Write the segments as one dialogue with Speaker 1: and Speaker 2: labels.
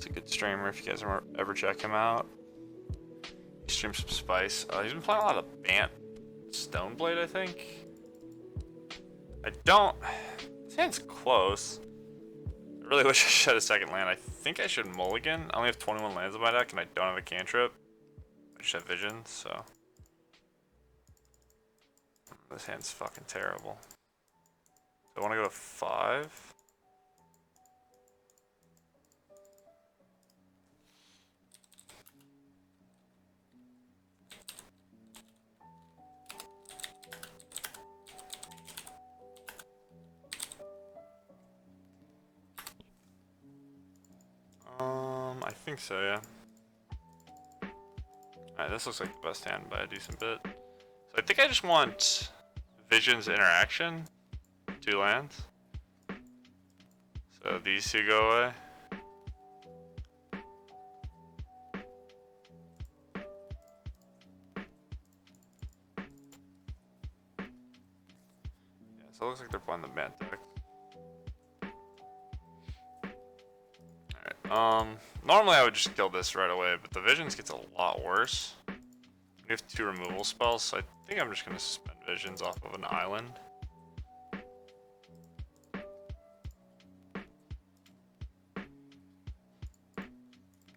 Speaker 1: He's a good streamer if you guys ever check him out. He streams some Spice. He's been playing a lot of Bant Stoneblade, I think. I don't... His hand's close. I really wish I should have second land. I think I should mulligan. I only have 21 lands in my deck and I don't have a cantrip. I just have vision, so... This hand's fucking terrible. Do I want to go to 5? I think so, yeah. Alright, this looks like the best hand by a decent bit. So I think I just want Vision's Interaction. 2 lands. So these two go away. Yeah, so it looks like they're playing the Bant deck. Normally I would just kill this right away, but the Visions gets a lot worse. We have 2 removal spells, so I think I'm just gonna suspend Visions off of an island.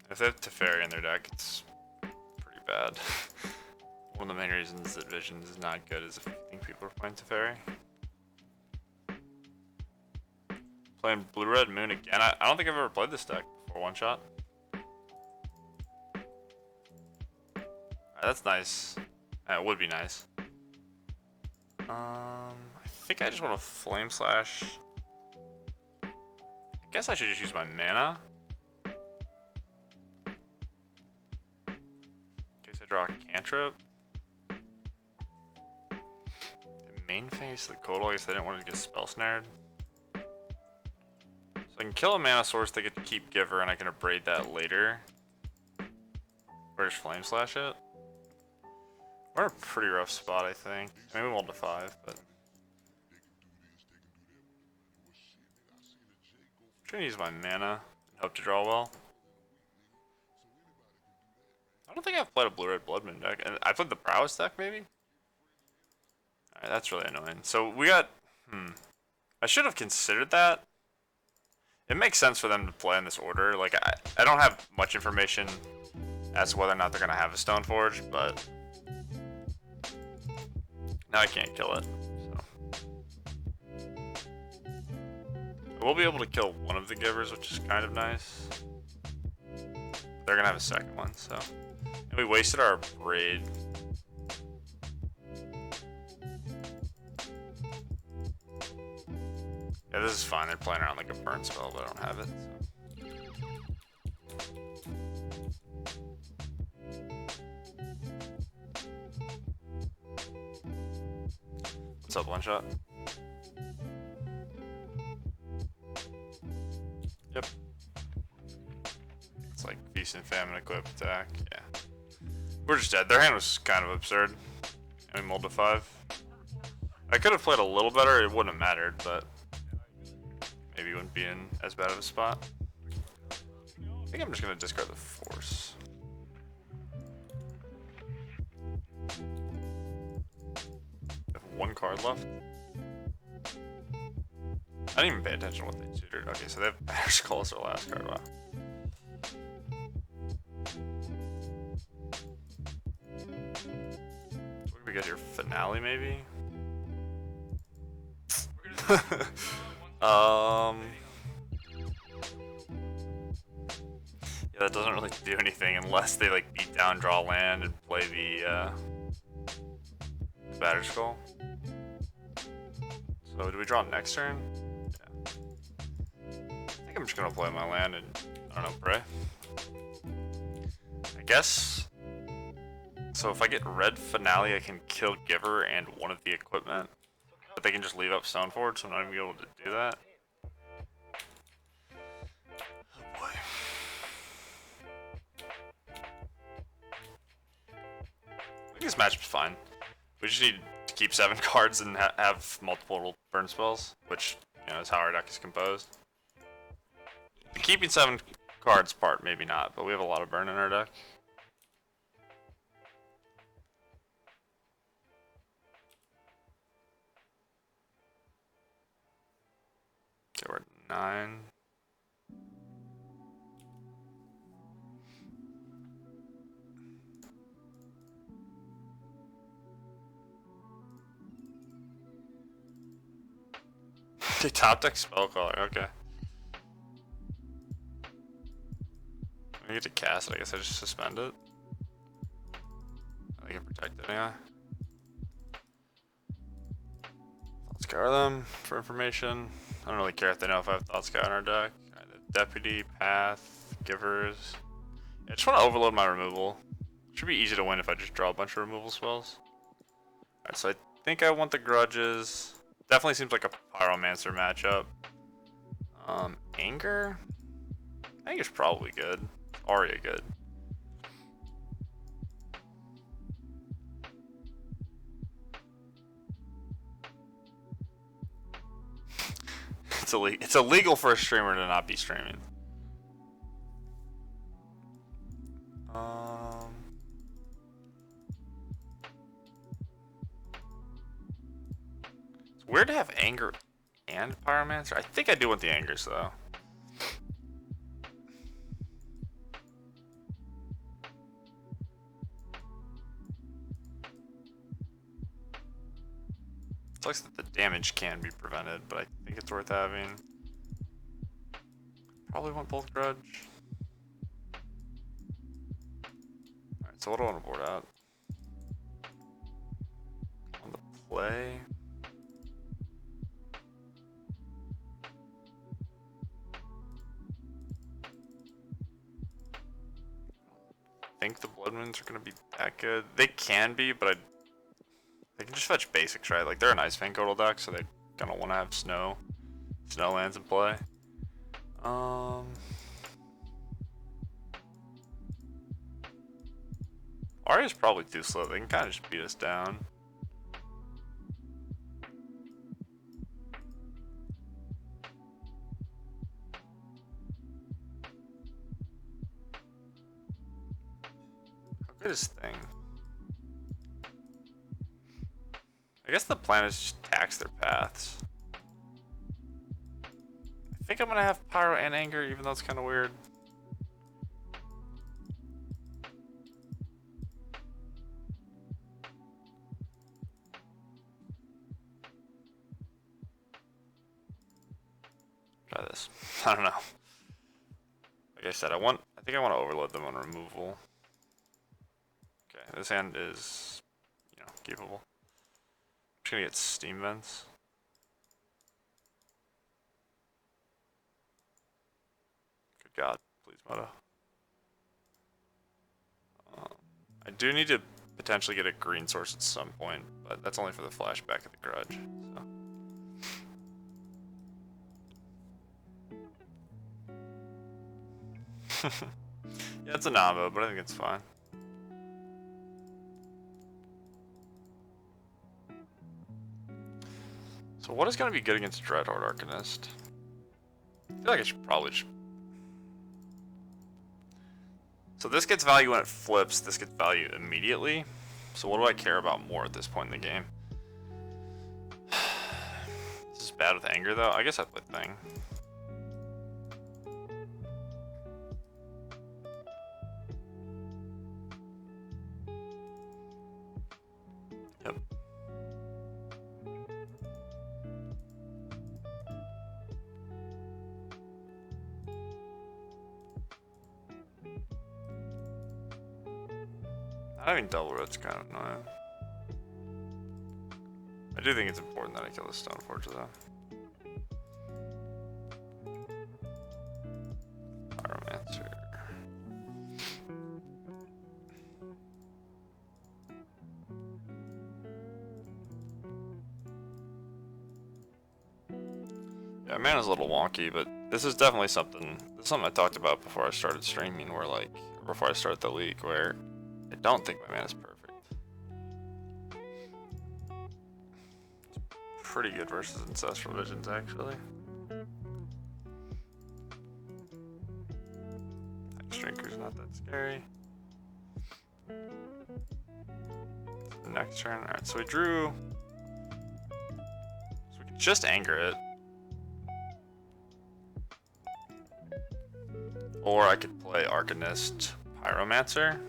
Speaker 1: If they have Teferi in their deck, it's pretty bad. One of the main reasons that Visions is not good is if you think people are playing Teferi. Playing Blue Red Moon again. I don't think I've ever played this deck before one shot. That's nice. It would be nice. I think I just want to Flame Slash. I guess I should just use my mana. In case I draw a cantrip. The main phase, the Kodal, I guess I didn't want to get spell snared. So I can kill a mana source, they get to keep Giver, and I can abrade that later. Or just Flame Slash it. We're in a pretty rough spot, I think. Maybe we'll to 5, but... I'm trying to use my mana and hope to draw well. I don't think I've played a Blue-Red Blood Moon deck. And I played the Prowess deck, maybe? Alright, that's really annoying. So we got... I should have considered that. It makes sense for them to play in this order. Like, I don't have much information as to whether or not they're going to have a Stoneforge, but... Now I can't kill it, so. I will be able to kill one of the Givers, which is kind of nice. They're gonna have a second one, so. And we wasted our Braid. Yeah, this is fine. They're playing around like a burn spell, but I don't have it, so. What's up, One Shot? Yep. It's like Feast and Famine equip attack, yeah. We're just dead. Their hand was kind of absurd. And we mulled to 5. I could have played a little better, it wouldn't have mattered, but maybe wouldn't be in as bad of a spot. I think I'm just gonna discard the Force. One card left. I didn't even pay attention to what they tutored. Okay, so they have Batter's Call as their last card. Wow. What can we get here? Finale, maybe? Yeah, that doesn't really do anything unless they like beat down, draw land, and play the Batter's Call. So do we draw next turn? Yeah. I think I'm just gonna play my land and, I don't know, pray. I guess. So if I get red Finale, I can kill Giver and one of the equipment. But they can just leave up Stoneforge, so I'm not even able to do that. Oh boy. I think this matchup's fine. We just need to keep 7 cards and have multiple burn spells, which, you know, is how our deck is composed. Keeping 7 Cards part, maybe not, but we have a lot of burn in our deck. Okay, we're at 9. The top deck Spellcaller, okay. I get to cast it, I guess I just suspend it. I can protect it, yeah. Scour them for information. I don't really care if they know if I have Thought Scout in our deck. Right, the Deputy, Path, Givers. I just want to overload my removal. Should be easy to win if I just draw a bunch of removal spells. Alright, so I think I want the Grudges. Definitely seems like a Pyromancer matchup. Anger? Anger's probably good. Aria good. It's illegal for a streamer to not be streaming. It's weird to have Anger and Pyromancer. I think I do want the Angers though. It sucks that the damage can be prevented, but I think it's worth having. Probably want both Grudge. Alright, so what do I want to board out? On the play. I think the Blood Moons are going to be that good. They can be, but they can just fetch basics, right? Like, they're an Ice Fang Total deck, so they kind of want to have snow lands in play. Aria's probably too slow. They can kind of just beat us down. How good is Thing? I guess the plan is just tax their paths. I think I'm gonna have Pyro and Anger, even though it's kind of weird. Try this. I don't know. Like I said, I think I want to overload them on removal. Okay, this hand is, keepable. I'm just gonna get Steam Vents. Good God, please, Moto. I do need to potentially get a green source at some point, but that's only for the flashback of the Grudge. So. Yeah, it's a Navo, but I think it's fine. So what is going to be good against Dreadhorde Arcanist? I feel like I should probably just... So this gets value when it flips, this gets value immediately. So what do I care about more at this point in the game? This is bad with Anger though. I guess I play Thing. Yep. Not having double red's kind of annoying. I do think it's important that I kill the Stoneforge though. Pyromancer. Yeah, mana's a little wonky, but this is definitely something I talked about before I started streaming, before I started the league, where I don't think my mana's perfect. It's pretty good versus Ancestral Visions, actually. Drinker's not that scary. Next turn. Alright, so we drew. So we can just anger it. Or I could play Arcanist Pyromancer,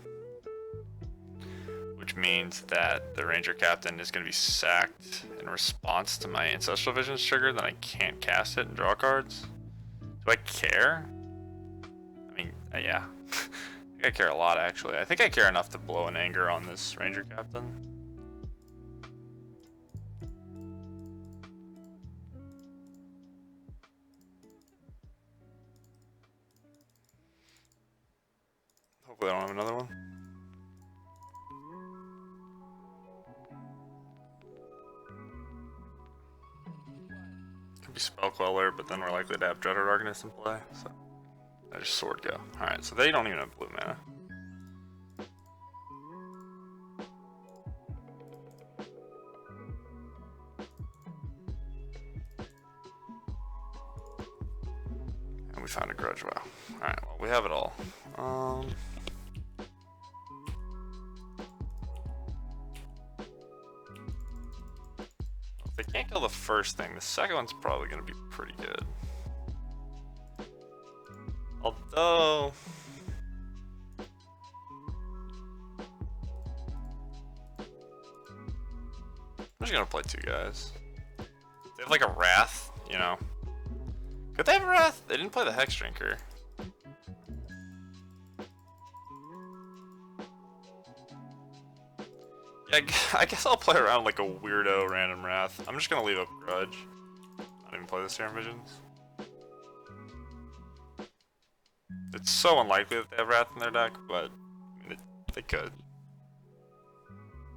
Speaker 1: which means that the Ranger Captain is going to be sacked in response to my Ancestral Visions trigger, then I can't cast it and draw cards. Do I care? I mean, yeah. I think I care a lot, actually. I think I care enough to blow an anger on this Ranger Captain. Hopefully I don't have another one. Could be Spell Queller, but then we're likely to have Dreaded Arcanist in play, so I just Sword go. Alright, so they don't even have blue mana. And we found a Grudge Wow. Alright, well, we have it all. If they can't kill the first thing, the second one's probably going to be pretty good. Although... I'm just going to play two guys. They have like a Wrath, you know. Could they have a Wrath? They didn't play the Hex Drinker. Yeah, I guess I'll play around like a weirdo random Wrath. I'm just gonna leave up Grudge. Not even play the Serum Visions. It's so unlikely that they have Wrath in their deck, but I mean, they could.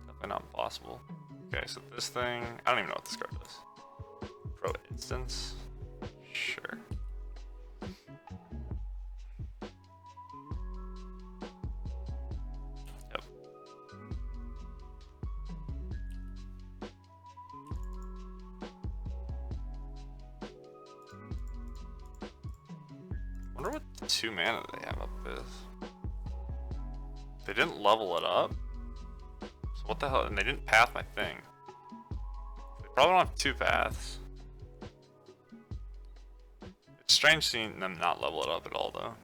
Speaker 1: Definitely not impossible. Okay, so this thing, I don't even know what this card does. Pro Instance? Sure. Yep. Wonder what the 2 mana they have up is. They didn't level it up? So what the hell? And they didn't path my thing. They probably don't have 2 paths. It's strange seeing them not level it up at all, though.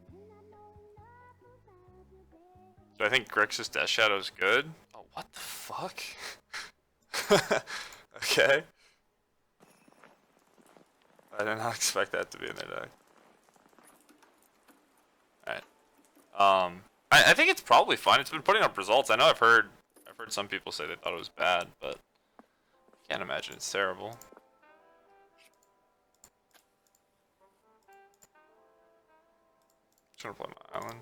Speaker 1: Do I think Grixis Death Shadow is good? Oh, what the fuck? Okay. I did not expect that to be in their deck. Alright. I think it's probably fine. It's been putting up results. I know I've heard some people say they thought it was bad, but I can't imagine it's terrible. Just gonna play my island.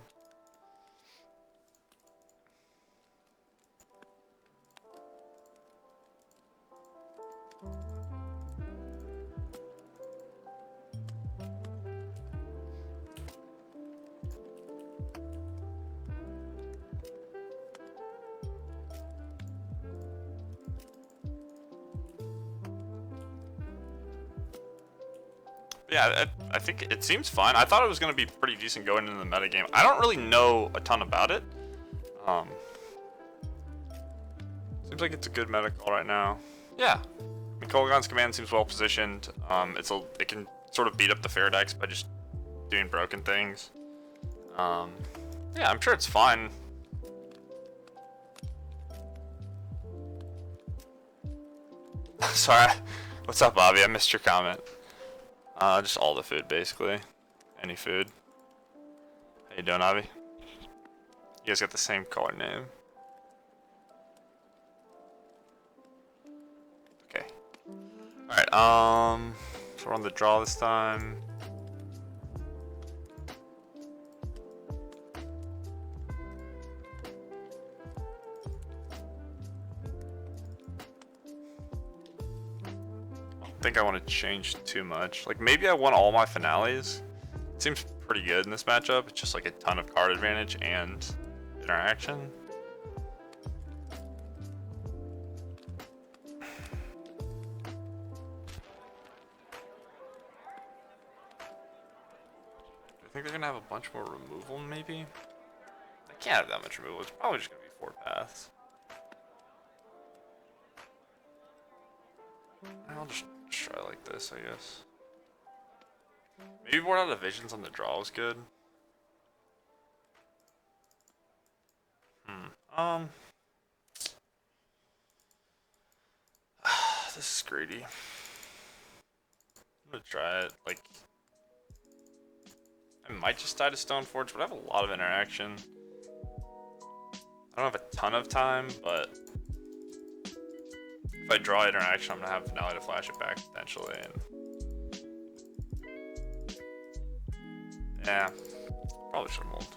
Speaker 1: Yeah, I think it seems fine. I thought it was going to be pretty decent going into the metagame. I don't really know a ton about it. Seems like it's a good meta call right now. Yeah, I mean, Kolaghan's command seems well positioned. It can sort of beat up the fair decks by just doing broken things. Yeah, I'm sure it's fine. Sorry, what's up, Bobby? I missed your comment. Just all the food, basically. Any food. How you doing, Avi? You guys got the same color name. Okay. Alright, so we're on the draw this time. I think I want to change too much. Like, maybe I want all my finales. It seems pretty good in this matchup. It's just like a ton of card advantage and interaction. I think they're gonna have a bunch more removal, maybe? They can't have that much removal. It's probably just gonna be 4 paths. I'll just try like this, I guess. Maybe board out of visions on the draw was good. This is greedy. I'm gonna try it. Like, I might just die to Stoneforge, but I have a lot of interaction. I don't have a ton of time, but if I draw interaction, I'm gonna have Finale to flash it back potentially. And yeah, probably should have mulled.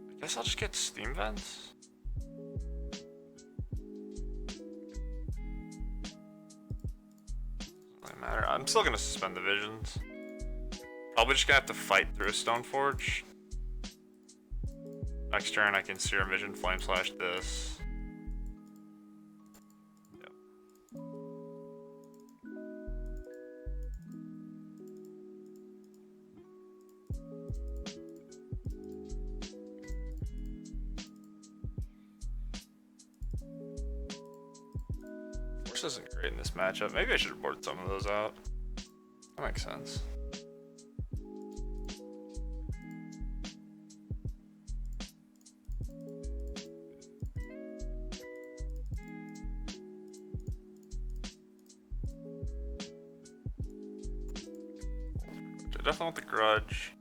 Speaker 1: I guess I'll just get Steam Vents. Doesn't really matter. I'm still gonna suspend the visions. Probably just gonna have to fight through a Stoneforge. Next turn I can Serum Vision, Flame Slash this. Yep. Force isn't great in this matchup. Maybe I should have boarded some of those out. That makes sense. I definitely want the Grudge.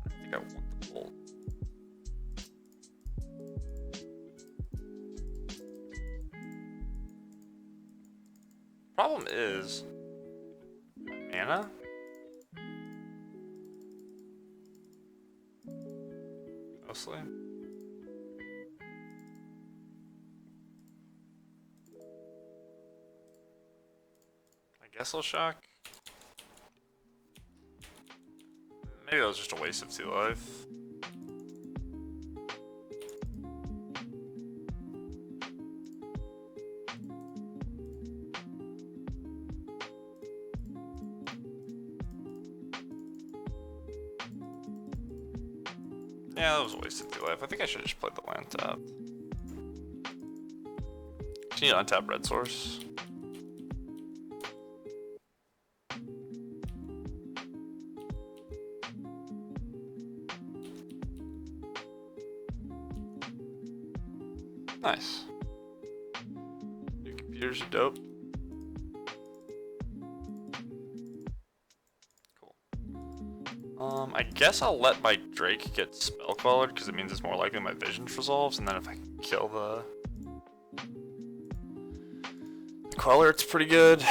Speaker 1: I think I want the Bolt. Problem is mana. Mostly. I guess I'll shock. Maybe that was just a waste of 2 life. Yeah, that was a waste of 2 life. I think I should have just played the land tap. Just need to untap red source. Nice. New computers are dope. Cool. I guess I'll let my Drake get spell quellered because it means it's more likely my visions resolves, and then if I kill the queller, it's pretty good.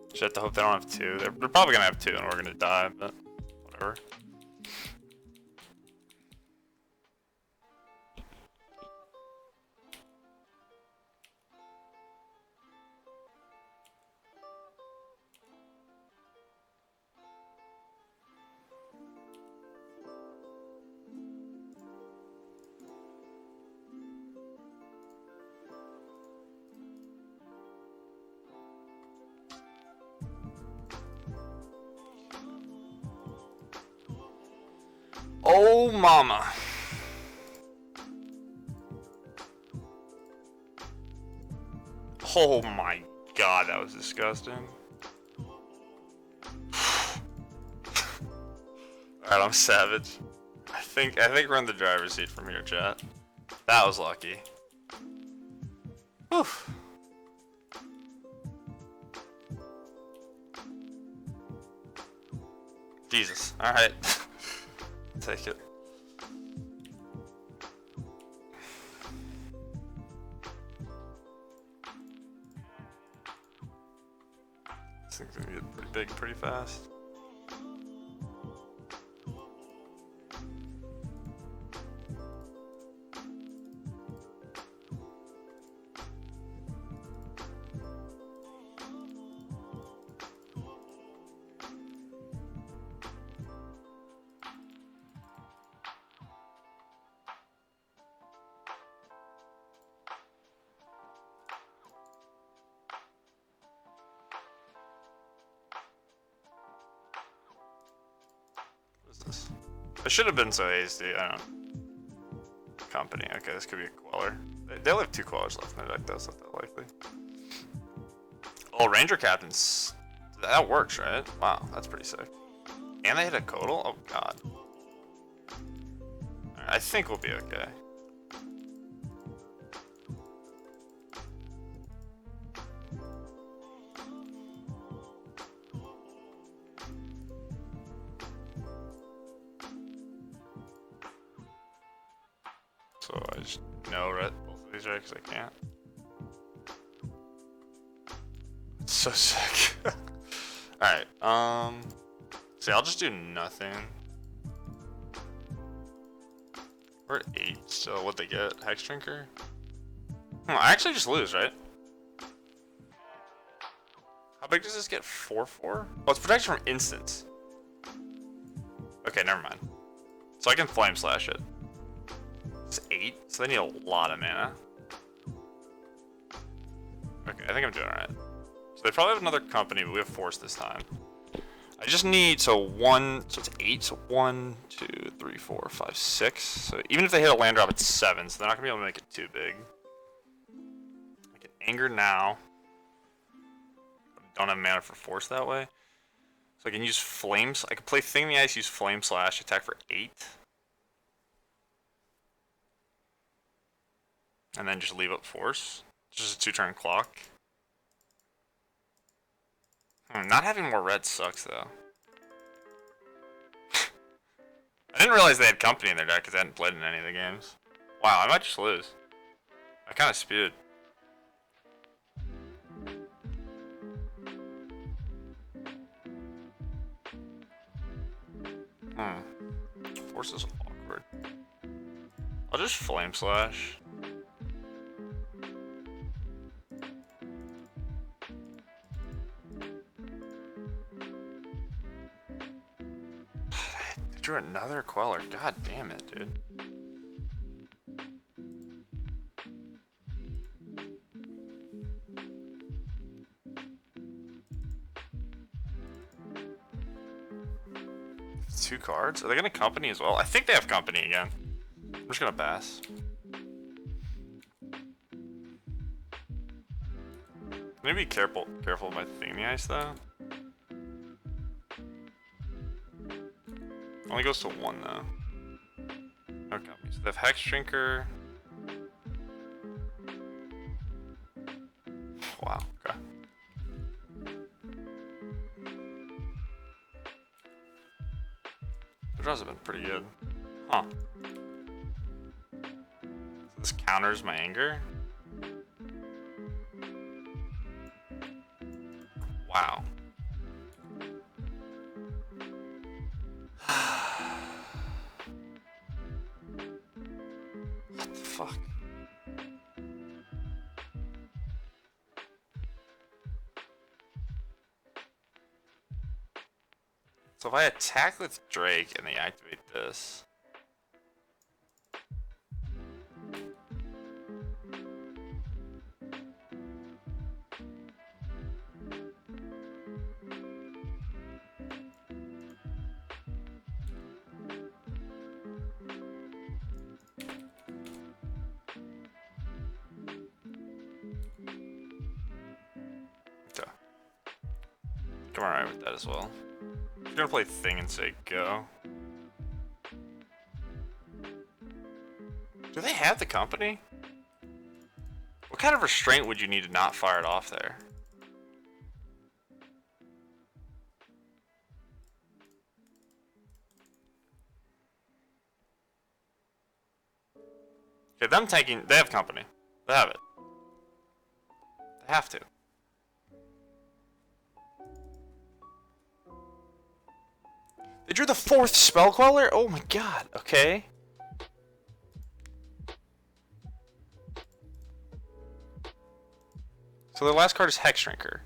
Speaker 1: Just have to hope they don't have 2. They're probably gonna have 2 and we're gonna die, but whatever. Oh, mama. Oh my god, that was disgusting. Alright, I'm savage. I think we're in the driver's seat from here, chat. That was lucky. Whew. Jesus. Alright. Take it. This thing's gonna get pretty big pretty fast. Captains. I should have been so hasty. I don't. Company. Okay, this could be a Queller. They only have 2 Quellers left in their deck, though. It's not that likely. Oh, Ranger Captains. That works, right? Wow, that's pretty sick. And they hit a Codal? Oh, God. Right, I think we'll be okay. So I just no-ret both of these, right? Because I can't. It's so sick. Alright, see, I'll just do nothing. We're at 8, so what'd they get? Hex Drinker? I actually just lose, right? How big does this get? 4/4? Oh, it's protection from instants. Okay, never mind. So I can Flame Slash it. It's 8, so they need a lot of mana. Okay, I think I'm doing alright. So they probably have another company, but we have Force this time. I just need, so it's 8, so 1, 2, 3, 4, 5, 6. So even if they hit a land drop, it's 7, so they're not gonna be able to make it too big. I can Anger now. But I don't have mana for Force that way. So I can use Flames. I can play Thing in the Ice, use Flame Slash, attack for 8. And then just leave up Force. Just a 2-turn clock. Not having more red sucks, though. I didn't realize they had company in their deck because I hadn't played in any of the games. Wow, I might just lose. I kind of spewed. Force is awkward. I'll just Flame Slash. Drew another Queller. God damn it, dude. Two cards? Are they gonna company as well? I think they have company again. I'm just gonna pass. Maybe be careful with my Thing in the Ice though. Only goes to 1 though. Okay, so they have Hex Drinker. Wow, okay. The draws have been pretty good. Huh. So this counters my Anger. Wow. What the fuck? So if I attack with Drake and they activate this. Okay. I'm alright with that as well. I'm gonna play Thing and say go. Do they have the company? What kind of restraint would you need to not fire it off there? Okay, them tanking, they have company. They have it. They have to. They drew the 4th Spell Queller? Oh my god, okay. So the last card is Hex Drinker.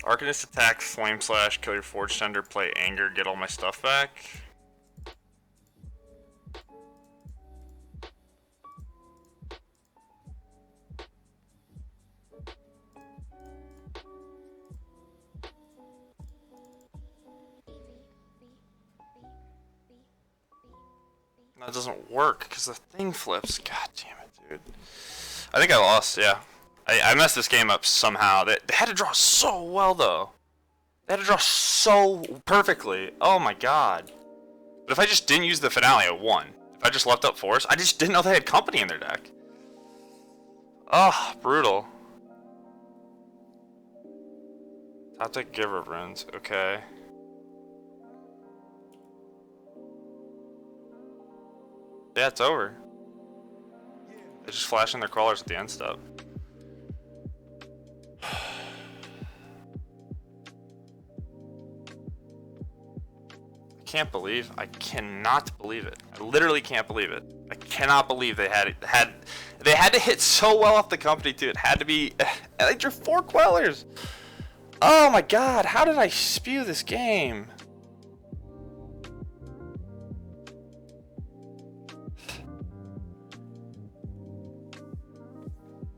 Speaker 1: Arcanist attack, Flame Slash, kill your Forge Tender, play Anger, get all my stuff back. That doesn't work because the thing flips. God damn it, dude. I think I lost, yeah. I messed this game up somehow. They had to draw so well, though. They had to draw so perfectly. Oh my god. But if I just didn't use the finale, I won. If I just left up Force, I just didn't know they had company in their deck. Oh, brutal. Top deck Giver runes, okay. Yeah, it's over. They're just flashing their crawlers at the end step. I cannot believe it. I literally can't believe it. I cannot believe they had to hit so well off the company too. It had to be, they drew 4 Quellers. Oh my god, how did I spew this game?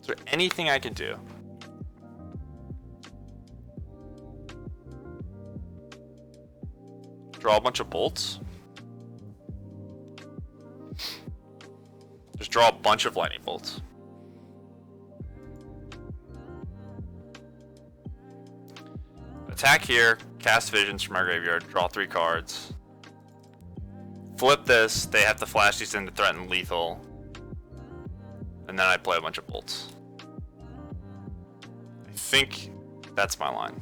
Speaker 1: Is there anything I can do? Draw a bunch of bolts. Just draw a bunch of lightning bolts. Attack here, cast visions from my graveyard, draw 3 cards. Flip this, they have to flash these in to threaten lethal. And then I play a bunch of bolts. I think that's my line.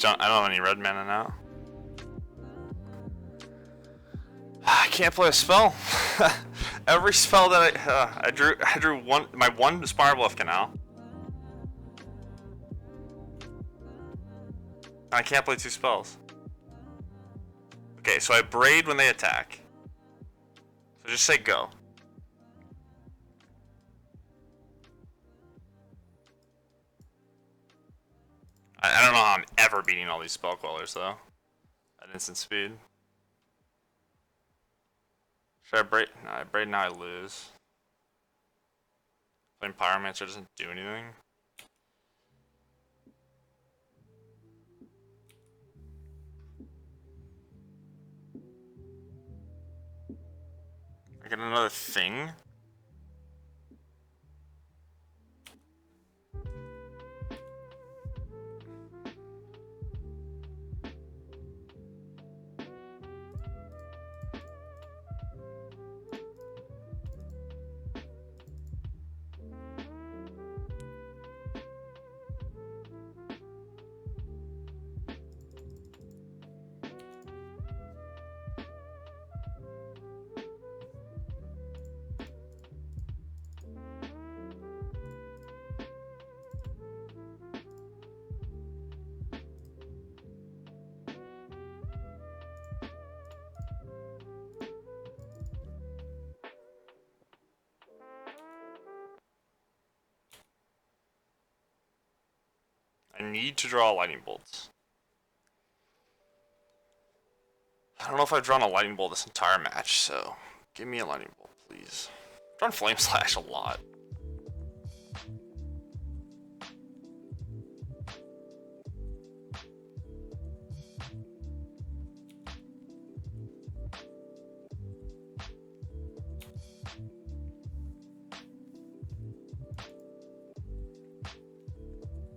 Speaker 1: I don't have any red mana now. I can't play a spell. Every spell that I drew my one Spiral Bluff Canal. I can't play 2 spells. Okay, so I braid when they attack. So just say go. I don't know how I'm ever beating all these spell Quellers though. At instant speed. Should I braid? No, I braid now I lose. Playing Pyromancer doesn't do anything. I get another thing? I need to draw lightning bolts. I don't know if I've drawn a lightning bolt this entire match, so give me a lightning bolt, please. I've drawn Flame Slash a lot.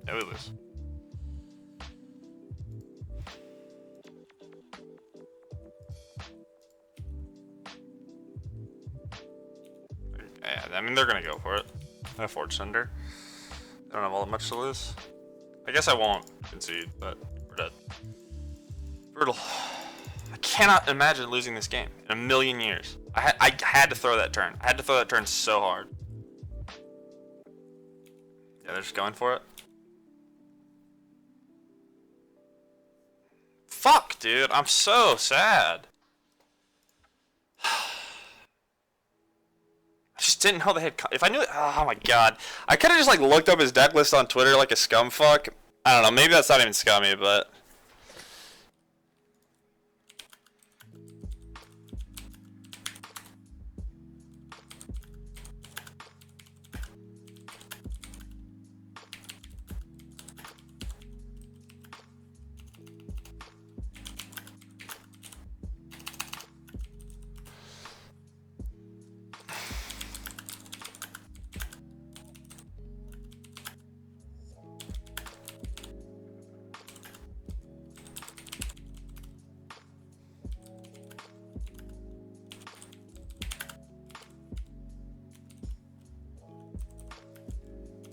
Speaker 1: Yeah, we lose. Yeah, I mean, they're gonna go for it. I have Forge Thunder. I don't have all that much to lose. I guess I won't concede, but we're dead. Brutal. I cannot imagine losing this game in a million years. I had to throw that turn. I had to throw that turn so hard. Yeah, they're just going for it. Fuck, dude. I'm so sad. I just didn't know they had. If I knew it, oh my god, I could have just like looked up his deck list on Twitter like a scumfuck. I don't know. Maybe that's not even scummy, but.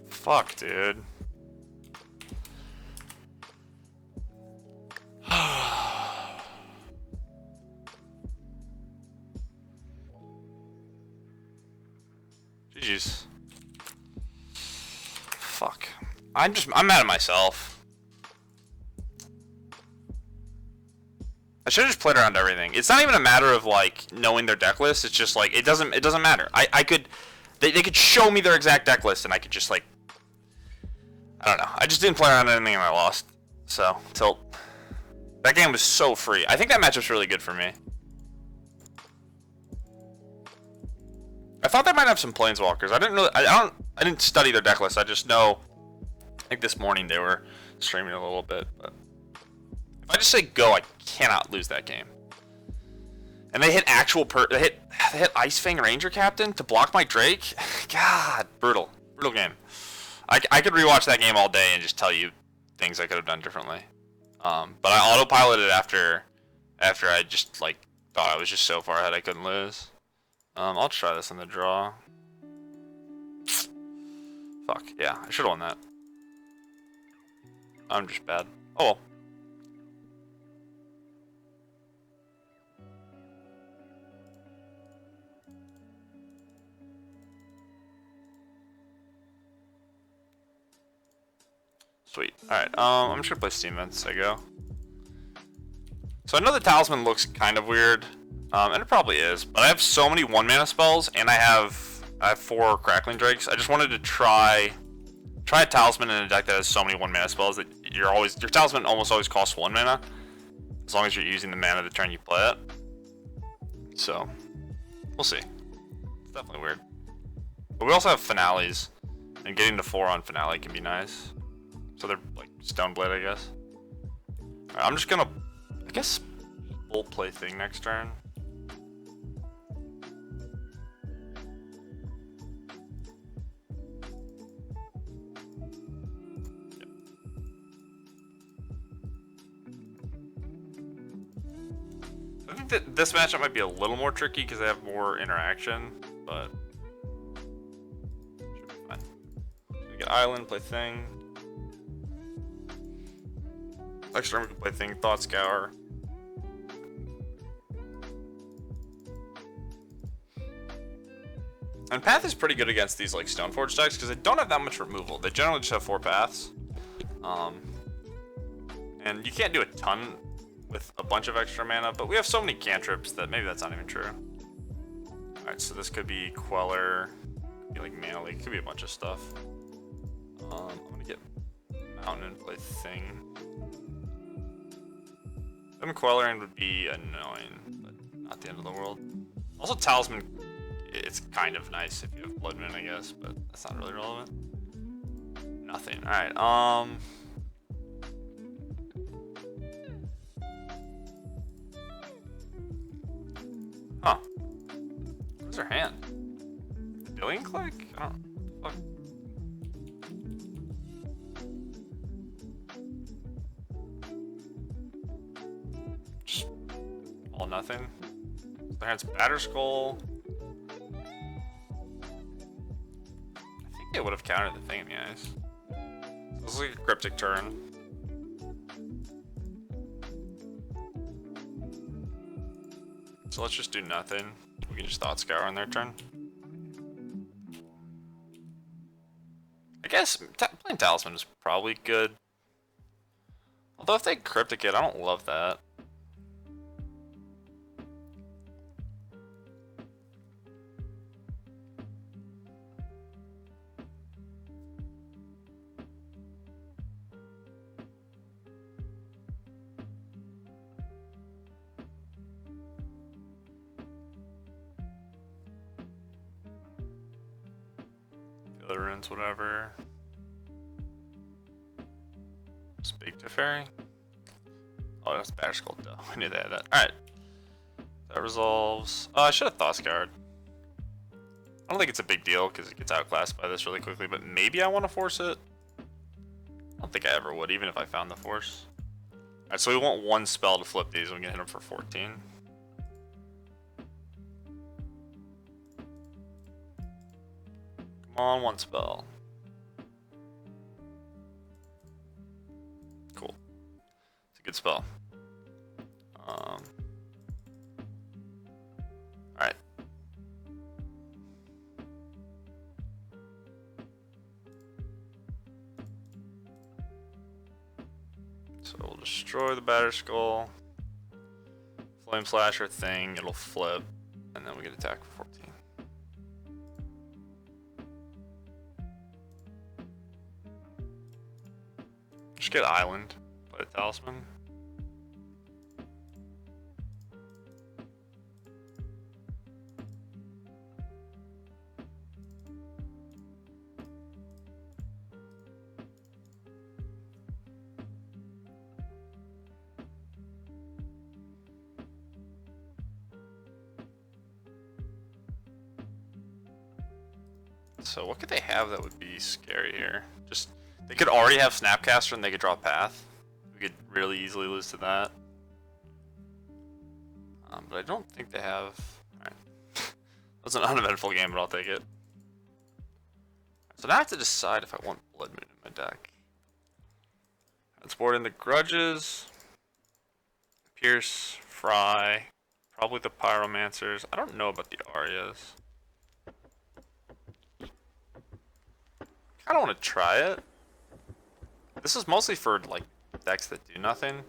Speaker 1: Fuck, dude. GG's. Fuck. I'm mad at myself. I should have just played around everything. It's not even a matter of like knowing their deck list. It's just like it doesn't matter. I could they could show me their exact deck list and I could just like I don't know. I just didn't play around anything and I lost. So, tilt. That game was so free. I think that matchup's really good for me. I thought they might have some planeswalkers. I didn't study their deck list. I just know I think this morning they were streaming a little bit, but if I just say go, I cannot lose that game. And they hit they hit Ice Fang Ranger Captain to block my Drake. God, brutal. Brutal game. I could rewatch that game all day and just tell you things I could have done differently. But I autopiloted after I just like thought I was just so far ahead I couldn't lose. I'll try this in the draw. Fuck, yeah, I should have won that. I'm just bad. Oh well. Sweet. Alright, I'm just gonna play Steam Vents, I go. So I know the Talisman looks kind of weird, and it probably is, but I have so many 1-mana spells, and I have 4 Crackling Drakes. I just wanted to try a Talisman in a deck that has so many 1-mana spells that your Talisman almost always costs 1 mana, as long as you're using the mana the turn you play it. So, we'll see. It's definitely weird. But we also have Finales, and getting to 4 on Finale can be nice. So they're like Stoneblade, I guess. Alright, I'm just gonna, I guess, Bolt play Thing next turn. Yep. I think that this matchup might be a little more tricky because they have more interaction, but should be fine. So we get Island, play Thing. Next turn we can play Thing, Thought Scour. And Path is pretty good against these like Stoneforge decks because they don't have that much removal. They generally just have 4 paths. And you can't do a ton with a bunch of extra mana, but we have so many cantrips that maybe that's not even true. Alright, so this could be Queller, could be like Mana Leak, could be a bunch of stuff. I'm gonna get Mountain and play Thing. Queller would be annoying, but not the end of the world. Also, Talisman, it's kind of nice if you have Blood Moon, I guess, but that's not really relevant. Nothing. Alright, huh. Where's her hand? Billion Click? I don't know. Fuck. All nothing. Their hand's Batterskull. it would have countered the thing in the eyes. This is like a cryptic turn. So let's just do nothing. We can just Thought Scour on their turn. I guess playing Talisman is probably good. Although if they cryptic it, I don't love that. The other runes, whatever. Speak to Fairy. Oh, that's Batterskull, though. I knew they had that. Alright. That resolves. Oh, I should have Thought Scoured. I don't think it's a big deal because it gets outclassed by this really quickly, but maybe I want to force it. I don't think I ever would, even if I found the force. Alright, so we want one spell to flip these, and we can hit them for 14. Come on, one spell. Cool. It's a good spell. Alright. So we'll destroy the Batterskull. Flame Slasher thing, it'll flip, and then we get attack for 14. Just get Island, play the Talisman. So what could they have that would be scary here? Just they could already have Snapcaster and they could draw Path. We could really easily lose to that. But I don't think they have. Alright. That was an uneventful game, but I'll take it. So now I have to decide if I want Blood Moon in my deck. Let's board in the Grudges, Pierce, Fry, probably the Pyromancers. I don't know about the Arias. I don't want to try it. This is mostly for like decks that do nothing.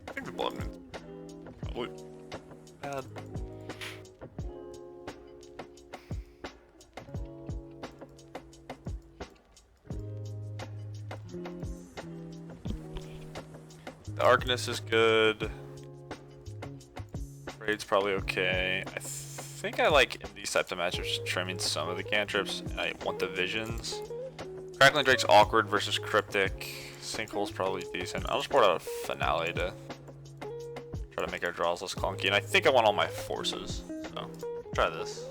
Speaker 1: I think the Blood Moon's probably bad. The Arcanist is good. Raid's probably okay. I think I like in these types of matchups trimming some of the cantrips, and I want the visions. Crackling Drake's awkward versus Cryptic. Sinkhole's probably decent. I'll just board out a Finale to try to make our draws less clunky, and I think I want all my forces, so try this.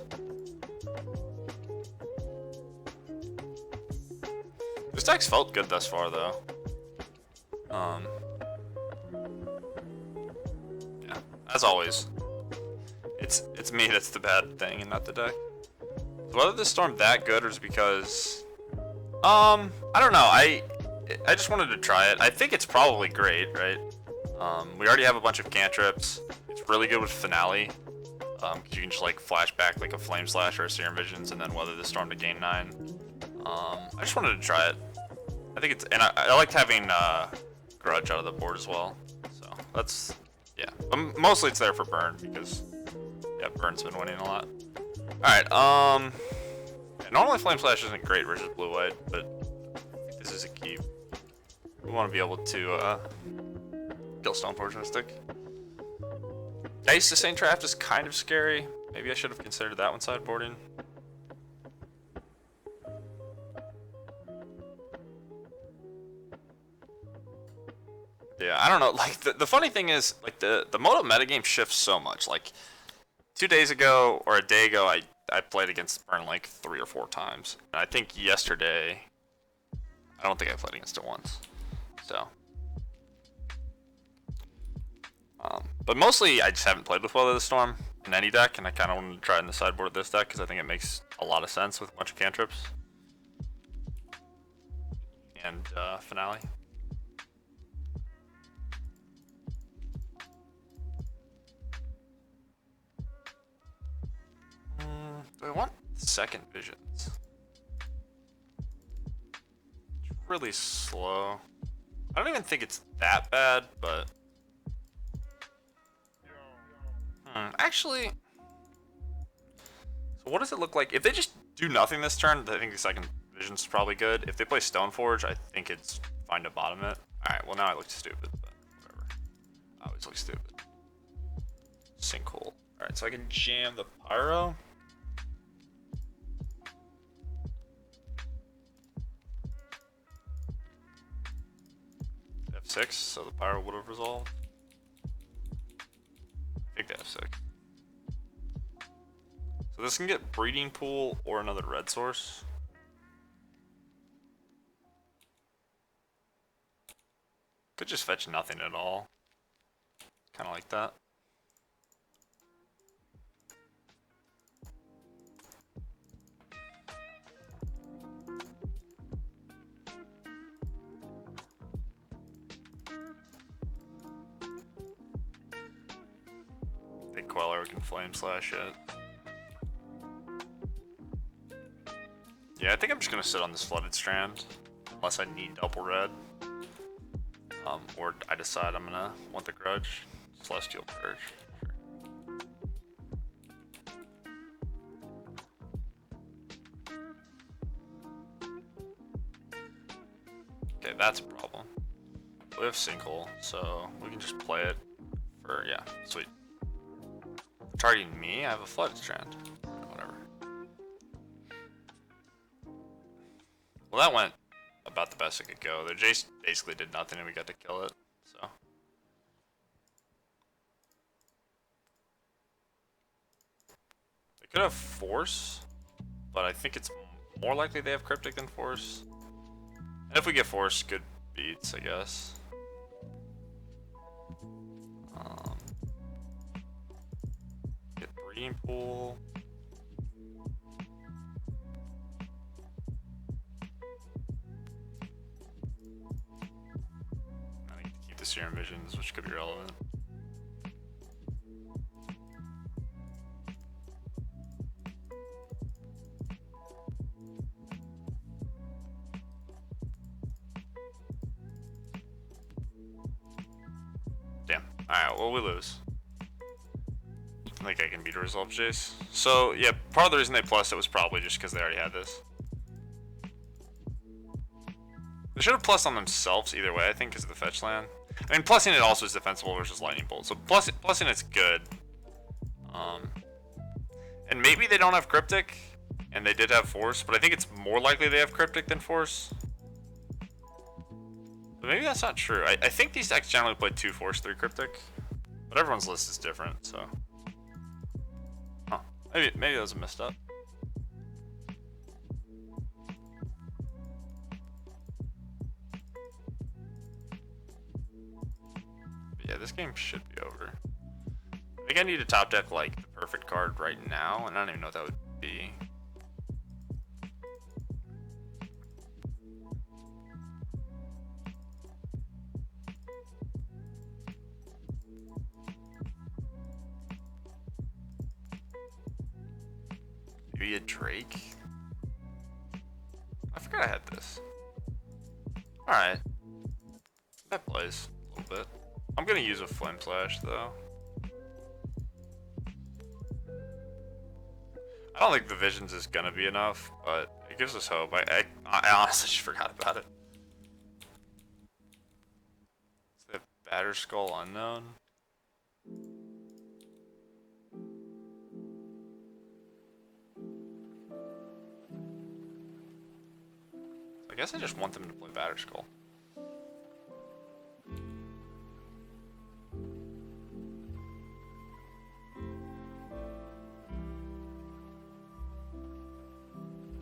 Speaker 1: This deck's felt good thus far, though. Yeah, as always, it's me that's the bad thing and not the deck. So whether this storm that good or is because, I don't know. I just wanted to try it. I think it's probably great, right? We already have a bunch of cantrips. It's really good with Finale, because you can just like flash back like a Flame Slash or a Serum Visions and then weather the storm to gain 9. I just wanted to try it. I think it's, and I liked having Grudge out of the board as well. So that's, yeah. But mostly it's there for Burn because, yeah, Burn's been winning a lot. Alright, yeah, normally Flame Slash isn't great versus Blue-White, but I think this is a key. We want to be able to kill Stoneforge Mystic. Dice to Saint Traft is kind of scary. Maybe I should have considered that one sideboarding. Yeah, I don't know. Like the funny thing is, like the Moto metagame shifts so much. Like 2 days ago or a day ago, I played against Burn like 3 or 4 times. And I think yesterday, I don't think I played against it once. So But mostly I just haven't played with Weather the Storm in any deck, and I kind of wanted to try it in the sideboard of this deck because I think it makes a lot of sense with a bunch of cantrips. And Finale. Do I want second visions? It's really slow. I don't even think it's that bad, but actually, so what does it look like if they just do nothing this turn? I think the second vision's probably good. If they play Stoneforge, I think it's fine to bottom it. All right, well now I look stupid, but whatever. I always look stupid. Sinkhole. All right, so I can jam the Pyro. F6, so the Pyro would have resolved. I think they have 6. So this can get Breeding Pool or another red source. Could just fetch nothing at all. Kind of like that. I think Queller can Flame Slash it. Yeah, I think I'm just gonna sit on this Flooded Strand, unless I need double red. Or I decide I'm gonna want the Grudge. Celestial Purge. Okay, that's a problem. We have Sinkhole, so we can just play it for, yeah, sweet. Targeting me, I have a Flooded Strand. Whatever. Well, that went about the best it could go. The Jace basically did nothing and we got to kill it, so. They could have Force, but I think it's more likely they have Cryptic than Force. And if we get Force, good beats, I guess. Get Breeding Pool. I need to keep the Serum Visions, which could be relevant. Damn. Alright, well, we lose. I think I can beat a Resolve Jace. So, yeah, part of the reason they plussed it was probably just because they already had this. They should have plussed on themselves either way, I think, because of the fetch land. I mean, plussing it also is defensible versus Lightning Bolt. So, plussing it's good. And maybe they don't have Cryptic, and they did have Force, but I think it's more likely they have Cryptic than Force. But maybe that's not true. I think these decks generally play 2 Force, 3 Cryptic. But everyone's list is different, so. Huh. Maybe that was a messed up. But yeah, this game should be over. I think I need to top deck like the perfect card right now, and I don't even know what that would be. Maybe a Drake? I forgot I had this. Alright. That plays a little bit. I'm gonna use a Flame Slash though. I don't think the Visions is gonna be enough, but it gives us hope. I honestly just forgot about it. Is that Batterskull Unknown? I guess I just want them to play Batterskull.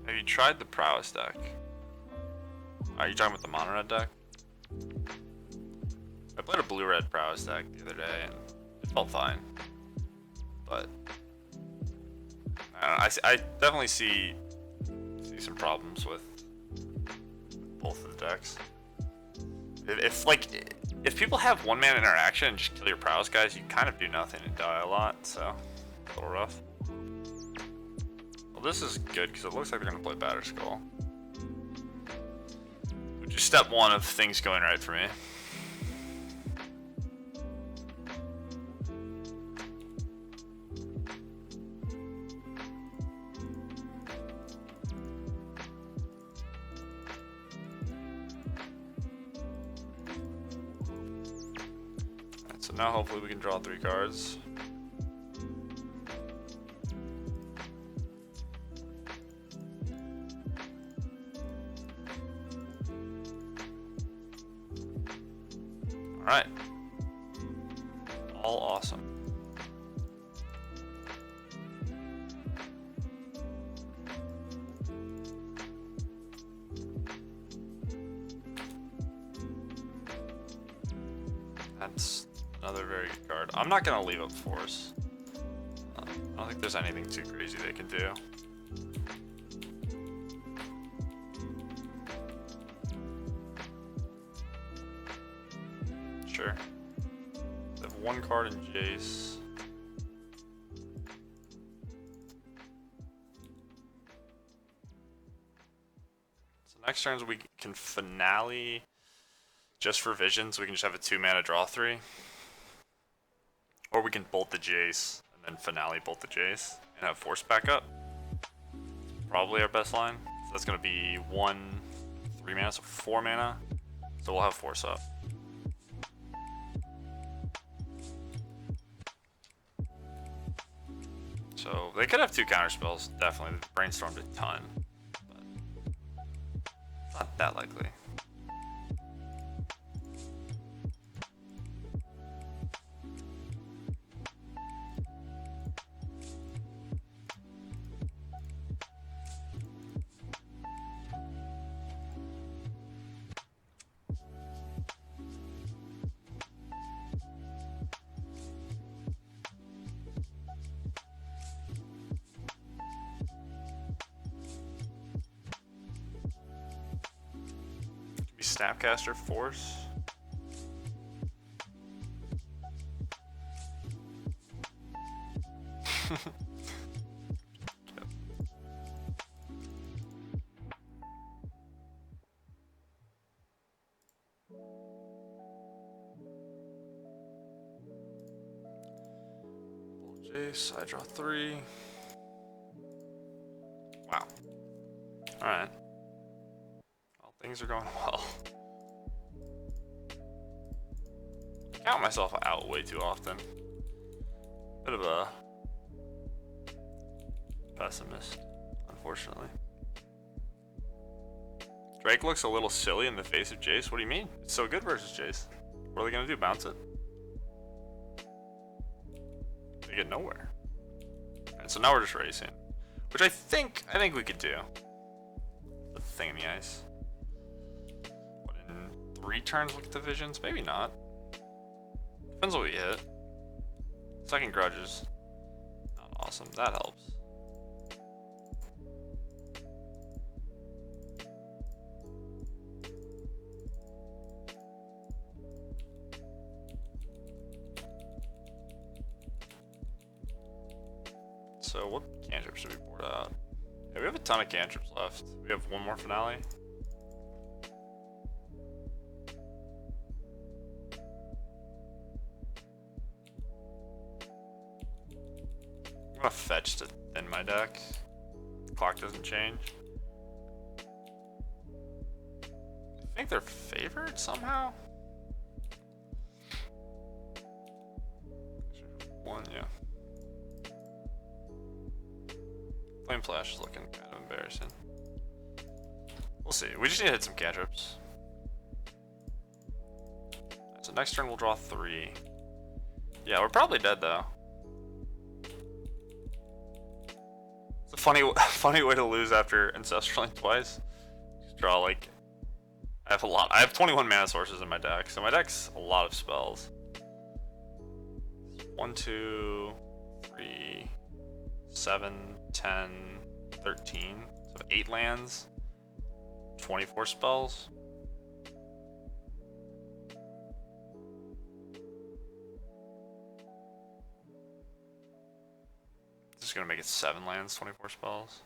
Speaker 1: Have you tried the Prowess deck? Are you talking about the mono red deck? I played a blue red Prowess deck the other day, and felt fine. But I definitely see some problems with both of the decks. If people have one mana interaction and just kill your prowess guys, you kind of do nothing and die a lot, so a little rough. Well, this is good because it looks like they're gonna play Batterskull, which is step one of things going right for me. So now hopefully we can draw 3 cards. Alright. All awesome. That's another very good card. I'm not gonna leave up Force. I don't think there's anything too crazy they can do. Sure. They have 1 card in Jace. So next turns we can Finale just for Visions. We can just have a 2 mana draw 3. Or we can bolt the Jace and then Finale bolt the Jace and have Force back up. Probably our best line. So that's gonna be 1 3 mana, so 4 mana. So we'll have Force up. So they could have 2 counter spells, definitely. They've brainstormed a ton, but it's not that likely. Snapcaster Force. Jace, I draw 3. Wow. Alright. Well, things are going well. I count myself out way too often. Bit of a pessimist, unfortunately. Drake looks a little silly in the face of Jace. What do you mean? It's so good versus Jace. What are they gonna do? Bounce it? They get nowhere. And so now we're just racing, which I think we could do. The thing in the ice. What, in 3 turns with divisions? Maybe not. Depends what we hit. Second Grudge is not awesome. That helps. So what cantrips should we board out? Yeah, we have a ton of cantrips left. We have 1 more Finale. I'm gonna fetch to thin my deck. Clock doesn't change. I think they're favored somehow. 1, yeah. Flame Flash is looking kind of embarrassing. We'll see. We just need to hit some cantrips. So next turn we'll draw 3. Yeah, we're probably dead though. It's a funny way to lose after Ancestraling twice. Just draw like I have 21 mana sources in my deck, so my deck's a lot of spells. 1, 2, 3, 7, 10, 13. So 8 lands, 24 spells. Just gonna make it 7 lands, 24 spells.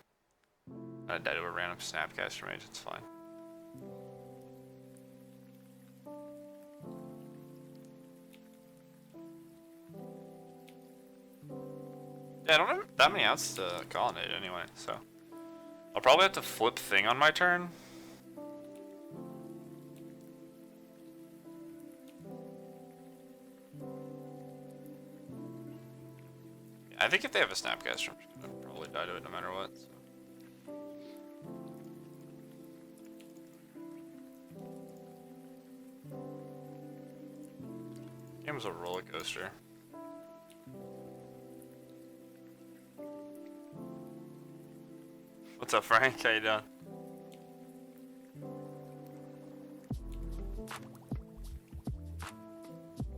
Speaker 1: I died to a random Snapcaster Mage, it's fine. Yeah, I don't have that many outs to colonnade anyway, so I'll probably have to flip Thing on my turn. Yeah, I think if they have a Snapcaster, I'm just gonna probably die to it no matter what. So. Game was a roller coaster. What's up, Frank? How you doing?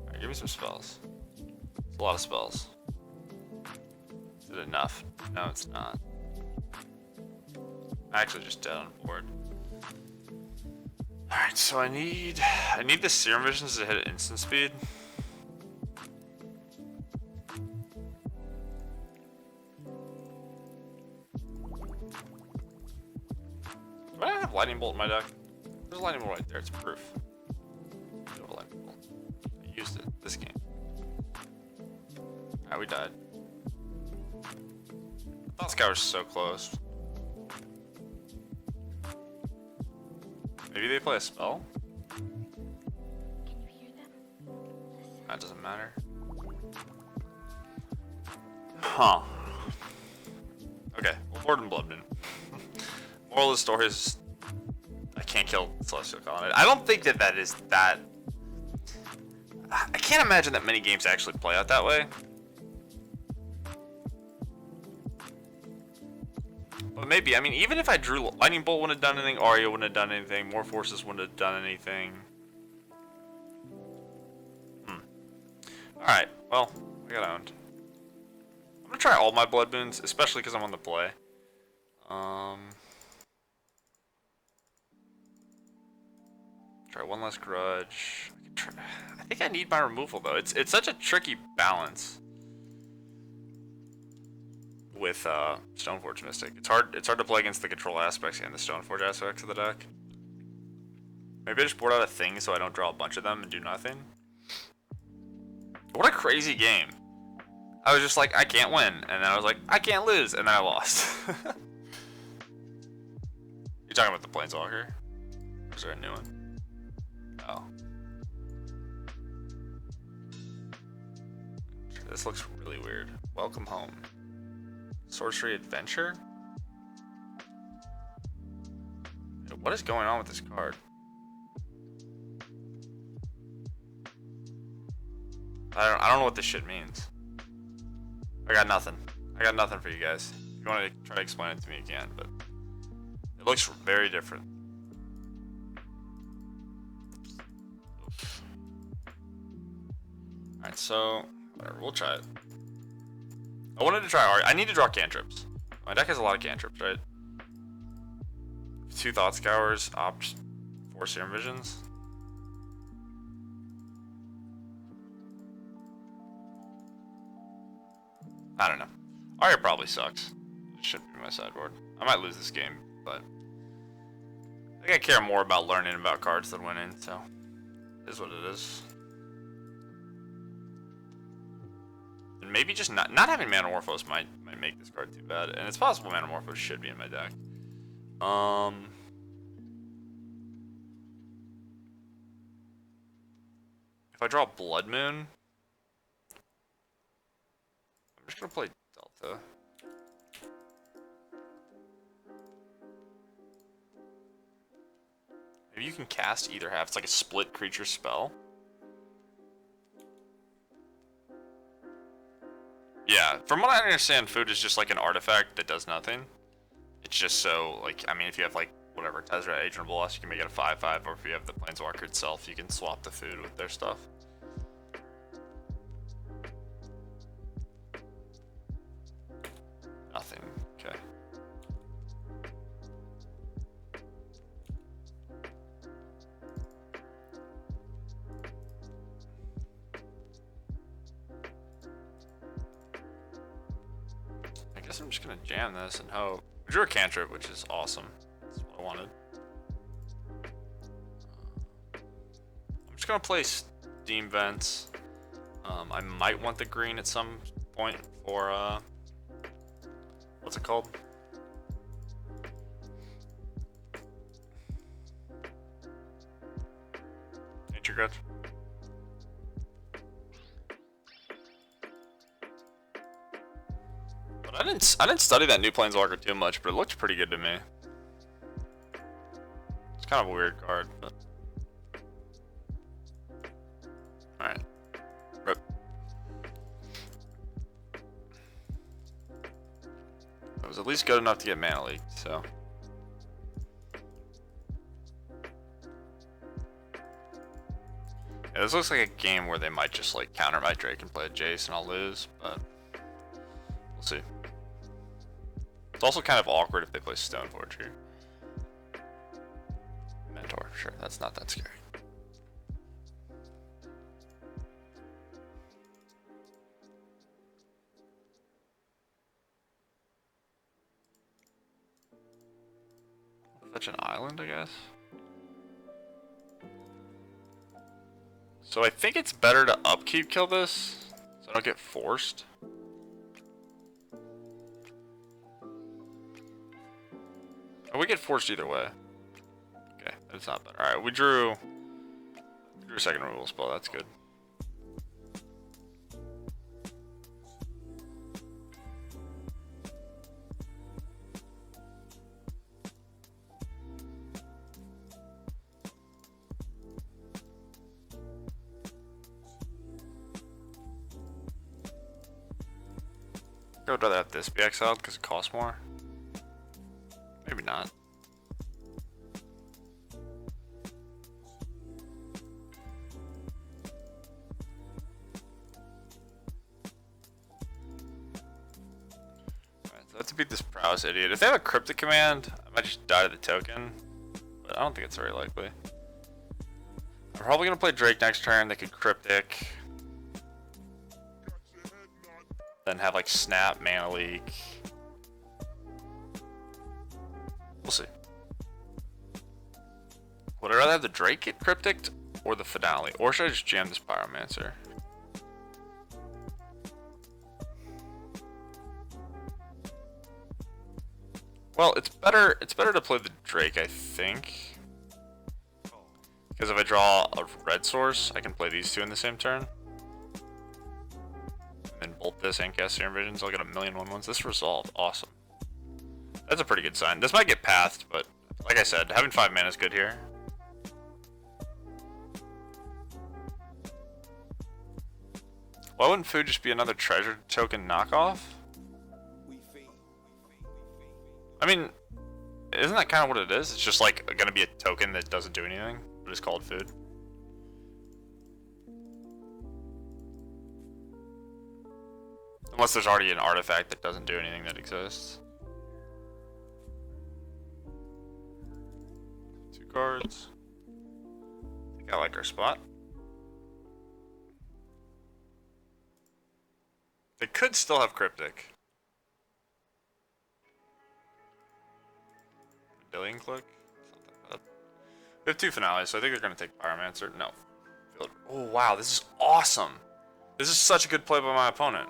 Speaker 1: Alright, give me some spells. It's a lot of spells. Is it enough? No, it's not. I'm actually just dead on board. Alright, so I need the Serum Visions to hit at instant speed. Do I have Lightning Bolt in my deck? There's a Lightning Bolt right there, it's proof. I have a Lightning Bolt. I used it this game. Alright, we died. I thought Sky was so close. Maybe they play a spell?
Speaker 2: Can you hear them?
Speaker 1: That doesn't matter. Huh. Okay, well, Board and Blood Moon. Moral of the story is I can't kill Celestial Colonnade. I don't think that is that... I can't imagine that many games actually play out that way. But maybe, I mean, even if I drew Lightning Bolt wouldn't have done anything, Aria wouldn't have done anything, More Forces wouldn't have done anything. Alright, well, I got owned. I'm gonna try all my Blood Moons, especially because I'm on the play. Try one less Grudge. I think I need my removal though. It's such a tricky balance with Stoneforge Mystic. It's hard to play against the control aspects and the Stoneforge aspects of the deck. Maybe I just board out a Thing so I don't draw a bunch of them and do nothing. What a crazy game. I was just like, I can't win, and then I was like, I can't lose, and then I lost. You talking about the Planeswalker? Or is there a new one? Oh. This looks really weird. Welcome home. Sorcery Adventure? What is going on with this card? I don't know what this shit means. I got nothing. I got nothing for you guys. If you want to try to explain it to me again, but it looks very different. Alright, so whatever, we'll try it. I wanted to try Aria. I need to draw cantrips. My deck has a lot of cantrips, right? 2 Thought Scours, opt 4 Serum Visions. I don't know. Aria probably sucks. It shouldn't be my sideboard. I might lose this game, but I think I care more about learning about cards than winning, so it is what it is. And maybe just not having Manamorphose might make this card too bad, and it's possible Manamorphose should be in my deck. If I draw Blood Moon, I'm just gonna play Delta. Maybe you can cast either half. It's like a split creature spell. Yeah, from what I understand, food is just like an artifact that does nothing. It's just so, like, I mean, if you have, like, whatever, Tezzeret, Agent of Loss, you can make it a 5/5, or if you have the Planeswalker itself, you can swap the food with their stuff. Nothing. Okay. I guess I'm just gonna jam this and hope. I drew a cantrip, which is awesome. That's what I wanted. I'm just gonna play Steam Vents. I might want the green at some point for what's it called? Nature Grudge. But I didn't study that new Planeswalker too much, but it looked pretty good to me. It's kind of a weird card, but alright. Rip. It was at least good enough to get mana leak, so. Yeah, this looks like a game where they might just like counter my Drake and play a Jace and I'll lose, but we'll see. It's also kind of awkward if they play Stoneforge here. Mentor, sure, that's not that scary. Fetch an island, I guess. So I think it's better to upkeep kill this, so I don't get forced. Oh, we get forced either way. Okay, that's not better. Alright, we drew a second removal spell, that's good. I would rather have this be exiled because it costs more. Maybe not. Alright, so I have to beat this Prowess idiot. If they have a Cryptic command, I might just die to the token. But I don't think it's very likely. I'm probably going to play Drake next turn. They could Cryptic. Then have like Snap, Mana Leak. We'll see. Would I rather have the Drake get Cryptic or the Finale? Or should I just jam this Pyromancer? Well, it's better to play the Drake, I think. Because if I draw a red source, I can play these two in the same turn. And bolt this and cast Serum Visions. I'll get a million 1/1s. This resolved. Awesome. That's a pretty good sign. This might get pathed, but like I said, having 5 mana is good here. Why wouldn't food just be another treasure token knockoff? I mean, isn't that kind of what it is? It's just like gonna be a token that doesn't do anything, but it's called food. Unless there's already an artifact that doesn't do anything that exists. 2 cards. I think I like our spot. They could still have Cryptic. Billion Click? Something like that. We have 2 Finales, so I think they're going to take Pyromancer. No. Oh, wow, this is awesome. This is such a good play by my opponent.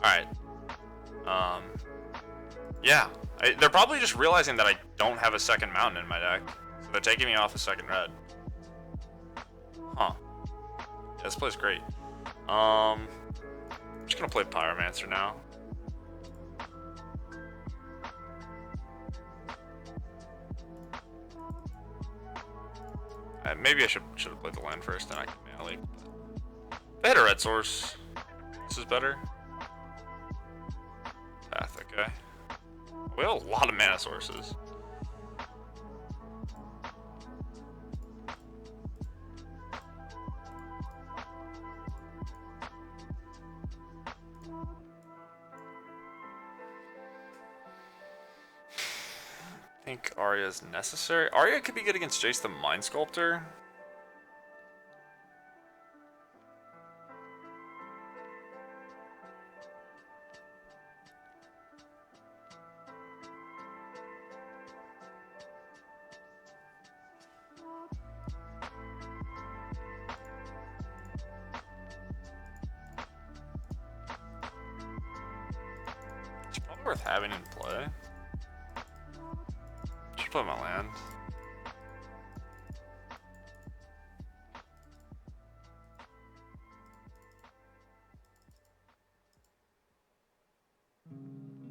Speaker 1: Alright. Yeah. They're probably just realizing that I don't have a second mountain in my deck. So they're taking me off a second red. Huh. Yeah, this play's great. I'm just gonna play Pyromancer now. Maybe I should have played the land first, then I can Mana Leak. They had a red source. This is better. Path, okay. We have a lot of mana sources. I think Arya is necessary. Arya could be good against Jace the Mind Sculptor. It's probably worth having in play. Should play my land.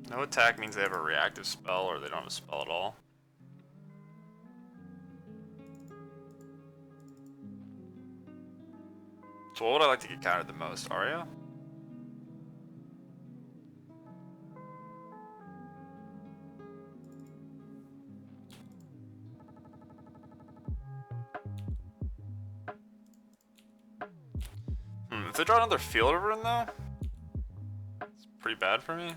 Speaker 1: No attack means they have a reactive spell or they don't have a spell at all. So what would I like to get countered the most? Arya? If they draw another Field of Ruin though, it's pretty bad for me.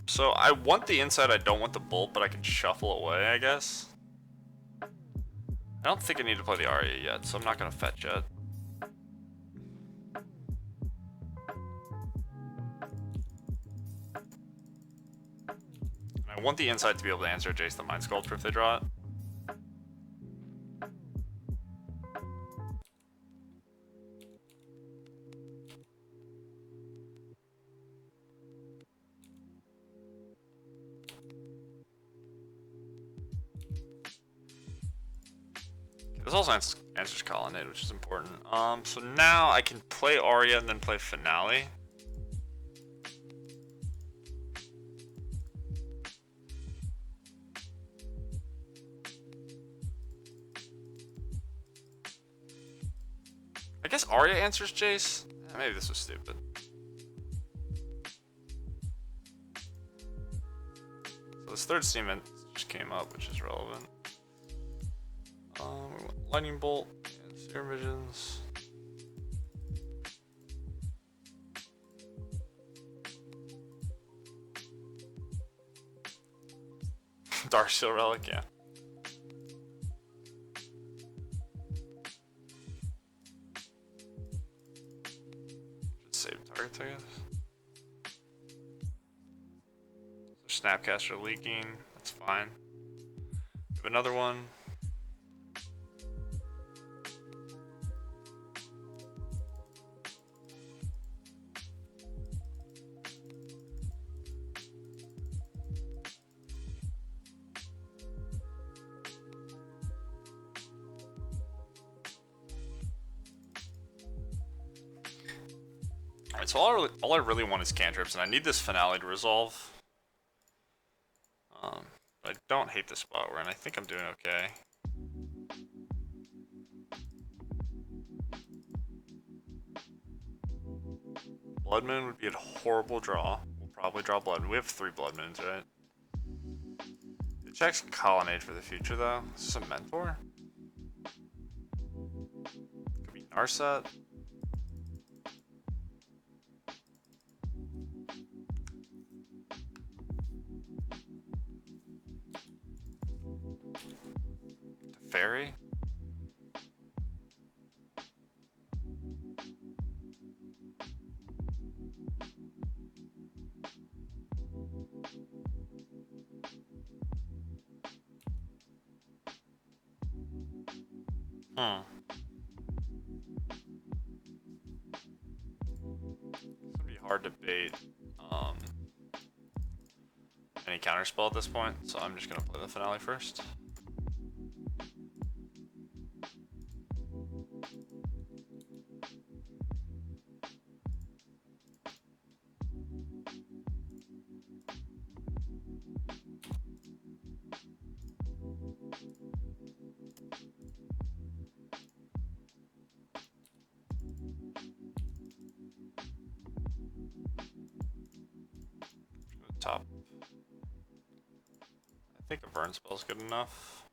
Speaker 1: So I want the inside, I don't want the bolt, but I can shuffle away, I guess. I don't think I need to play the Arya yet, so I'm not gonna fetch yet. I want the inside to be able to answer Jace the Mind Sculptor if they draw it. This also answers Colonnade, which is important. So now I can play Arya and then play Finale. I guess Arya answers Jace. Maybe this was stupid. So this third Seaman just came up, which is relevant. We want Lightning Bolt and Serum Visions. Darksteel Relic, yeah. Should save targets, I guess. So Snapcaster leaking, that's fine. We have another one. Alright, so all I really want is cantrips, and I need this Finale to resolve. But I don't hate the spot we're in. I think I'm doing okay. Blood Moon would be a horrible draw. We'll probably draw Blood Moon. We have 3 Blood Moons, right? It checks Colonnade for the future, though. Is this a Mentor? Could be Narset. Fairy? It's gonna be hard to bait any counterspell at this point, so I'm just gonna play the Finale first. top. I think a burn spell's good enough.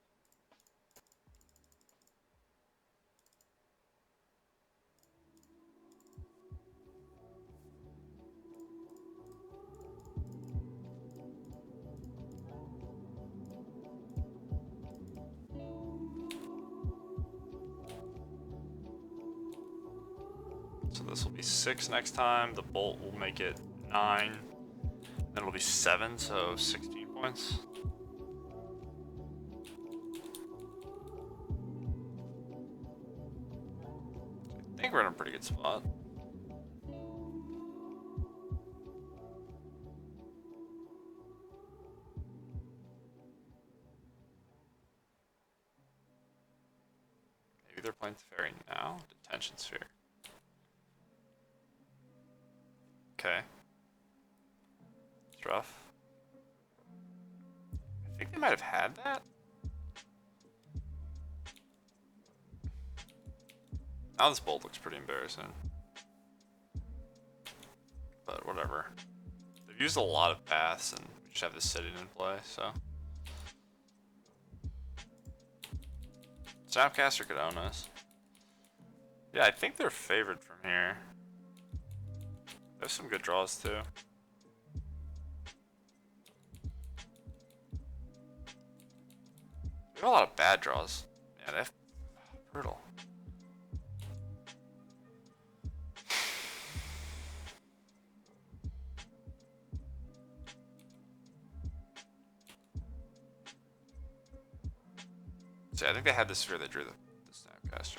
Speaker 1: So this will be 6 next time. The bolt will make it 9. Then it'll be 7, so 16 points. I think we're in a pretty good spot. Maybe they're playing Teferi now? Detention Sphere. Okay. It's rough. I think they might have had that. Now this bolt looks pretty embarrassing. But whatever. They've used a lot of paths and we just have this sitting in play, so. Snapcaster could own us. Yeah, I think they're favored from here. There's some good draws too. We have a lot of bad draws. Yeah, that's brutal. See, I think they had the sphere that drew the Snapcaster.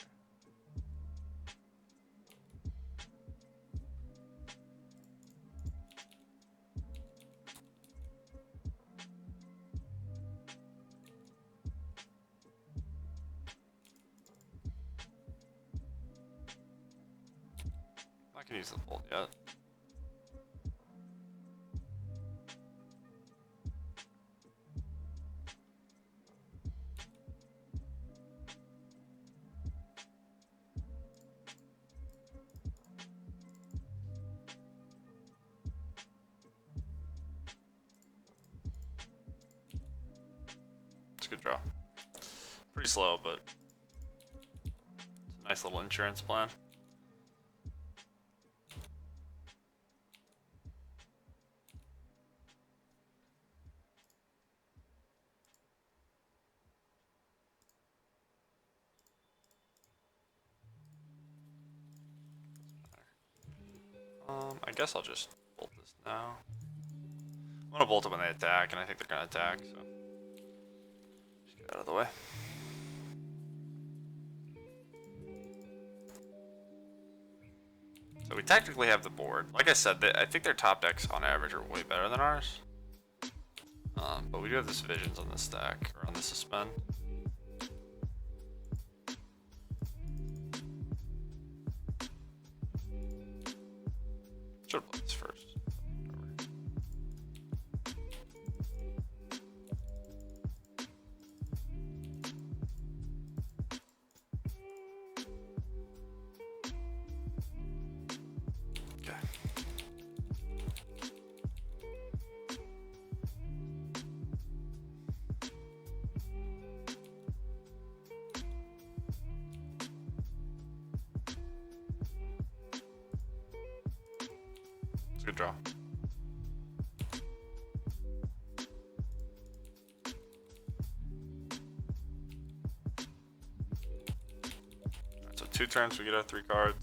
Speaker 1: I can use the bolt yet. It's a good draw. Pretty slow, but it's a nice little insurance plan. I guess I'll just bolt this now. I'm gonna bolt it when they attack, and I think they're gonna attack, so just get out of the way. So we technically have the board. Like I said, I think their top decks on average are way better than ours. But we do have this Visions on this stack, or on the Suspend. Should play this first. Okay. It's a good draw. Alright, so 2 turns we get our 3 cards.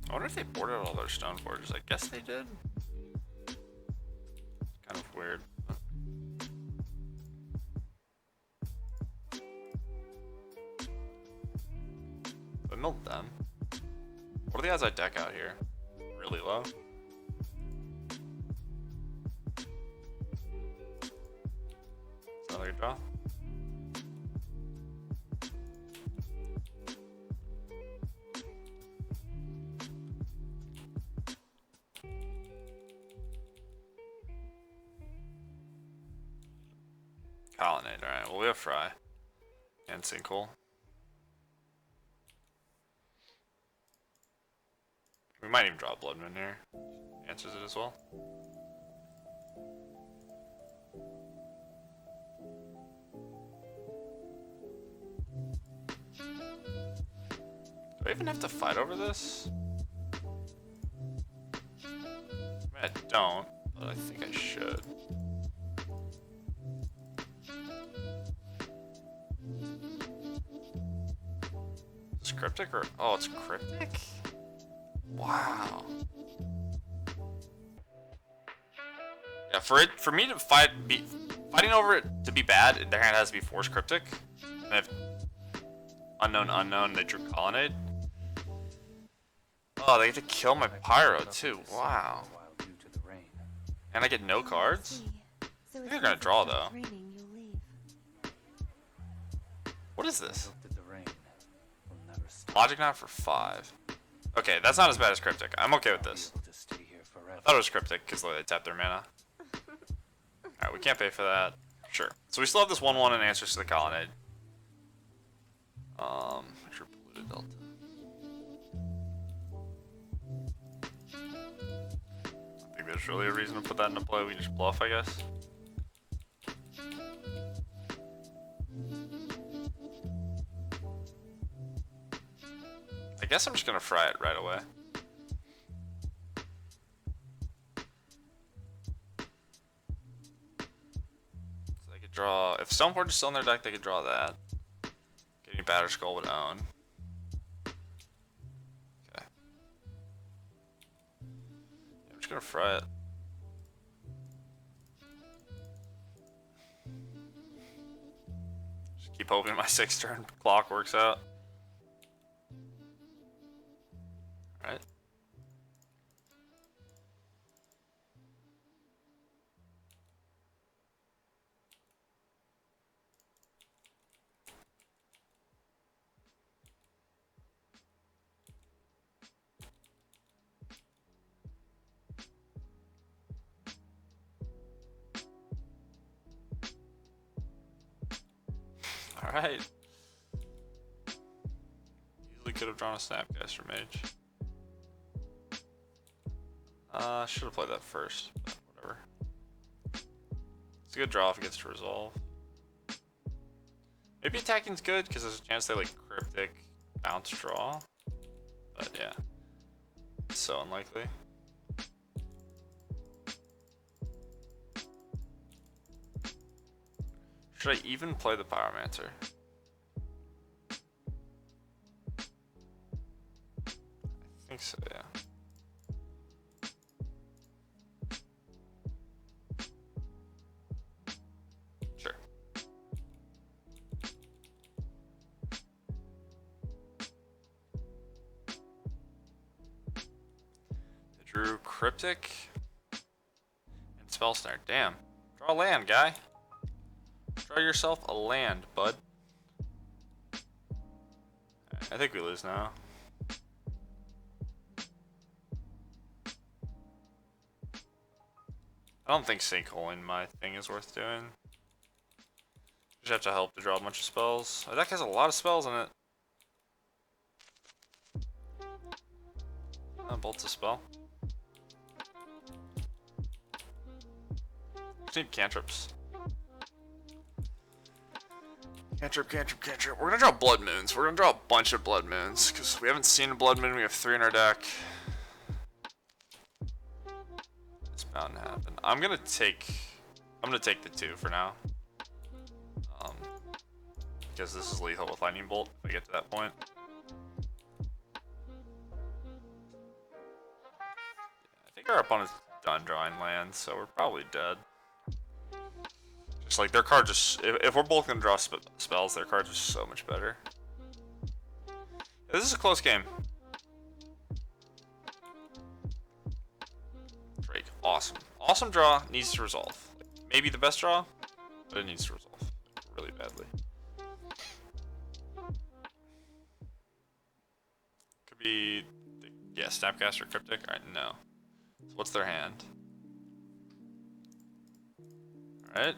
Speaker 1: I wonder if they boarded all their stone forges. I guess they did. Kind of weird. I milled them. What are the odds I deck out here? Really low? Is that a good draw? Colonnade, alright. Well, we have Fry. And Sinkhole. might even draw a Blood Moon here. Answers it as well. Do I even have to fight over this? I mean, I don't, but I think I should. Is it cryptic or... Oh, it's cryptic? Wow. Yeah, for me to fighting over it to be bad, their hand has to be force cryptic. And if unknown, they drew colonnade. Oh, they get to kill my pyro too. Wow. And I get no cards? I think they're gonna draw though. What is this? Logic Knot for 5. Okay, that's not as bad as cryptic. I'm okay with this. I thought it was cryptic because they tapped their mana. Alright, we can't pay for that. Sure. So we still have this 1/1 in answers to the colonnade. Sure, polluted delta. I think there's really a reason to put that into play. We just bluff, I guess. I guess I'm just gonna fry it right away. So they could draw. If Stoneforge is still in their deck, they could draw that. Getting Batter Skull would own. Okay. Yeah, I'm just gonna fry it. Just keep hoping my 6-turn clock works out. Right. All right. Easily could have drawn a Snapcaster Mage. Should have played that first, but whatever. It's a good draw if it gets to resolve. Maybe attacking's good because there's a chance they like cryptic bounce draw. But yeah, it's so unlikely. Should I even play the Pyromancer? I think so, yeah. Sure. They drew Cryptic and Spell Snare. Damn. Draw a land, guy. Draw yourself a land, bud. I think we lose now. I don't think sinkholing my thing is worth doing. Just have to help to draw a bunch of spells. My deck has a lot of spells in it. Bolt's a spell. Just need cantrips. Cantrip, cantrip, cantrip. We're gonna draw Blood Moons. We're gonna draw a bunch of Blood Moons because we haven't seen a Blood Moon. We have 3 in our deck. It's bound to happen. I'm gonna take the 2 for now. Because this is lethal with Lightning Bolt if I get to that point. I think our opponent's done drawing lands, so we're probably dead. Just like their cards just, if we're both gonna draw spells, their cards are so much better. This is a close game. Drake, awesome. Awesome draw, needs to resolve. Maybe the best draw, but it needs to resolve really badly. Could be, yeah, Snapcaster, Cryptic. Alright, no. So what's their hand? Alright.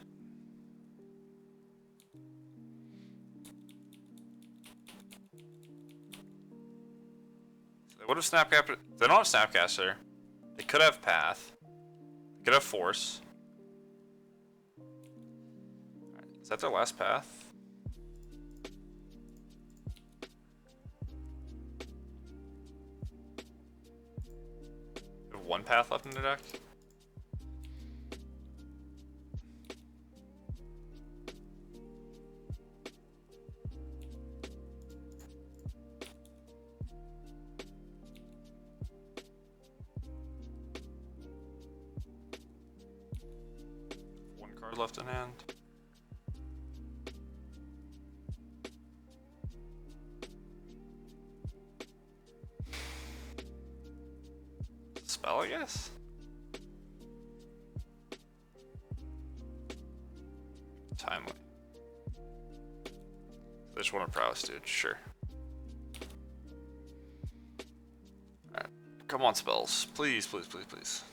Speaker 1: What if Snapcaster? They don't have Snapcaster. They could have Path. They could have Force. Alright, is that their last path? They have one path left in the deck. Card left in hand. Spell, I guess? Timely. They just want a prowess, dude. Sure. Alright. Come on, spells. Please, please, please, please.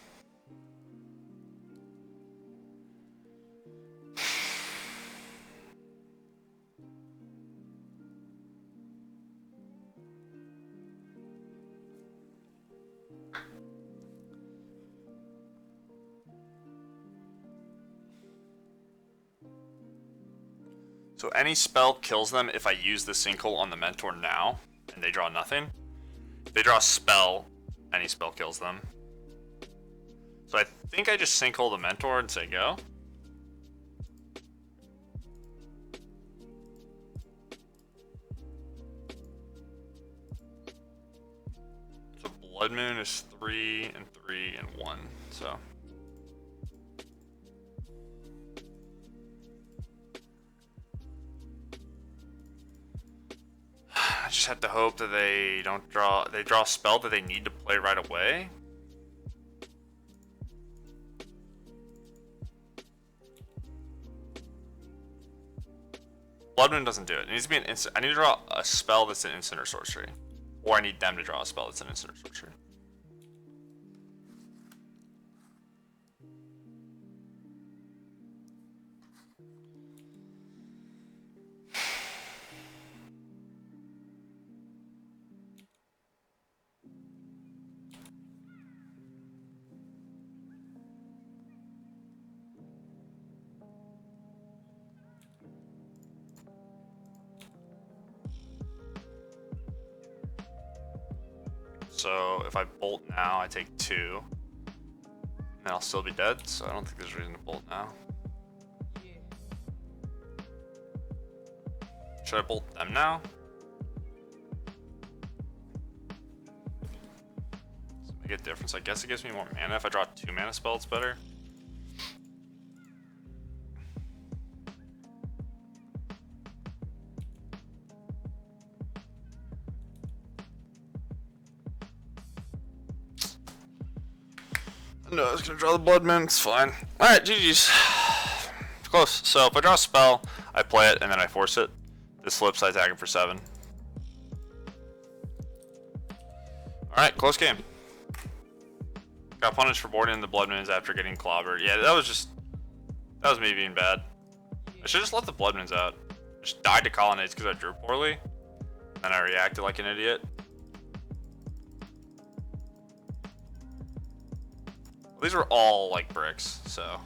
Speaker 1: So any spell kills them if I use the sinkhole on the mentor now, and they draw nothing. If they draw a spell, any spell kills them. So I think I just sinkhole the mentor and say go. So Blood Moon is 3 and 3 and 1, so. I just have to hope that they don't draw. They draw a spell that they need to play right away. Blood Moon doesn't do it. It needs to be an instant. I need to draw a spell that's an instant or sorcery, or I need them to draw a spell that's an instant or sorcery. So if I bolt now, I take 2. And I'll still be dead, so I don't think there's reason to bolt now. Should I bolt them now? Does it make a difference? I guess it gives me more mana. If I draw 2 mana spell, it's better. No, I was gonna draw the Blood Moon, it's fine. Alright, GG's. Close. So if I draw a spell, I play it and then I force it. This flips, I attack him for 7. Alright, close game. Got punished for boarding the Blood Moons after getting clobbered. Yeah, that was me being bad. I should just let the Blood Moons out. Just died to Colonnades because I drew poorly. And I reacted like an idiot. These were all like bricks, so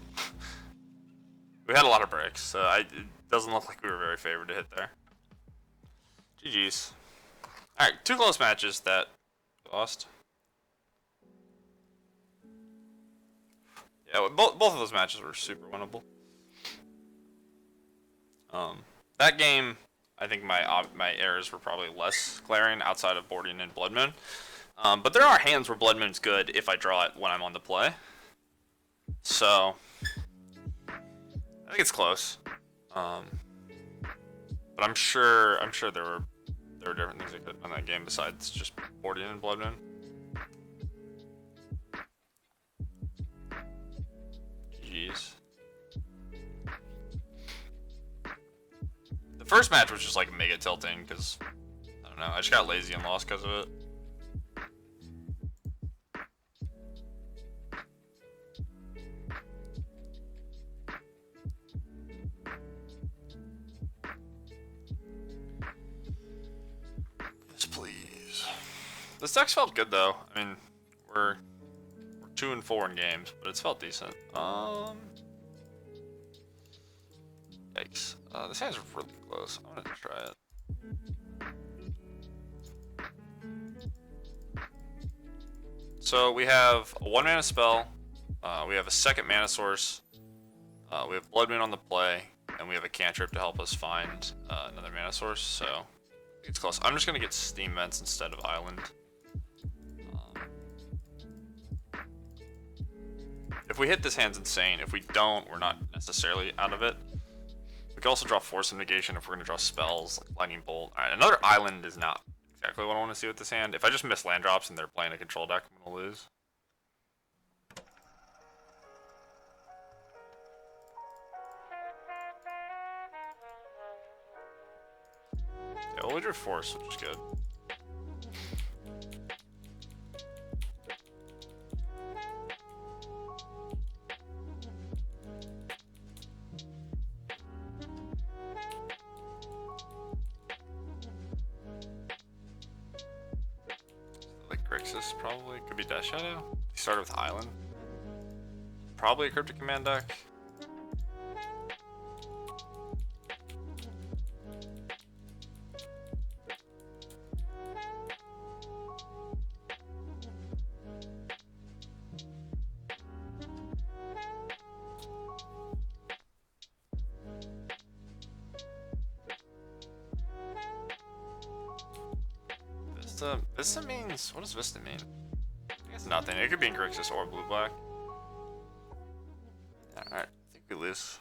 Speaker 1: we had a lot of bricks. So it doesn't look like we were very favored to hit there. GG's. All right, 2 close matches that lost. Yeah, both of those matches were super winnable. That game, I think my errors were probably less glaring outside of boarding and Blood Moon. But there are hands where Blood Moon's good if I draw it when I'm on the play. So I think it's close. But I'm sure there were different things I could on that game besides just boarding and Blood Moon. Jeez. The first match was just like mega tilting because I don't know. I just got lazy and lost because of it. Yes, please. This deck's felt good though. I mean, we're 2 and 4 in games, but it's felt decent. Yikes. This hand's really close. I'm gonna try it. So we have a 1-mana spell. We have a second mana source. We have Blood Moon on the play, and we have a cantrip to help us find another mana source. So it's close. I'm just gonna get Steam Vents instead of Island. If we hit, this hand's insane. If we don't, we're not necessarily out of it. We can also draw Force of Negation if we're going to draw spells like Lightning Bolt. Alright, another Island is not exactly what I want to see with this hand. If I just miss land drops and they're playing a control deck, I'm going to lose. Yeah, well, we drew Force, which is good. Grixis probably. Could be Death Shadow. He started with Island. Probably a Cryptic Command deck. Vista means, what does Vista mean? I guess nothing. It could be in Grixis or blue black. Alright, I think we lose.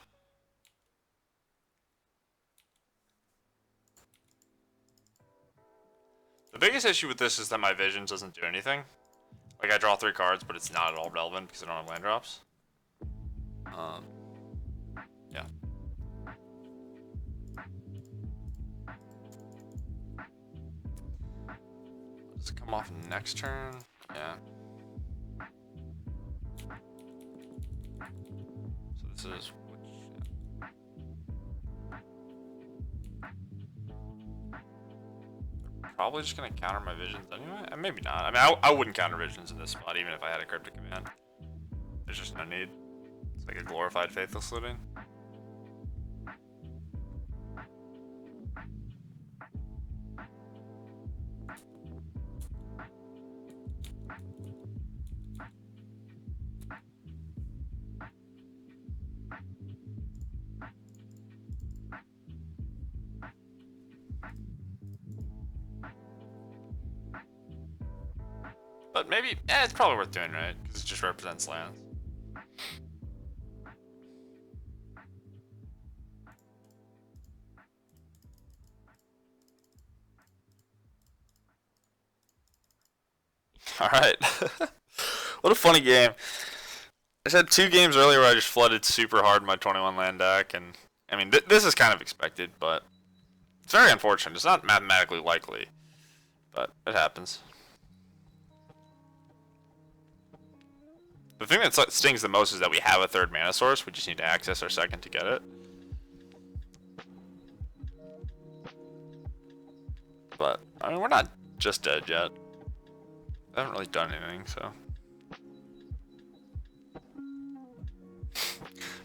Speaker 1: The biggest issue with this is that my vision doesn't do anything. Like, I draw 3 cards, but it's not at all relevant because I don't have land drops. Yeah. Does it come off next turn? Yeah. So this is which? They're probably just gonna counter my visions anyway. Maybe not. I mean, I wouldn't counter visions in this spot even if I had a Cryptic Command. There's just no need. It's like a glorified Faithless Looting. But maybe, it's probably worth doing, right? Because it just represents lands. Alright. What a funny game. I had 2 games earlier where I just flooded super hard in my 21 land deck, and I mean, this is kind of expected, but it's very unfortunate. It's not mathematically likely, but it happens. The thing that stings the most is that we have a 3rd mana source. We just need to access our 2nd to get it. But, I mean, we're not just dead yet. I haven't really done anything, so.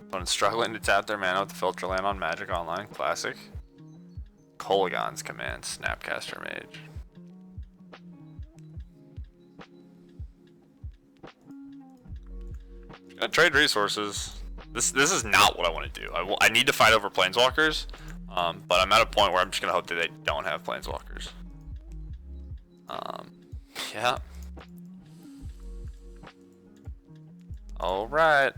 Speaker 1: Opponent's struggling to tap their mana with the filter land on Magic Online. Classic. Kolaghan's Command, Snapcaster Mage. Trade resources. This is not what I want to do. I need to fight over Planeswalkers, but I'm at a point where I'm just gonna hope that they don't have Planeswalkers. Yeah. All right.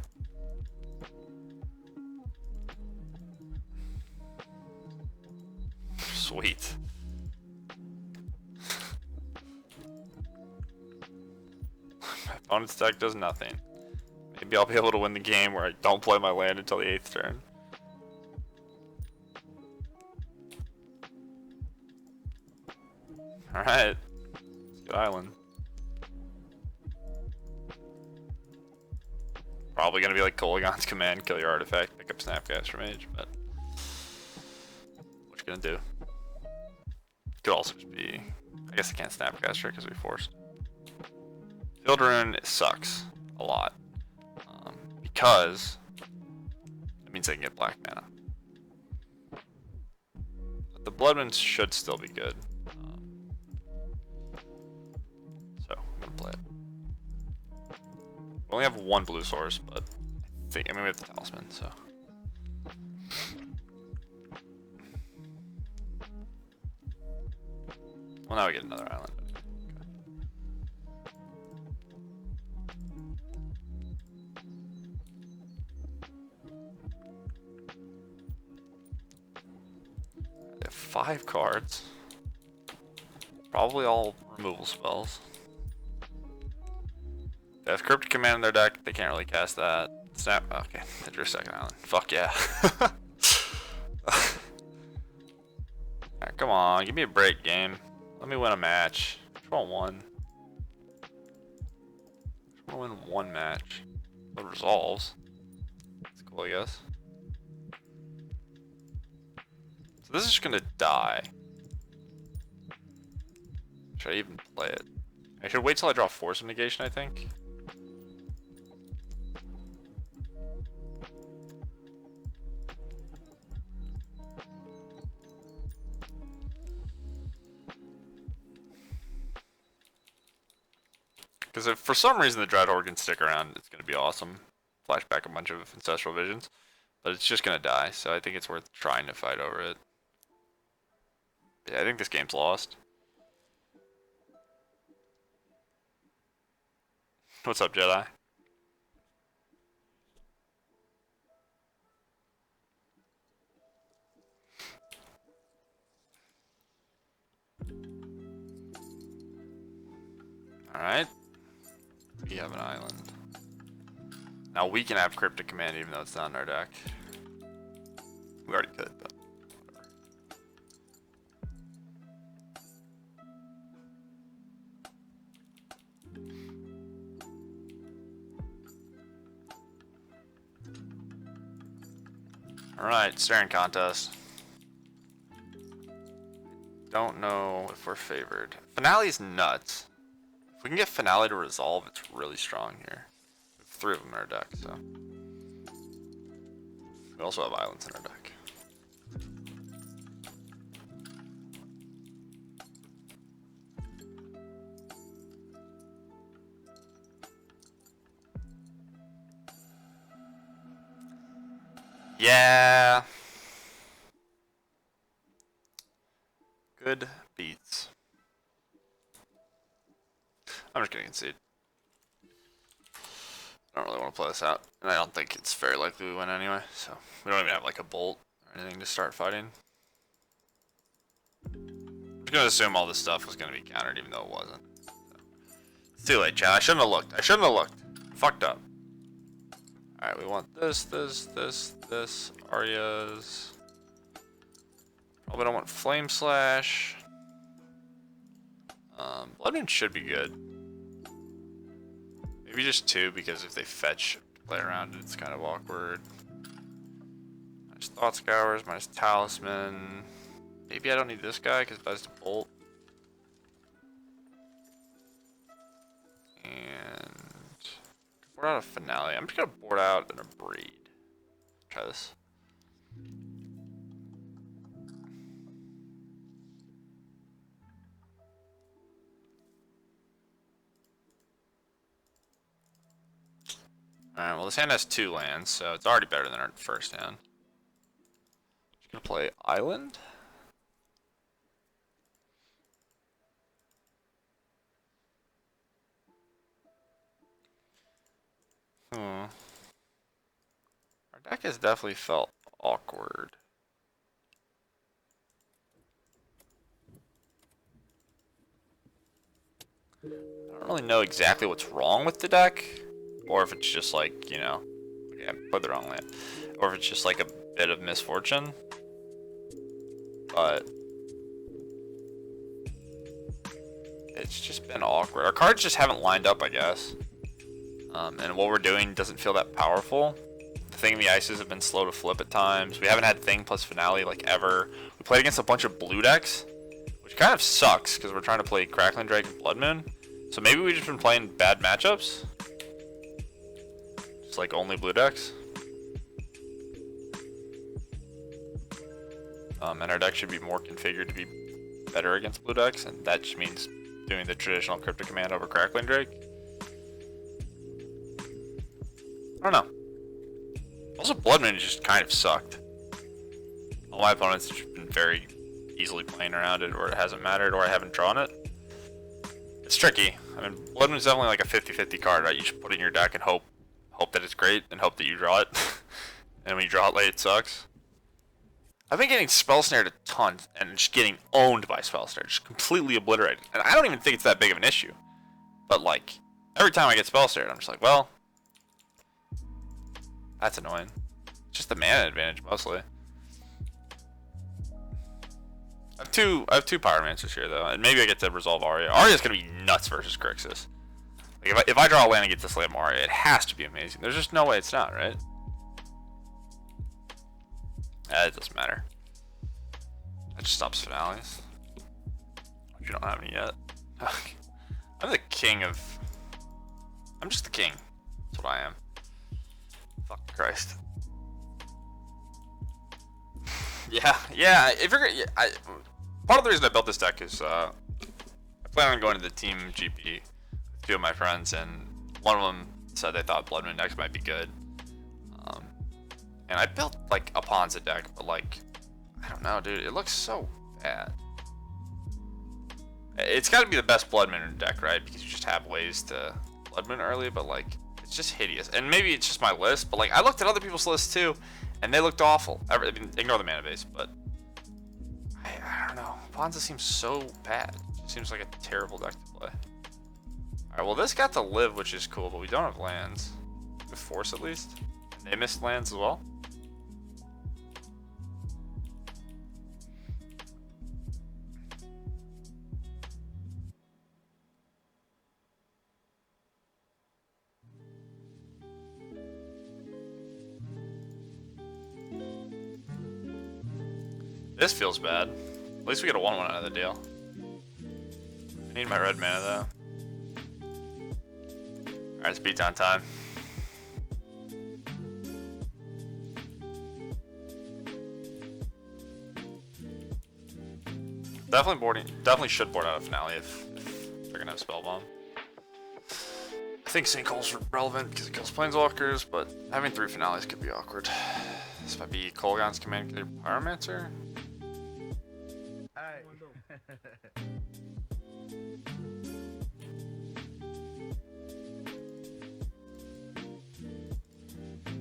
Speaker 1: Sweet. My opponent's deck does nothing. Maybe I'll be able to win the game where I don't play my land until the 8th turn. Alright. Let's get Island. Probably gonna be like Kolaghan's Command, kill your artifact, pick up Snapcaster Mage, but what you gonna do? Could also just be I guess I can't Snapcaster because we forced. Field Rune sucks a lot. Because it means they can get black mana. But the Blood Moon should still be good. So I'm gonna play it. We only have one blue source, but I mean we have the Talisman, so. Well, now we get another island. They have 5 cards. Probably all removal spells. They have Cryptic Command in their deck. They can't really cast that. Snap. Okay, they drew a second island. Fuck yeah. Alright, come on. Give me a break, game. Let me win a match. I just want one. I just want to win one match. It resolves. That's cool, I guess. So this is just gonna die. Should I even play it? I should wait till I draw Force of Negation, I think. Because if for some reason the Dreadhorde can stick around, it's going to be awesome. Flashback a bunch of Ancestral Visions. But it's just going to die, so I think it's worth trying to fight over it. Yeah, I think this game's lost. What's up, Jedi? Alright. We have an island. Now we can have Cryptic Command even though it's not in our deck. We already could, but whatever. Alright, staring contest. Don't know if we're favored. Finale's nuts. If we can get Finale to resolve, it's really strong here. We have 3 of them in our deck, so. We also have islands in our deck. Yeah. Good beats. I'm just gonna concede. I don't really want to play this out, and I don't think it's very likely we win anyway, so we don't even have like a bolt or anything to start fighting. I'm just gonna assume all this stuff was gonna be countered even though it wasn't. So. It's too late, chat. I shouldn't have looked. I shouldn't have looked. Fucked up. Alright, we want this, Arya's. Probably don't want Flame Slash. Blood Moon should be good. Maybe just 2 because if they fetch play around it's kind of awkward. Minus Thought Scours, minus Talisman. Maybe I don't need this guy because it does the bolt. And board out a Finale. I'm just gonna board out and a Breed. Try this. Alright, well this hand has 2 lands, so it's already better than our first hand. Just gonna play Island. Our deck has definitely felt awkward. I don't really know exactly what's wrong with the deck. Or if it's just like, you know, okay, I played the wrong land. Or if it's just like a bit of misfortune. But it's just been awkward. Our cards just haven't lined up, I guess. And what we're doing doesn't feel that powerful. The Thing of the Ices have been slow to flip at times. We haven't had Thing plus Finale like ever. We played against a bunch of blue decks which kind of sucks because we're trying to play Crackling Drake and Blood Moon. So maybe we've just been playing bad matchups. Just like only blue decks. And our deck should be more configured to be better against blue decks, and that just means doing the traditional Cryptic Command over Crackling Drake. I don't know. Also, Blood Moon just kind of sucked. All my opponents have been very easily playing around it, or it hasn't mattered, or I haven't drawn it. It's tricky. I mean, Blood Moon's definitely like a 50-50 card, right? You just put it in your deck and hope that it's great, and hope that you draw it. And when you draw it late, it sucks. I've been getting Spell Snared a ton, and just getting owned by Spell Snare, just completely obliterated. And I don't even think it's that big of an issue. But like, every time I get Spell Snared, I'm just like, well, that's annoying. It's just the mana advantage mostly. I have two Pyromancers here though, and maybe I get to resolve Arya. Arya's gonna be nuts versus Grixis. Like if I draw a land and get to slam Arya, it has to be amazing. There's just no way it's not, right? It doesn't matter. That just stops finales. Which you don't have any yet. I'm the king of. I'm just the king. That's what I am. Fuck Christ. Yeah. If you're, part of the reason I built this deck is I plan on going to the team GP with two of my friends, and one of them said they thought Blood Moon decks might be good. And I built like a Ponza deck, but like, I don't know, dude. It looks so bad. It's got to be the best Blood Moon deck, right? Because you just have ways to Blood Moon early, but like, it's just hideous. And maybe it's just my list, but like, I looked at other people's lists too, and they looked awful. I mean, ignore the mana base, but I don't know. Ponza seems so bad. It seems like a terrible deck to play. All right, well, this got to live, which is cool, but we don't have lands. We have Force at least. And they missed lands as well. This feels bad. At least we get a 1/1 out of the deal. I need my red mana though. Alright, it's beatdown time. Definitely should board out a finale if they're gonna have Spellbomb. I think Sinkhole's relevant because it kills Planeswalkers, but having 3 finales could be awkward. This might be Kolaghan's Command Pyromancer.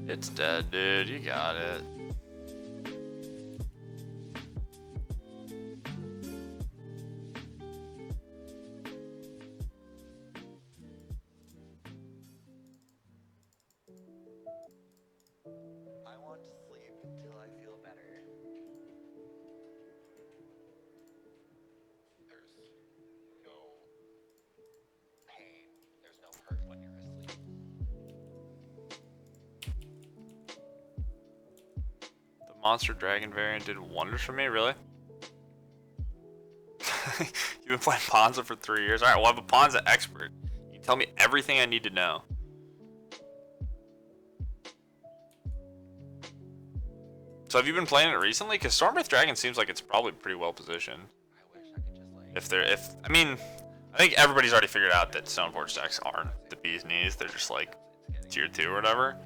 Speaker 1: It's dead, dude. You got it.
Speaker 3: I want to sleep until I feel better. There's no pain. There's no hurt when you're asleep.
Speaker 1: The Monster Dragon variant did wonders for me, really? You've been playing Ponza for 3 years? Alright, well, I'm a Ponza expert. You can tell me everything I need to know. So have you been playing it recently? Because Stormwrath Dragon seems like it's probably pretty well positioned.
Speaker 3: I wish I could just like.
Speaker 1: I mean, I think everybody's already figured out that Stoneforge decks aren't the bee's knees. They're just like tier 2 or whatever.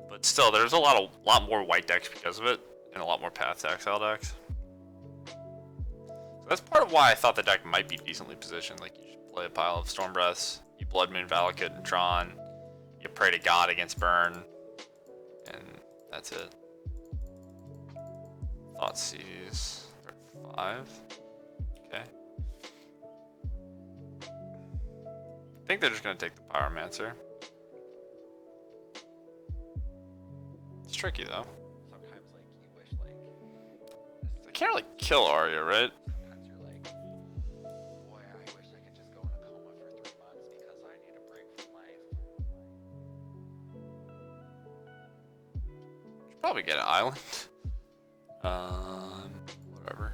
Speaker 1: But still, there's a lot more white decks because of it, and a lot more Path to Exile decks. So that's part of why I thought the deck might be decently positioned. Like, you should play a pile of Stormbreaths, you Blood Moon Valakut and Tron, you pray to God against Burn, and that's it. Thoughtseize, 5. Okay. I think they're just gonna take the Pyromancer. It's tricky though.
Speaker 3: Sometimes like you wish like.
Speaker 1: They can't really kill Arya, right?
Speaker 3: Sometimes you're like, boy, I wish I could just go in a coma for 3 months because I need a break from life.
Speaker 1: Should probably get an island. Whatever.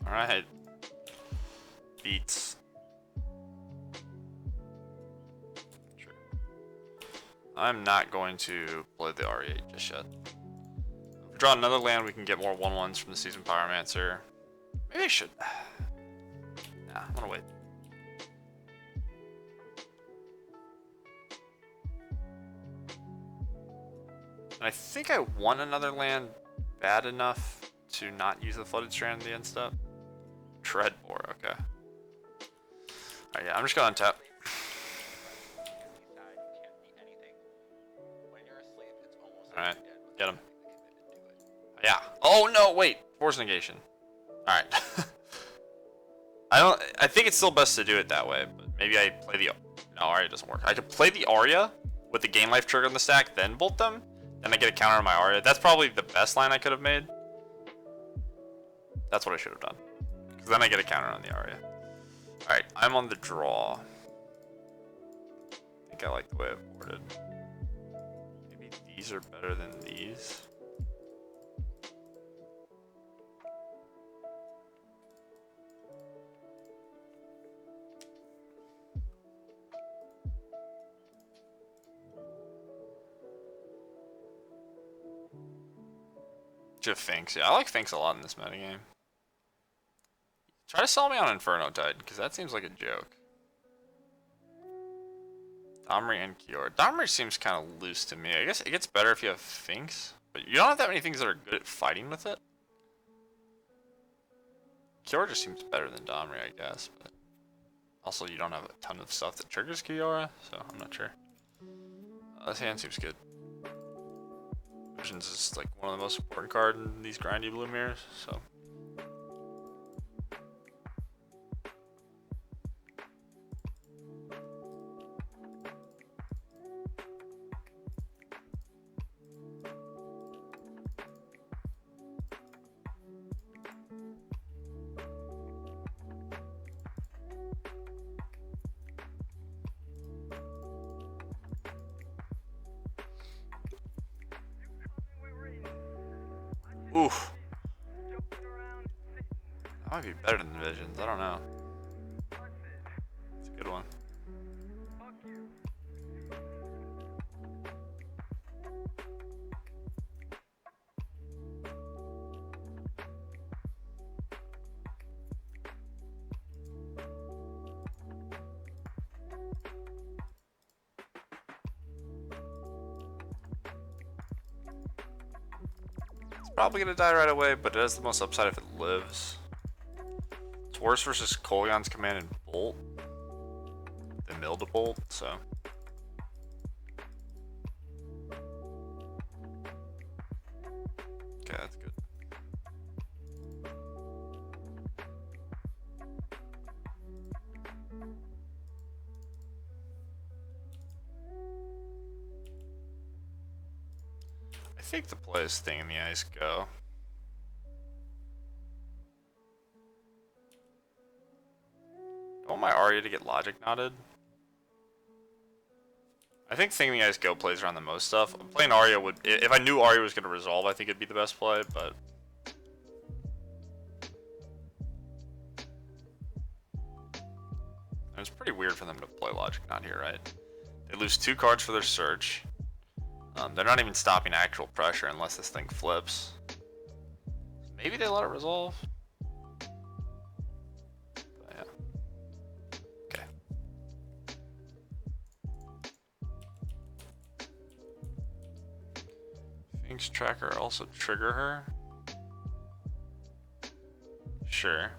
Speaker 1: Alright. Beats. Sure. I'm not going to play the RE8 just yet. If we draw another land, we can get more 1/1s from the Seasoned Pyromancer. Maybe I should. Nah, I'm gonna wait. And I think I want another land bad enough to not use the Flooded Strand at the end step. Treadbore, okay. Alright, yeah, I'm just gonna untap. Alright, get him. Yeah. Oh no, wait! Force negation. Alright. I think it's still best to do it that way, but maybe I play the... No, Aria doesn't work. I could play the Aria with the Gain Life trigger on the stack, then bolt them. Then I get a counter on my Aria. That's probably the best line I could have made. That's what I should have done. Because then I get a counter on the Aria. Alright, I'm on the draw. I think I like the way I've boarded. Maybe these are better than these. Finks. Yeah, I like Finks a lot in this metagame. Try to sell me on Inferno Tide, because that seems like a joke. Domri and Kiora. Domri seems kind of loose to me. I guess it gets better if you have Finks, but you don't have that many things that are good at fighting with it. Kiora just seems better than Domri, I guess, but also you don't have a ton of stuff that triggers Kiora, so I'm not sure. This hand seems good. Visions is like one of the most important cards in these grindy blue mirrors, so. Oof. That might be better than Visions, I don't know. It's a good one. Probably gonna die right away, but it has the most upside if it lives. It's worse versus Kolaghan's Command and Bolt than Mill to Bolt, so. Okay, that's good. I think the play is Sting in the Ice go. I want my Aria to get Logic knotted. I think Sting in the Ice go plays around the most stuff. Playing Aria would, if I knew Aria was going to resolve, I think it'd be the best play, but. And it's pretty weird for them to play Logic Knot here, right? They lose 2 cards for their search. They're not even stopping actual pressure unless this thing flips. Maybe they let it resolve. But yeah. Okay. Finks Tracker also trigger her. Sure.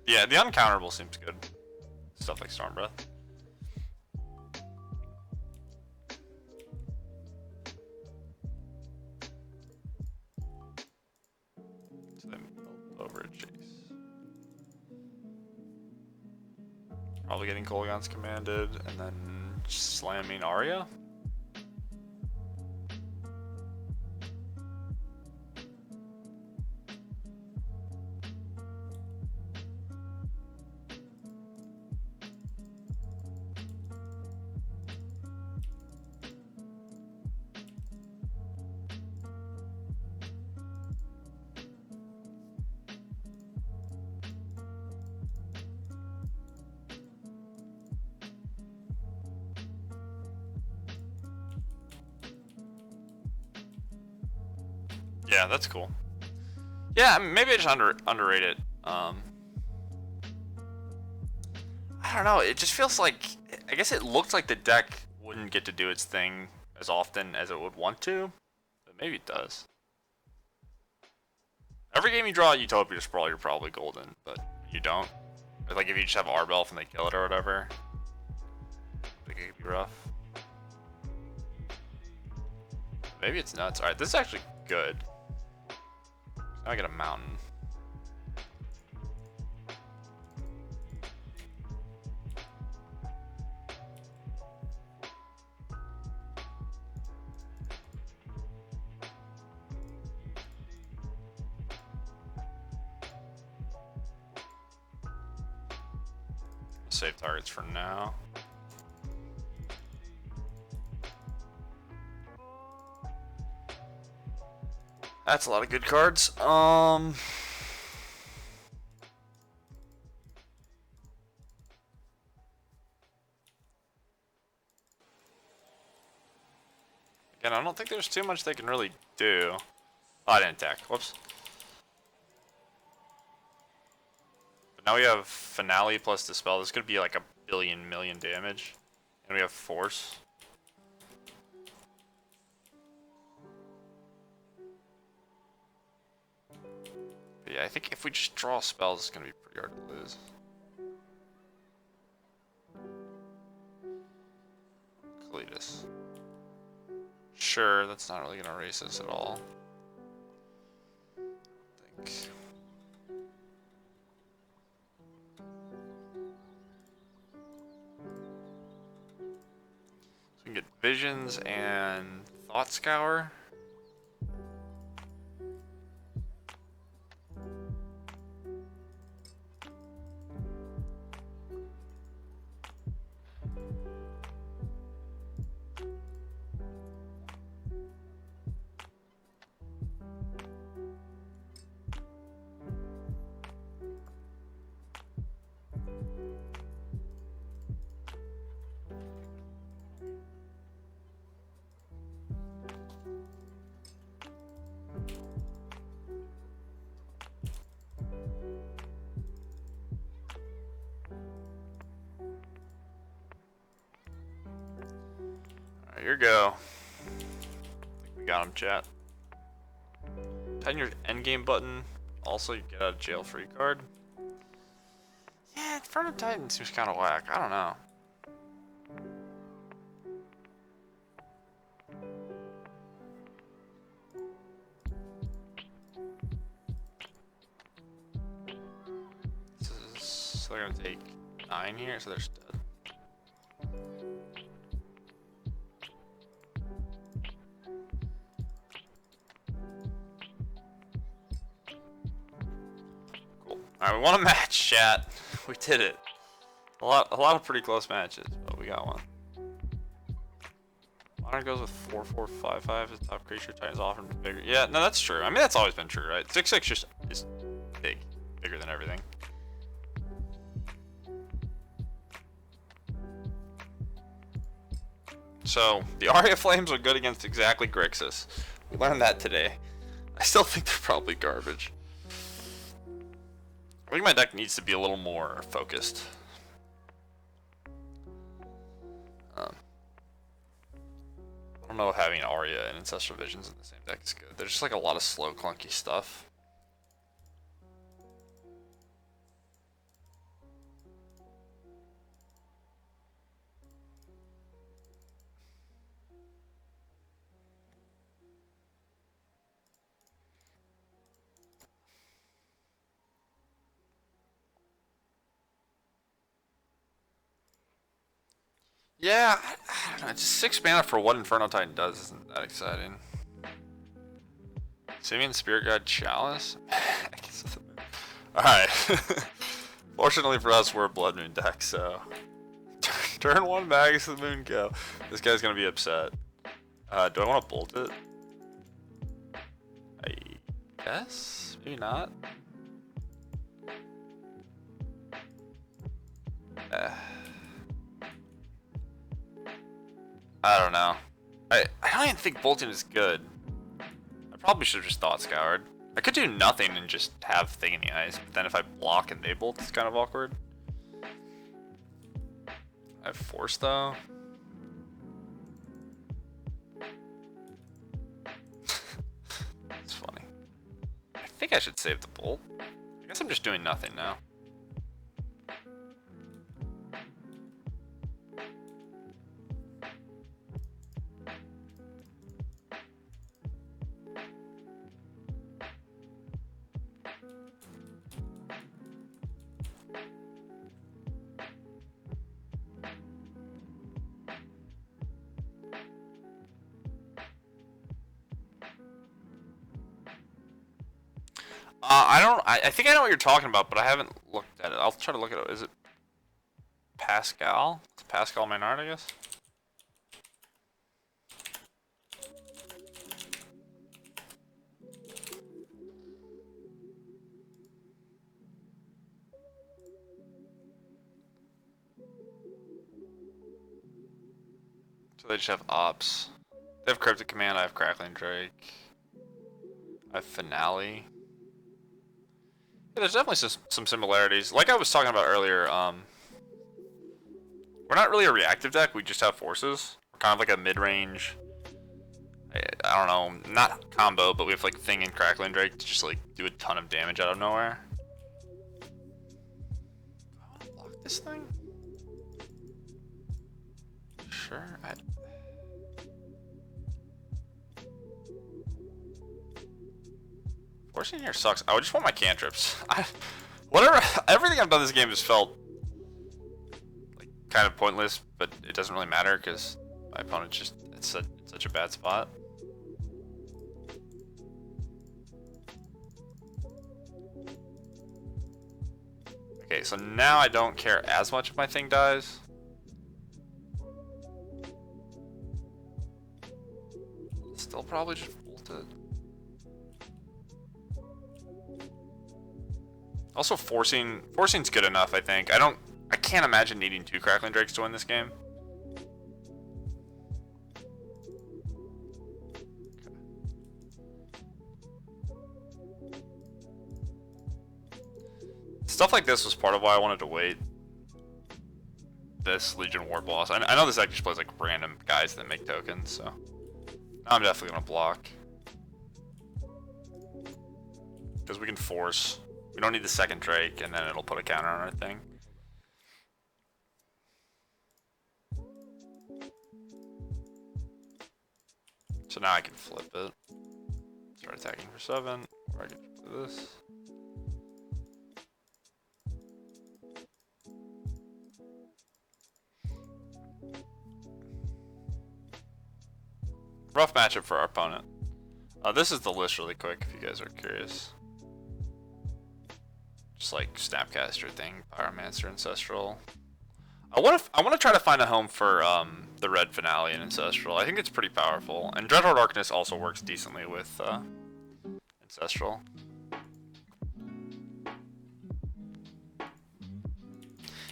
Speaker 1: Yeah, the uncounterable seems good. Stuff like Storm Breath. Over a Chase. Probably getting Kolaghan's commanded and then slamming Aria. Yeah, that's cool. Yeah, I mean, maybe I just underrate it. I don't know. It just feels like, I guess it looks like the deck wouldn't get to do its thing as often as it would want to, but maybe it does. Every game you draw a Utopia Sprawl, you're probably golden, but you don't. Like if you just have Arbelf and they kill it or whatever, like it could be rough. Maybe it's nuts. Alright, this is actually good. Now I get a mountain. Save targets for now. That's a lot of good cards. Again, I don't think there's too much they can really do. Oh, I didn't attack. Whoops. But now we have Finale plus Dispel. This could be like a billion million damage. And we have Force. But yeah, I think if we just draw spells, it's gonna be pretty hard to lose. Cletus. Sure, that's not really gonna erase us at all. I think. So we can get Visions and Thought Scour. Here you go. I think we got him, chat. Tighten your endgame button. Also, you get out of jail free card. Yeah, Inferno Titan seems kind of whack. I don't know. So they're gonna take 9 here, so they're dead. Alright, we won a match, chat. We did it. A lot of pretty close matches, but we got one. Modern goes with 4-4-5-5 as top creature. Titans often bigger. Yeah, no, that's true. I mean, that's always been true, right? 6-6 just is big, bigger than everything. So the Aria Flames are good against exactly Grixis. We learned that today. I still think they're probably garbage. I think my deck needs to be a little more focused. I don't know if having Aria and Ancestral Visions in the same deck is good. There's just like a lot of slow, clunky stuff. Yeah, I don't know. Just 6 mana for what Inferno Titan does isn't that exciting. Simeon Spirit Guide Chalice? Alright. Fortunately for us, we're a Blood Moon deck, so. Turn 1 Magus of the Moon, go. This guy's gonna be upset. Do I want to bolt it? I guess? Maybe not. I don't know. I don't even think bolting is good. I Probably should have just thought scoured. I could do nothing and just have thing in the ice, but then if I block and they bolt, it's kind of awkward. I have force though. It's funny. I think I should save the bolt. I guess I'm just doing nothing now. I think I know what you're talking about, but I haven't looked at it. I'll try to look at it. Is it Pascal? It's Pascal Maynard, I guess. So they just have ops. They have Cryptic Command, I have Crackling Drake. I have Finale. Yeah, there's definitely some similarities. Like I was talking about earlier, we're not really a reactive deck, we just have forces. We're kind of like a mid-range, I don't know, not combo, but we have like Thing and Crackling Drake to just like do a ton of damage out of nowhere. Do I want to block this thing? Sure. Forcing here sucks. I just want my cantrips. Everything I've done this game has felt like kind of pointless, but it doesn't really matter because my opponent's just it's such a bad spot. Okay, so now I don't care as much if my thing dies. Still probably just bolt it. Also, forcing's good enough, I think. I can't imagine needing 2 Crackling Drakes to win this game. Stuff like this was part of why I wanted to wait. This Legion War boss. I know this deck just plays like random guys that make tokens, so I'm definitely gonna block. Because we can force. We don't need the second Drake, and then it'll put a counter on our thing. So now I can flip it. Start attacking for 7, or I can do this. Rough matchup for our opponent. This is the list really quick if you guys are curious. Just like Snapcaster Thing, Pyromancer, Ancestral. I want to try to find a home for the Red Finale and Ancestral. I think it's pretty powerful, and Dreadhorde Arcanist also works decently with Ancestral.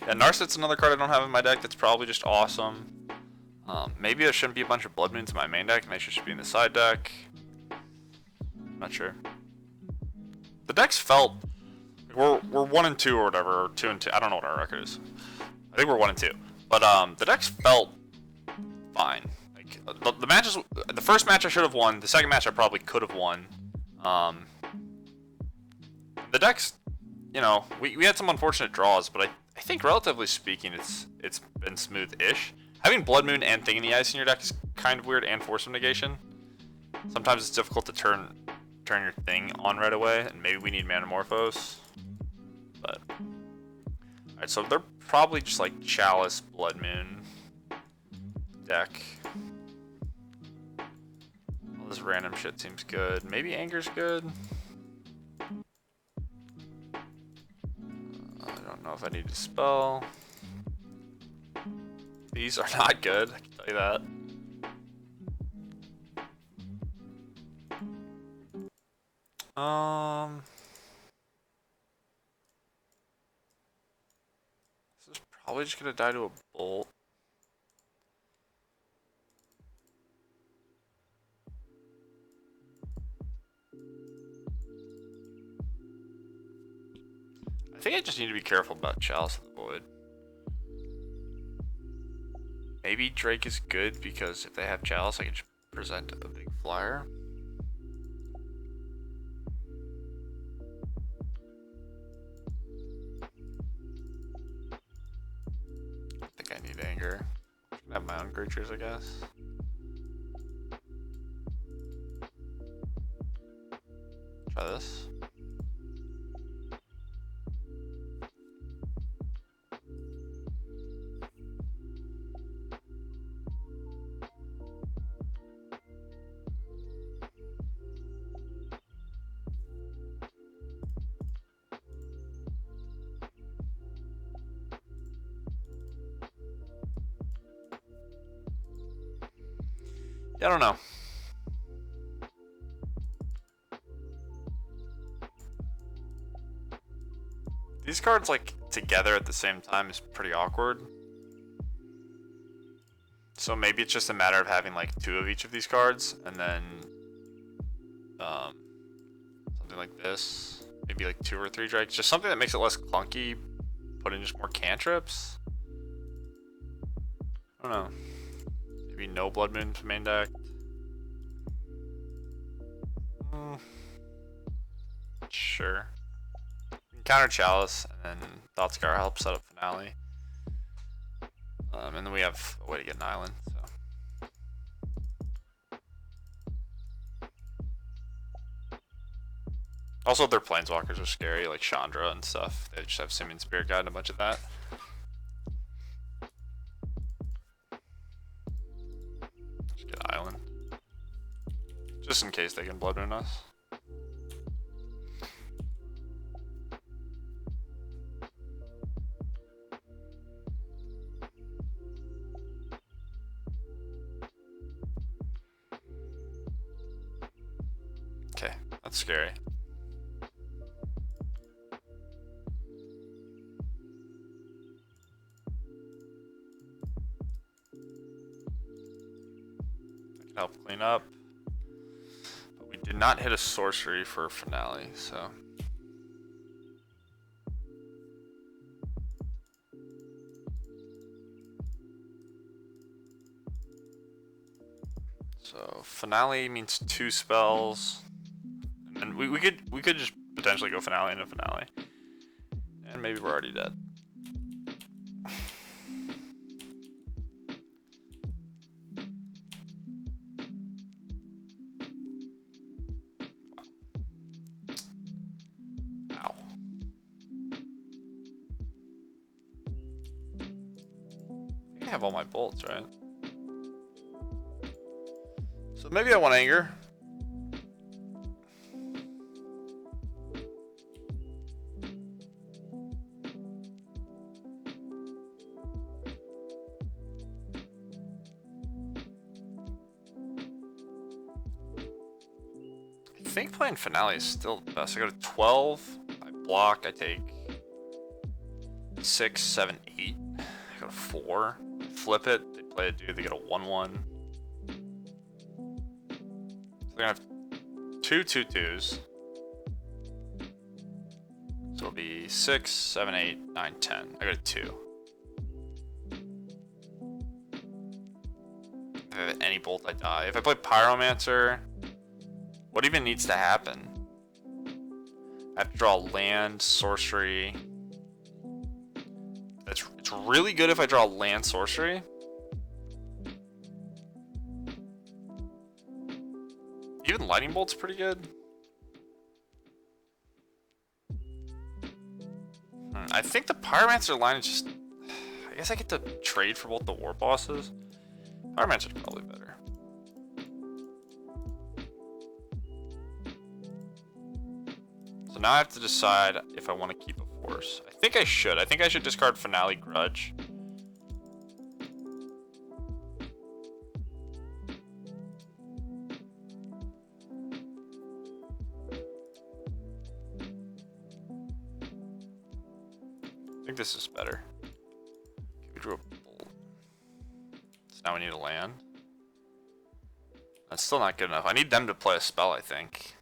Speaker 1: Yeah, Narset's another card I don't have in my deck that's probably just awesome. Maybe there shouldn't be a bunch of Blood Moons in my main deck. Maybe it should be in the side deck. Not sure. The decks felt we're 1 and 2 or whatever, or 2 and 2. I don't know what our record is. I think we're 1 and 2. But the decks felt fine. Like the matches, the first match I should have won. The second match I probably could have won. The decks, you know, we had some unfortunate draws, but I think relatively speaking, it's been smooth-ish. Having Blood Moon and Thing in the Ice in your deck is kind of weird, and Force of Negation. Sometimes it's difficult to turn your thing on right away, and maybe we need Manamorphose. But alright, so they're probably just like Chalice, Blood Moon deck. All this random shit seems good. Maybe Anger's good. I don't know if I need to spell. These are not good, I can tell you that. This is probably just gonna die to a bolt. think I just need to be careful about Chalice of the Void. Maybe Drake is good because if they have Chalice, I can just present a big flyer. I think I need Anger. I can have my own creatures, I guess. Try this. Yeah, I don't know. These cards, like, together at the same time is pretty awkward. So maybe it's just a matter of having, like, 2 of each of these cards, and then, something like this. Maybe, like, 2 or 3 Drakes. Just something that makes it less clunky. Put in just more cantrips. I don't know. Maybe no Blood Moon main deck. Sure. Counter Chalice, and then Thoughtscar helps set up Finale. And then we have a way to get an island, so. Also, their Planeswalkers are scary, like Chandra and stuff. They just have Simian Spirit Guide and a bunch of that. Just get island. Just in case they can Blood Moon us. Okay, that's scary. I can help clean up. But we did not hit a sorcery for Finale, so. So Finale means 2 spells. And we could just potentially go Finale into Finale. And maybe we're already dead. Ow. I think I have all my bolts, right? So maybe I want Anger. I think playing Finale is still the best. I go to 12, I block, I take 6, 7, 8. I go to 4, flip it, they play a dude, they get a 1/1. So they're gonna have 2 2/2s. So it'll be 6, 7, 8, 9, 10. I go to 2. If I have any bolt, I die. If I play Pyromancer, what even needs to happen? I have to draw land, sorcery. It's really good if I draw land, sorcery. Even Lightning Bolt's pretty good. I think the Pyromancer line is just... I guess I get to trade for both the War Bosses. Pyromancer's probably better. So now I have to decide if I want to keep a force. I think I should. I think I should discard Finale Grudge. I think this is better. Okay, we drew a bolt. So now we need a land. That's still not good enough. I need them to play a spell, I think.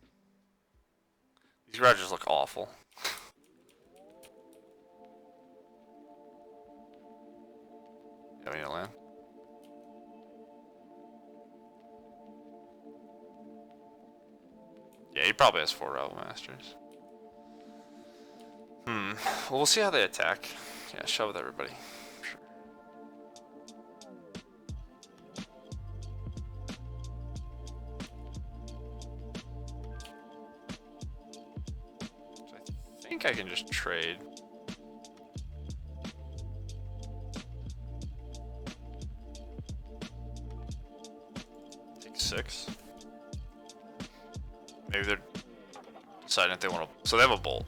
Speaker 1: These Grudges look awful. Yeah, we need to land. Yeah, he probably has 4 Rebel Masters. Well, we'll see how they attack. Yeah, shove with everybody. Sure. So I think I can just trade. Take 6. Maybe they're deciding if they want to. So they have a bolt.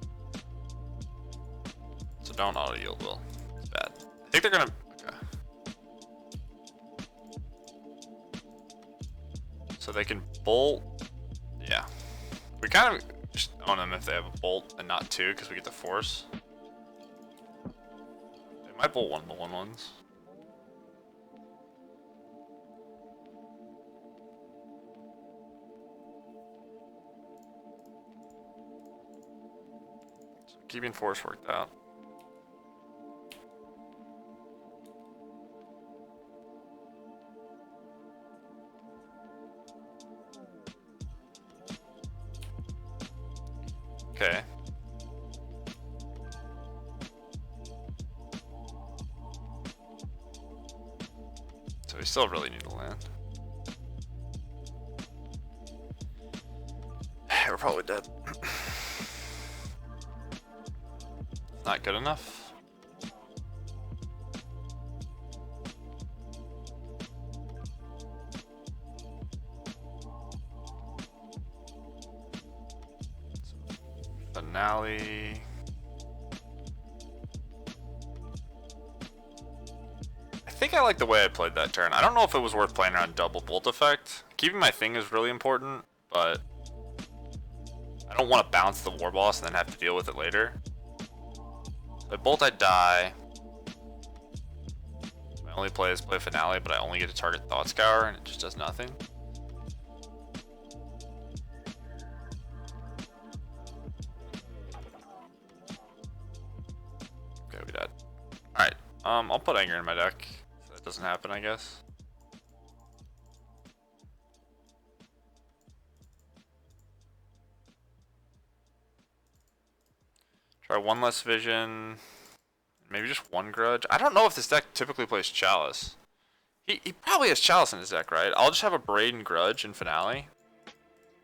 Speaker 1: So don't auto yield, Will. It's bad. I think they're gonna. Okay. So they can bolt. Yeah. We kind of just own them if they have a bolt and not 2, because we get the force. They might bolt 1/1/1s. So keeping force worked out. Okay. So we still really need to land. We're probably dead. Not good enough. Finale. I think I like the way I played that turn. I don't know if it was worth playing around double bolt effect. Keeping my thing is really important, but I don't want to bounce the war boss and then have to deal with it later. If I bolt, I die. My only play is play Finale, but I only get to target Thought Scour and it just does nothing. Okay, we died. Alright, I'll put Anger in my deck. So that doesn't happen, I guess. Try 1 less vision. Maybe just 1 grudge. I don't know if this deck typically plays Chalice. He probably has Chalice in his deck, right? I'll just have a Braid and Grudge in Finale.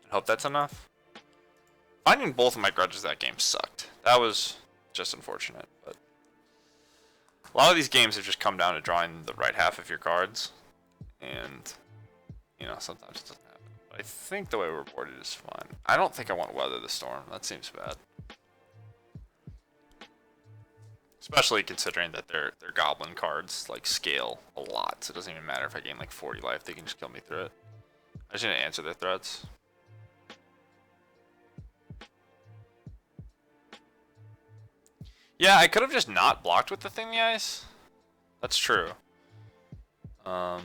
Speaker 1: And hope that's enough. Finding both of my grudges that game sucked. That was just unfortunate, but a lot of these games have just come down to drawing the right half of your cards. And, you know, sometimes it doesn't happen. But I think the way we're boarded is fine. I don't think I want Weather the Storm. That seems bad. Especially considering that their goblin cards like scale a lot, so it doesn't even matter if I gain like 40 life, they can just kill me through it. I just need to answer their threats. Yeah, I could have just not blocked with the Thing in the Ice. That's true. But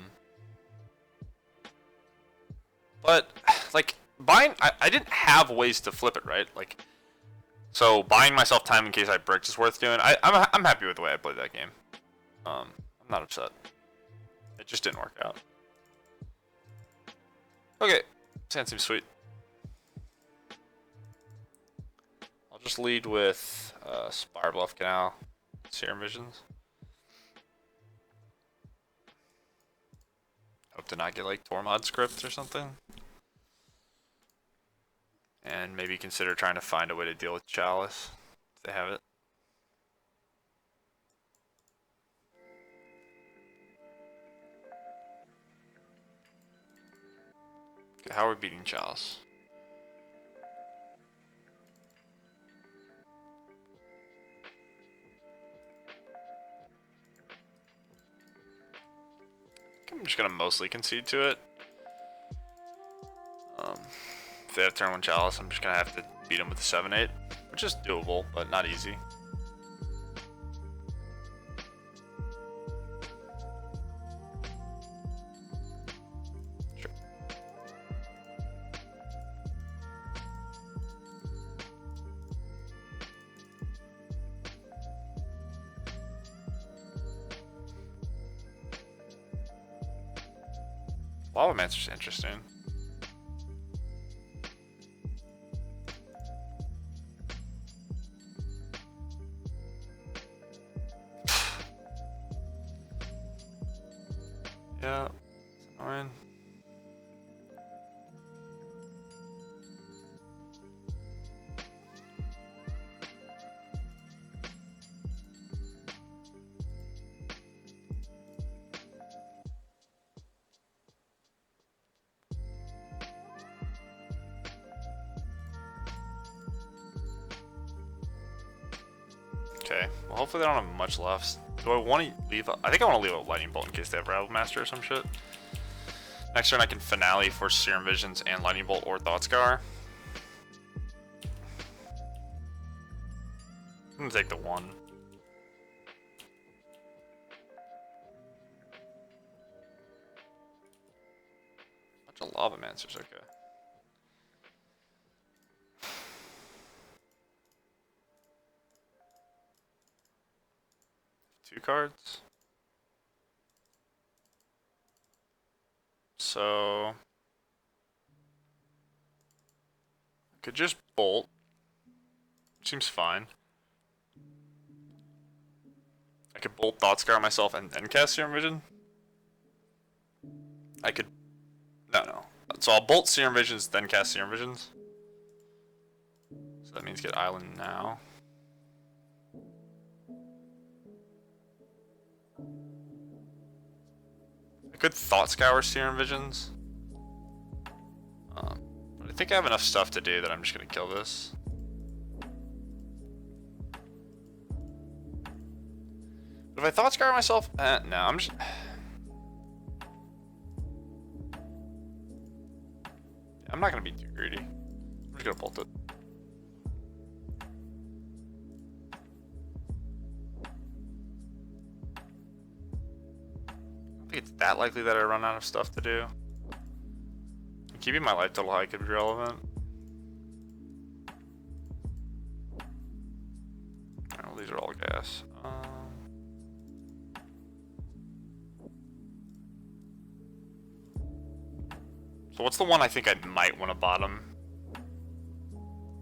Speaker 1: like buying, I didn't have ways to flip it, right? Like. So buying myself time in case I bricked is worth doing. I'm happy with the way I played that game. I'm not upset. It just didn't work out. Okay, Sand seems sweet. I'll just lead with Spire Bluff Canal, Serum Visions. Hope to not get like Tormod script or something. And maybe consider trying to find a way to deal with Chalice, if they have it. Okay, how are we beating Chalice? I think I'm just gonna mostly concede to it. If they have turn 1 Chalice, I'm just gonna have to beat him with the 7/8, which is doable, but not easy. Sure. Lava Mancer's interesting. Yeah, it's annoying. Okay, well hopefully they don't have much left. Do I want to leave I think I want to leave a Lightning Bolt in case they have Rival Master or some shit. Next turn I can Finale, Force Serum Visions, and Lightning Bolt or Thought Scour. I'm gonna take the 1. Bunch of Lava Mancers, okay. Two cards. So I could just bolt. Seems fine. I could bolt Thought Scour myself and then cast Serum Vision. I could no. So I'll bolt Serum Visions, then cast Serum Visions. So that means get Island now. I could Thought Scour Serum Visions. But I think I have enough stuff to do that I'm just gonna kill this. But if I Thought Scour myself, no, I'm just. I'm not gonna be too greedy. I'm just gonna bolt it. I don't think it's that likely that I run out of stuff to do. Keeping my life total high could be relevant. Alright, well, these are all gas. So what's the one I think I might want to bottom?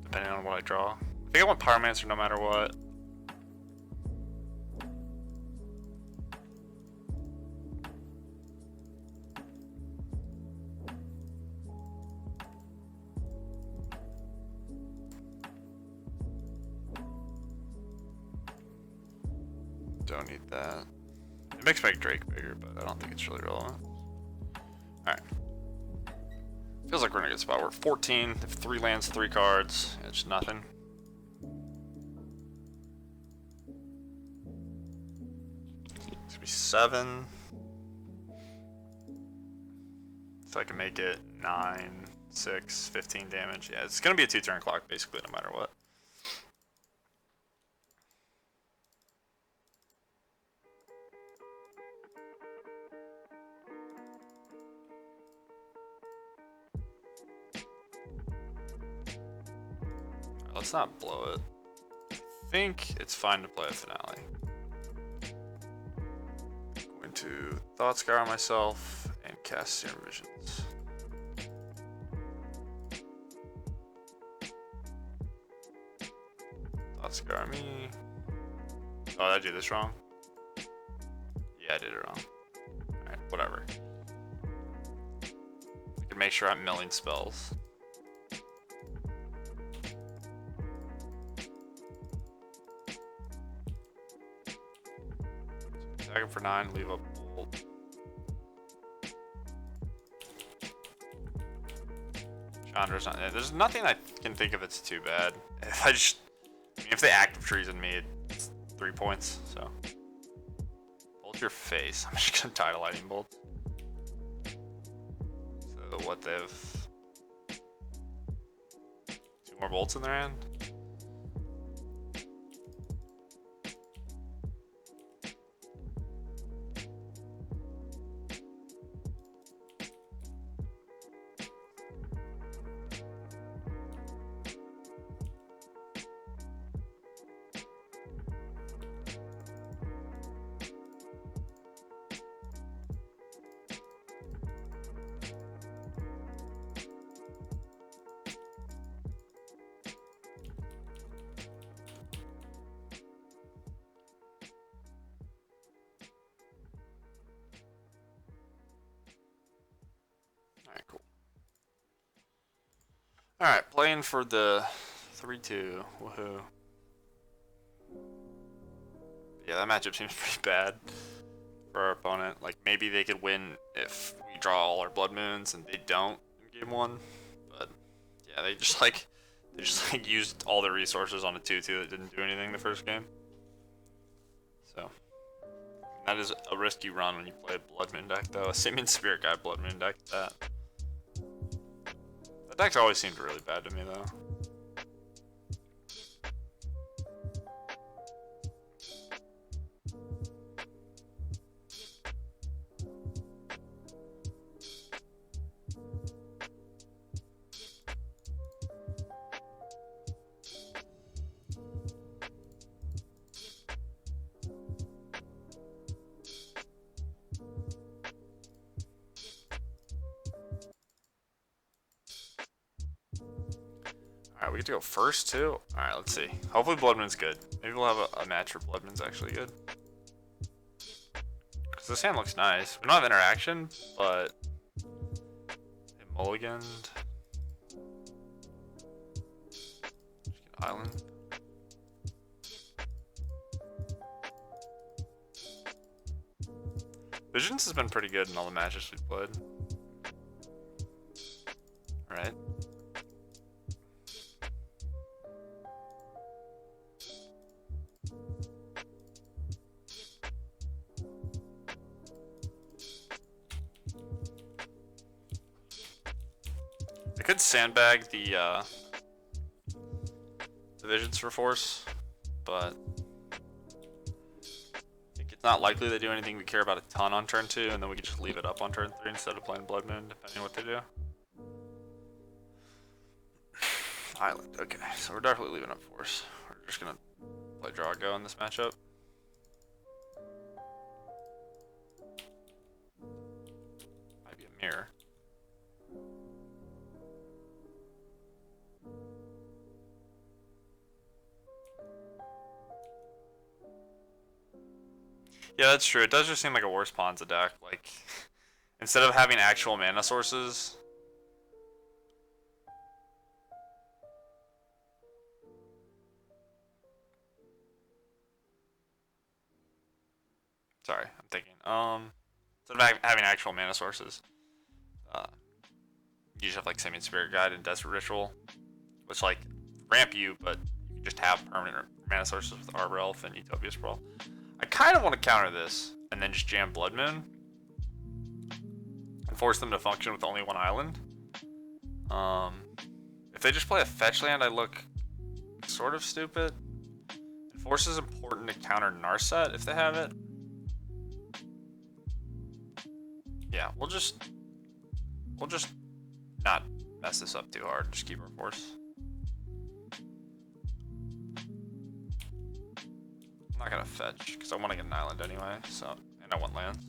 Speaker 1: Depending on what I draw. I think I want Pyromancer no matter what. Don't need that. It makes my Drake bigger, but I don't think it's really relevant. Alright. Feels like we're in a good spot. We're at 14. If 3 lands, 3 cards. It's nothing. It's gonna be 7. So I can make it 9, 6, 15 damage. Yeah, it's gonna be a 2-turn clock basically no matter what. Let's not blow it. I think it's fine to play a Finale. Going to Thought Scour myself and cast Serum Visions. Thought Scour me. Oh, did I do this wrong? Yeah, I did it wrong. Alright, whatever. I can make sure I'm milling spells. Attack him for 9, leave a bolt. Chandra's not. There's nothing I can think of that's too bad. If I just. I mean, if they active treason me, it's 3 points, so. Bolt your face. I'm just gonna die to Lightning Bolt. So, what they have. 2 more bolts in their hand? Alright, playing for the 3-2. Woohoo. Yeah, that matchup seems pretty bad for our opponent. Like, maybe they could win if we draw all our blood moons and they don't in game 1. But yeah, they just like used all their resources on a 2-2 that didn't do anything the first game. So that is a risky run when you play a blood moon deck, though. A Simian Spirit Guide blood moon deck, that deck's always seemed really bad to me, though. Alright, we get to go first, too? Alright, let's see. Hopefully Blood Moon's good. Maybe we'll have a match where Blood Moon's actually good. Because this hand looks nice. We don't have interaction, but... it mulliganed. Just get Island. Visions has been pretty good in all the matches we've played. Alright. I could sandbag the Visions for force, but it's not likely they do anything we care about a ton on turn 2, and then we could just leave it up on turn 3 instead of playing Blood Moon, depending on what they do. Island, okay, so we're definitely leaving up force. We're just gonna play Drago in this matchup. Might be a mirror. Yeah, that's true. It does just seem like a worse Ponza deck. Like, instead of having actual mana sources. Sorry, I'm thinking. Instead of having actual mana sources, you just have like Simian Spirit Guide and Desperate Ritual, which like ramp you, but you can just have permanent mana sources with Arbor Elf and Utopia Sprawl. I kind of want to counter this and then just jam Blood Moon and force them to function with only one island. If they just play a fetch land, I look sort of stupid. And force is important to counter Narset if they have it. Yeah, we'll just not mess this up too hard. Just keep our force. I'm not gonna fetch because I want to get an island anyway. So, and I want lands.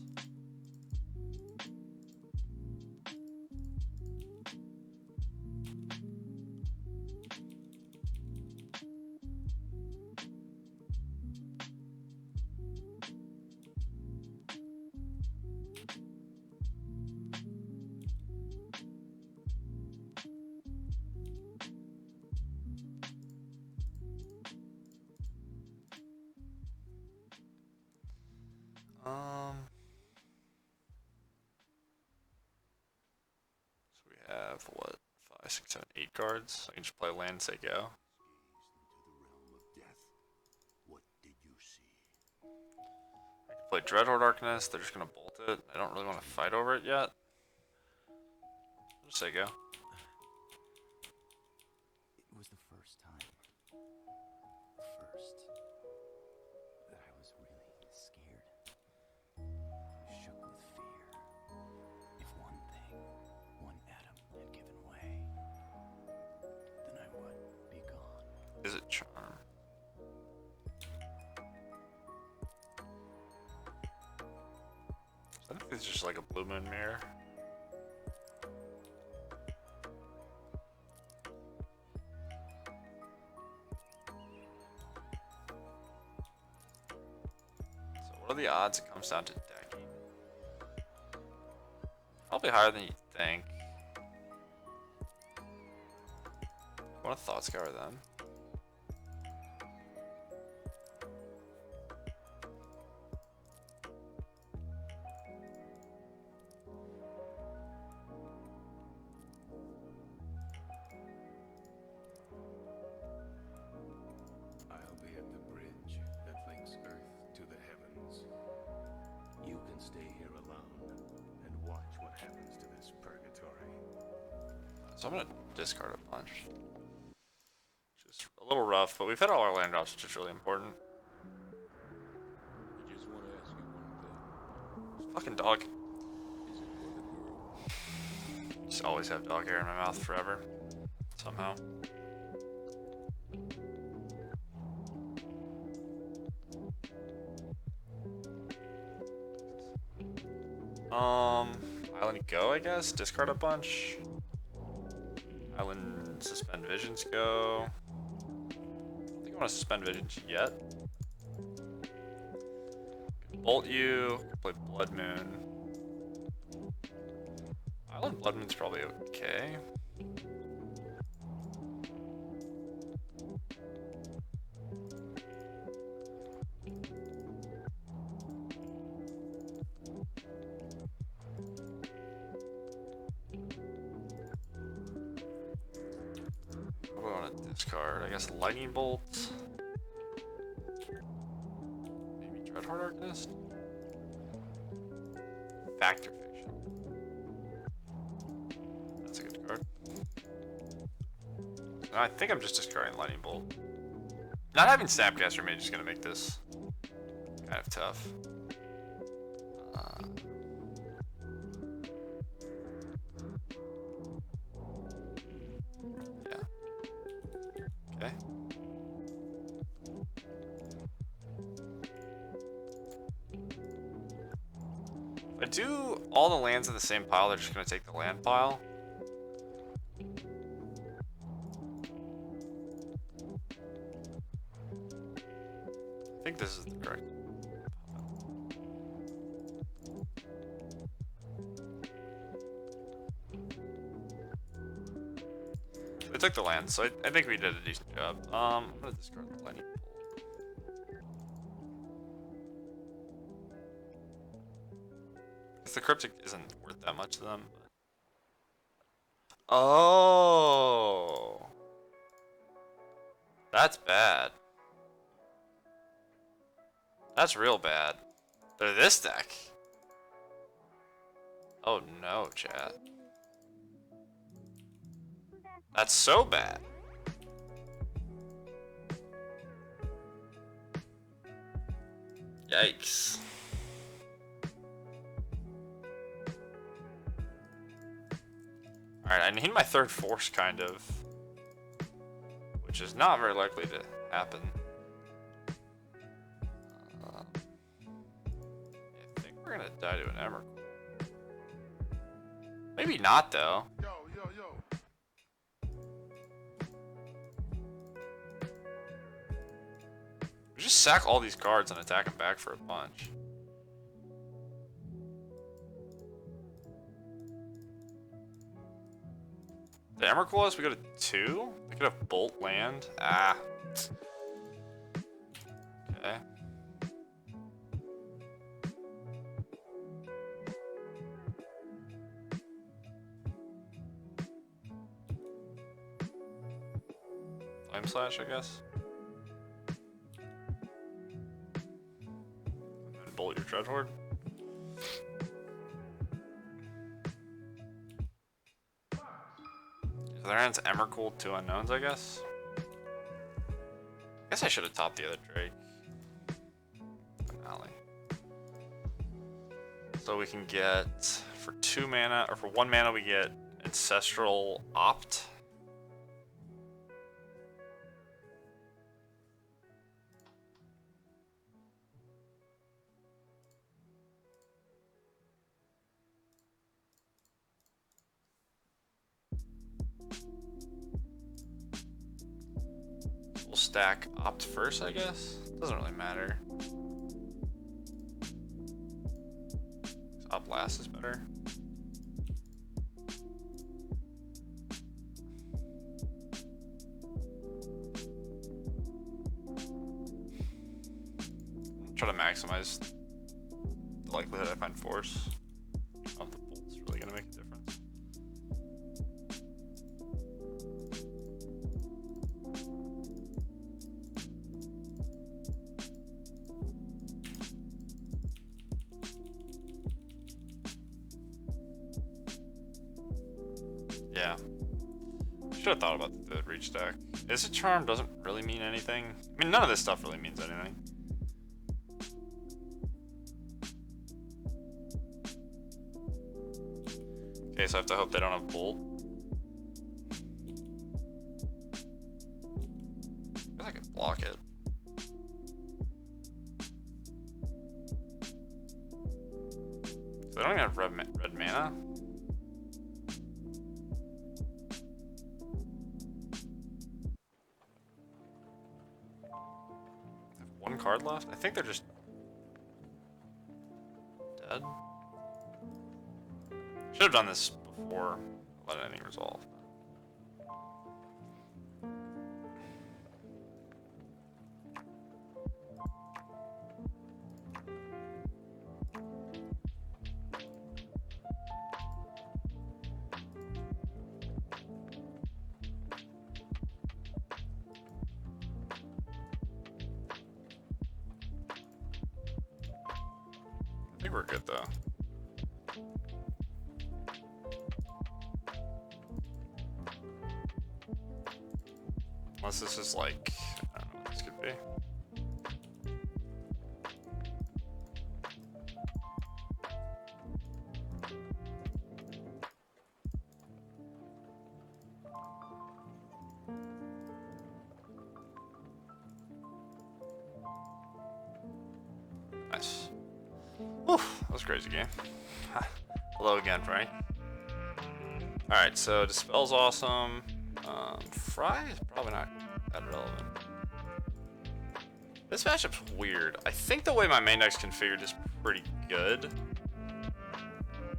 Speaker 1: So we have what, 5, 6, 7, 8 cards. I can just play land and say go. I can play Dreadhorde Arcanist. They're just gonna bolt it. I don't really want to fight over it yet. Just say go.
Speaker 4: It was the first time. First. That I was really scared. Shook with fear. If one thing, one atom had given way, then I would be gone.
Speaker 1: Is it Charm? I think it's just like a Blue Moon Mirror. So what are the odds it comes down to decking? Probably higher than you think. I want to thought scour them.
Speaker 5: I'll be at the bridge that links Earth to the heavens. You can stay here alone and watch what happens to this purgatory.
Speaker 1: So I'm gonna discard a bunch. Which is a little rough, but we've hit all our land drops, which is really important.
Speaker 5: I just want to ask you one thing.
Speaker 1: Fucking dog.
Speaker 5: Is it for the girl?
Speaker 1: Just always have dog hair in my mouth forever. Somehow. Island go, I guess. Discard a bunch. Island suspend visions go. I don't think I want to suspend visions yet. Bolt you. Play Blood Moon. Island Blood Moon's probably okay. What do I want to discard? I guess Lightning Bolt. Maybe Dreadhorde Arcanist? Factor Fiction. That's a good card. No, I think I'm just discarding Lightning Bolt. Not having Snapcaster Mage is going to make this kind of tough. Yeah. Okay. If I do all the lands in the same pile, they're just going to take the land pile. I think this is the correct. They took the land, so I think we did a decent job. I'm gonna discard the lightning bolt. Guess the cryptic isn't worth that much to them. But... Oh, that's bad. That's real bad. They're this deck. Oh no, chat. That's so bad. Yikes. Alright, I need my third force, kind of. Which is not very likely to happen. I think we're gonna die to an Emrakul. Maybe not, though.
Speaker 5: Yo, yo, yo.
Speaker 1: We just sack all these cards and attack them back for a bunch. The Emrakul is we go to 2? We could have Bolt land. Ah. Okay. Flame Slash, I guess. And bolt your Dreadhorde. So their hand's Emrakul, 2 unknowns, I guess. I guess I should have topped the other Drake. Finale. So we can get, for 2 mana, or for 1 mana, we get Ancestral Opt. We'll stack Opt first, I guess. Doesn't really matter. Opt last is better. try to maximize the likelihood I find force. Of the bolt's really gonna make a difference. Yeah. Should have thought about the reach deck. Is it charm doesn't really mean anything. I mean, none of this stuff really means anything. Okay, so I have to hope they don't have bolt. I guess I could block it. So they don't even have red mana. One card left? I think they're just dead. Should have done this before let anything resolve. I think we're good though. Unless this is like, I don't know what this could be. Nice. Oof, that was a crazy game. Hello again, Frank. Alright, so Dispel's awesome. Fry is probably not that relevant. This matchup's weird. I think the way my main deck's configured is pretty good.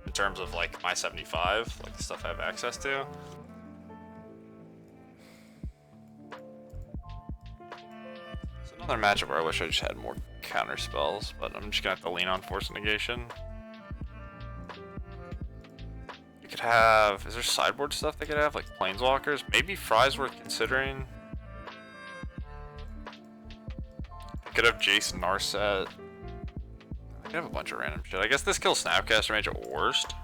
Speaker 1: In terms of like my 75, like the stuff I have access to. It's another matchup where I wish I just had more counter spells, but I'm just gonna have to lean on Force Negation. You could have, is there sideboard stuff they could have, like Planeswalkers? Maybe Fry's worth considering. I could have Jason Narset. I could have a bunch of random shit. I guess this kills Snapcaster Mage at worst.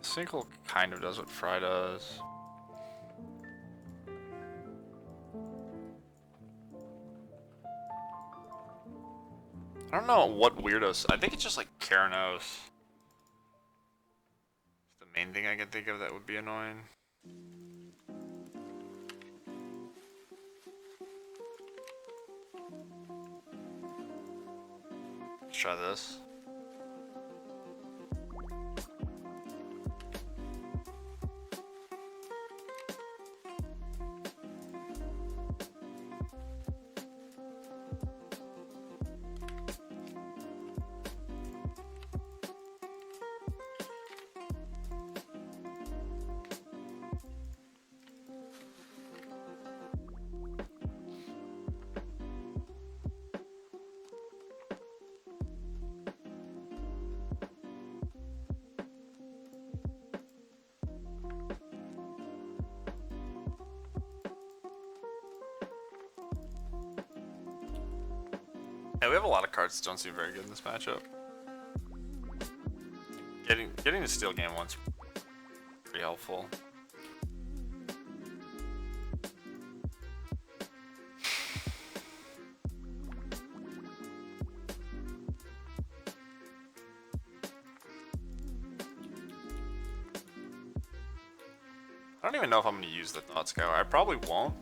Speaker 1: Single kind of does what Fry does. I don't know what weirdos. I think it's just like Keranos. It's the main thing I can think of that would be annoying. Let's try this. Yeah, we have a lot of cards that don't seem very good in this matchup. Getting the steal game once pretty helpful. I don't even know if I'm going to use the Thought Scour. I probably won't.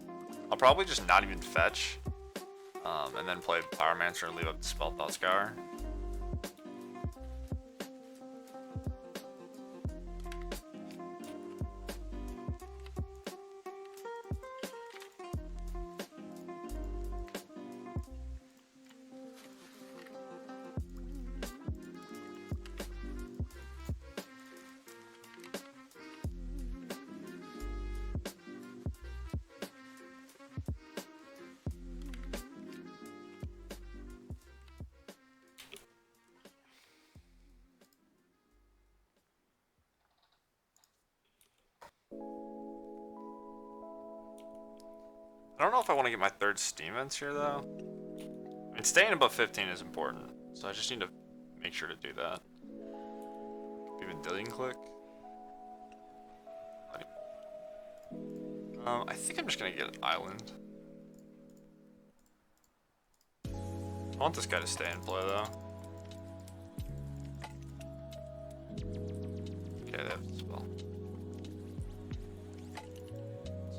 Speaker 1: I'll probably just not even fetch. And then play Pyromancer and leave up the spell Thought Scour. I don't know if I want to get my third steam vents here though. I mean, staying above 15 is important, so I just need to make sure to do that. Even Dillion click. I think I'm just gonna get an island. I want this guy to stay in play though. Okay, they have the spell.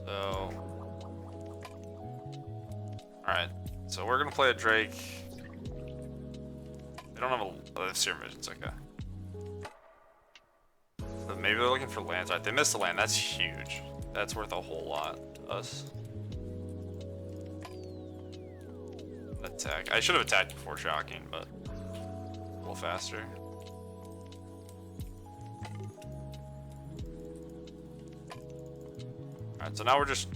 Speaker 1: So, alright. So we're gonna play a Drake. They don't have a Serum Visions, okay. So maybe they're looking for lands. Alright, they missed the land. That's huge. That's worth a whole lot to us. Attack. I should have attacked before shocking, but a little faster. Alright, so now we're just...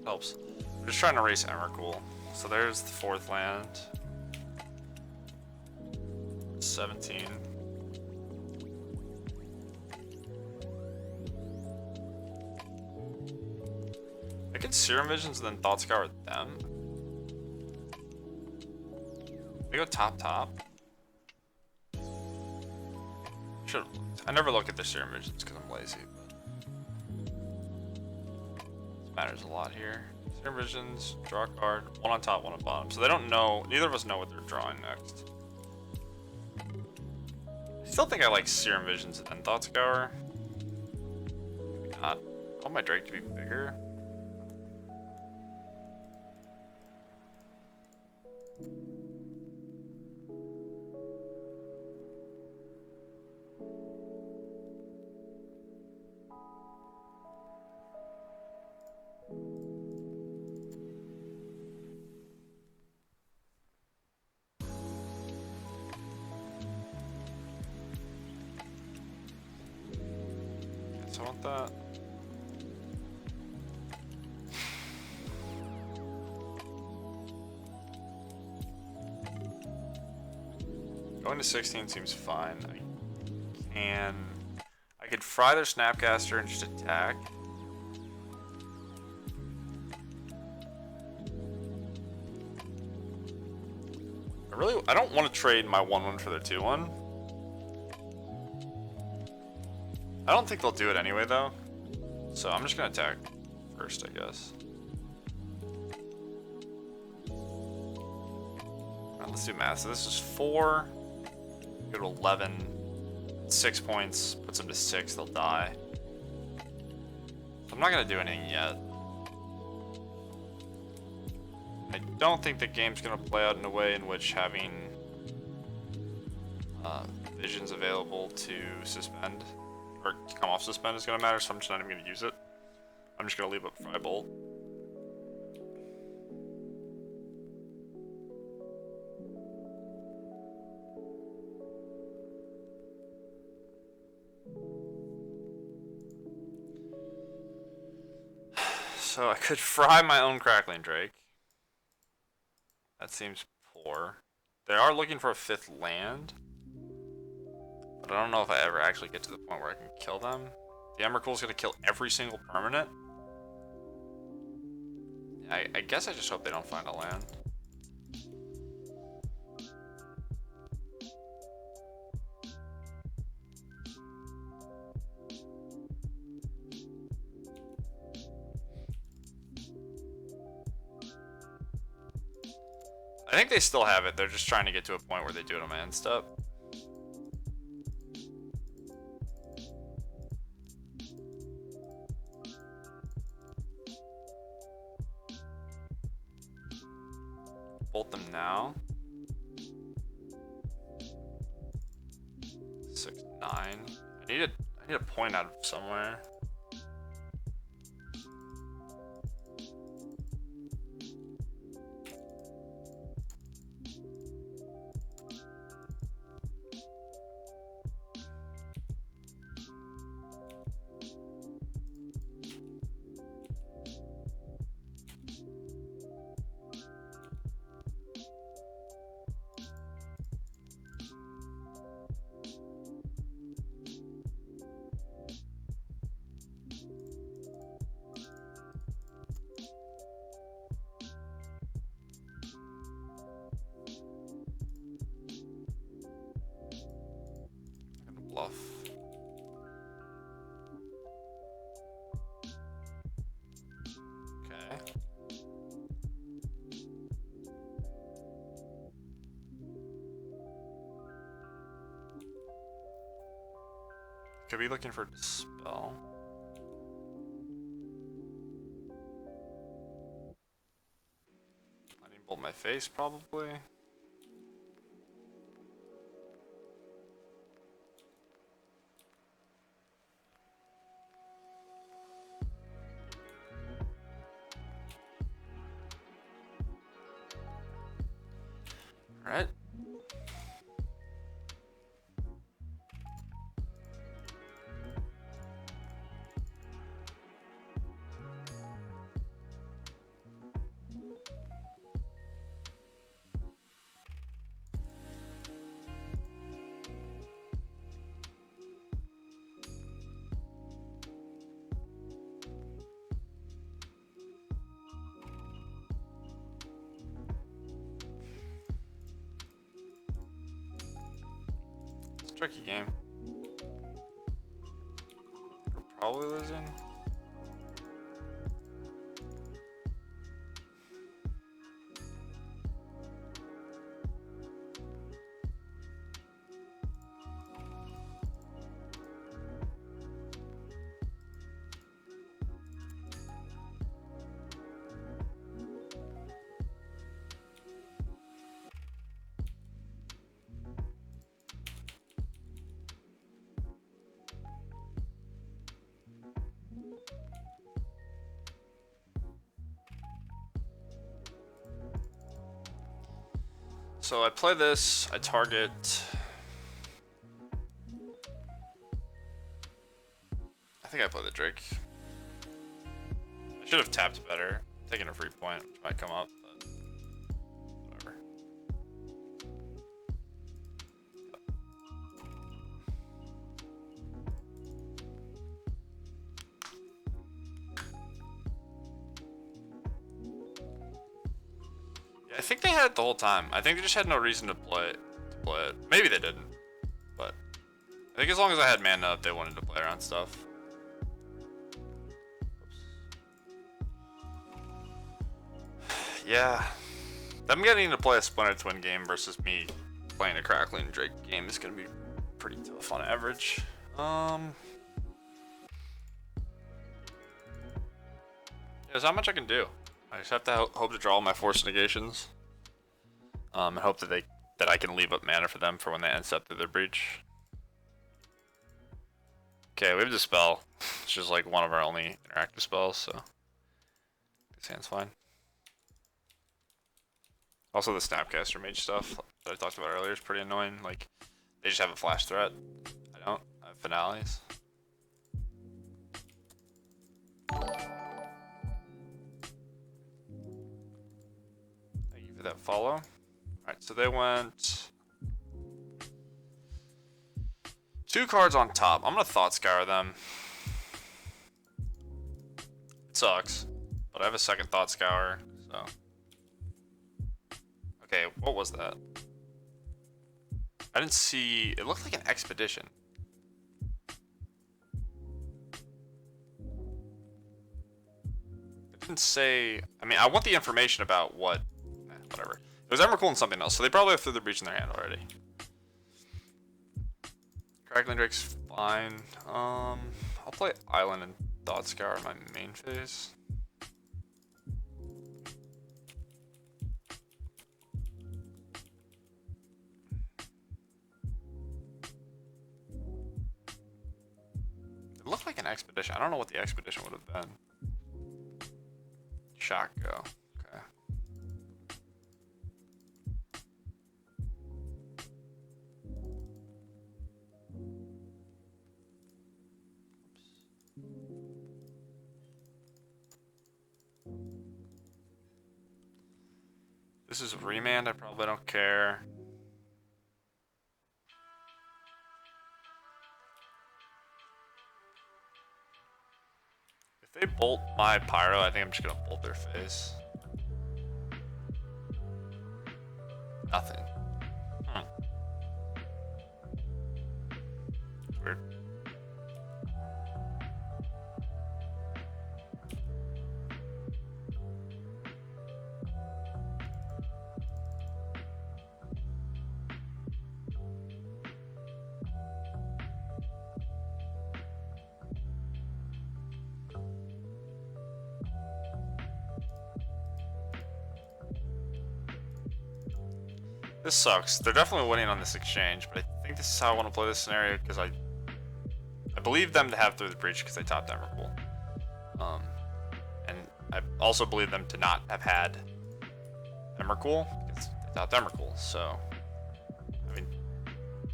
Speaker 1: helps. We're just trying to race Emrakul. So there's the 4th land. 17. I could Serum Visions and then Thought Scour them. They go top. Should I never look at their Serum Visions because I'm lazy, but this matters a lot here. Serum Visions, draw a card, one on top, one on bottom. So they don't know, neither of us know what they're drawing next. I still think I like Serum Visions and Thought Scour. Maybe not. I want my Drake to be bigger. I want that. Going to 16 seems fine. I could fry their Snapcaster and just attack. I don't want to trade my 1/1 for their 2/1. I don't think they'll do it anyway though, so I'm just gonna attack first, I guess. Alright, let's do math. So this is 4, go to 11, 6 points, puts them to 6, they'll die. I'm not gonna do anything yet. I don't think the game's gonna play out in a way in which having visions available to suspend or come off suspend is gonna matter, so I'm just not even gonna use it. I'm just gonna leave up Fry Bolt. So I could fry my own Crackling Drake. That seems poor. They are looking for a 5th land. But I don't know if I ever actually get to the point where I can kill them. The Emrakul's gonna kill every single permanent. I guess I just hope they don't find a land. I think they still have it. They're just trying to get to a point where they do it on my end step. Bolt them now. 6, 9. I need a point out of somewhere. Could be looking for Dispel. Lightning bolt my face, probably. Alright. It's a tricky game. We're probably losing. So I play this, I target. I think I play the Drake. I should have tapped better. Taking a free point, which might come up, but whatever. Yeah, I think they had it the whole time. I think they just had no reason to play it. Maybe they didn't, but I think as long as I had mana up, they wanted to play around stuff. Yeah, them getting to play a Splinter Twin game versus me playing a Crackling Drake game is gonna be pretty tough on average. There's not much I can do. I just have to hope to draw all my Force Negations, and hope that I can leave up mana for them for when they end step through their breach. Okay, we have Dispel, which is like one of our only interactive spells, so this hand's fine. Also, the Snapcaster Mage stuff that I talked about earlier is pretty annoying. Like, they just have a flash threat. I don't. I have finales. Thank you for that follow. Alright, so they went 2 cards on top. I'm gonna Thought Scour them. It sucks, but I have a second Thought Scour, so. Okay, what was that? I didn't see. It looked like an Expedition. It didn't say. I mean, I want the information about what. Whatever. It was Emrakul and something else, so they probably have Through the Breach in their hand already. Crackling Drake's fine. I'll play Island and Thought Scour in my main phase. It looked like an Expedition. I don't know what the Expedition would have been. Shock go. Okay. This is Remand. I probably don't care. If they bolt my Pyro, I think I'm just gonna bolt their face. Nothing. Weird. This sucks. They're definitely winning on this exchange, but I think this is how I want to play this scenario because I believe them to have Through the Breach because they topped Emrakul. And I also believe them to not have had Emrakul because they topped Emrakul. So, I mean,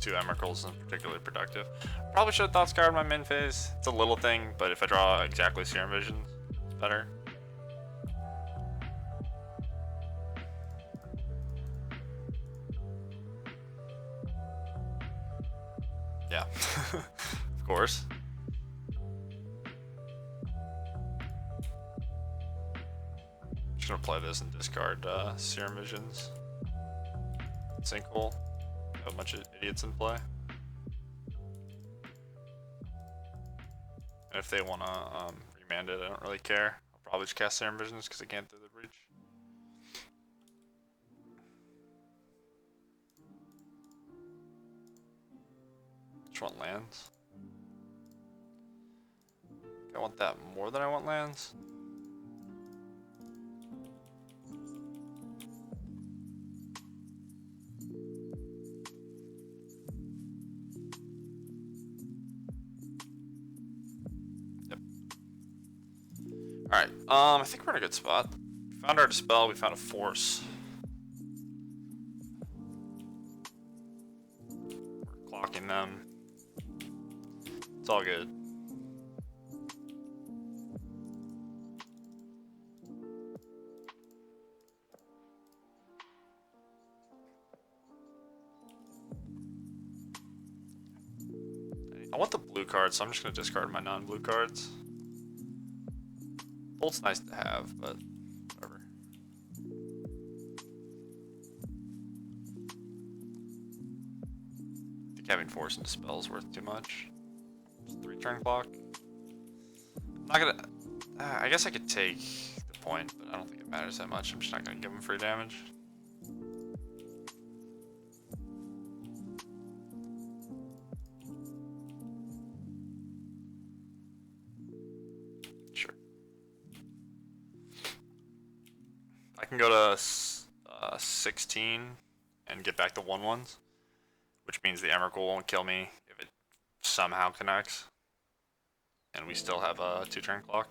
Speaker 1: 2 Emrakuls isn't particularly productive. Probably should have thought Skyrim my main phase. It's a little thing, but if I draw exactly Serum Vision, it's better. Yeah, of course. Just gonna play this and discard Serum Visions. Sinkhole. Have a bunch of idiots in play. And if they wanna remand it, I don't really care. I'll probably just cast Serum Visions because I can't Through the Breach. Just want lands. I want that more than I want lands. Yep. Alright, I think we're in a good spot. We found our Dispel, we found a Force. We're clocking them. It's all good. I want the blue cards, so I'm just gonna discard my non-blue cards. Bolt's nice to have, but whatever. I think having Force and Dispel is worth too much. 3-turn clock. I'm not gonna. I guess I could take the point, but I don't think it matters that much. I'm just not gonna give him free damage. Sure. I can go to 16 and get back to 1/1s, which means the Emrakul won't kill me if it somehow connects. And we still have a 2-turn clock.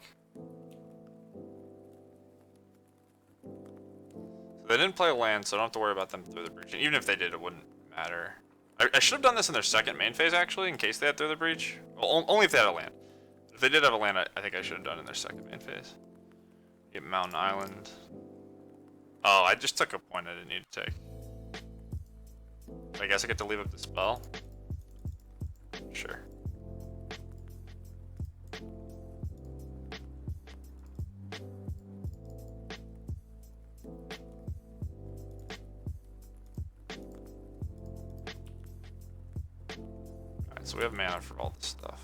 Speaker 1: So they didn't play a land, so I don't have to worry about them Through the Breach. And even if they did, it wouldn't matter. I should have done this in their second main phase, actually, in case they had Through the Breach. Well, only if they had a land. If they did have a land, I think I should have done it in their second main phase. Get Mountain Island. Oh, I just took a point I didn't need to take. I guess I get to leave up the spell? Sure. Alright, so we have mana for all this stuff.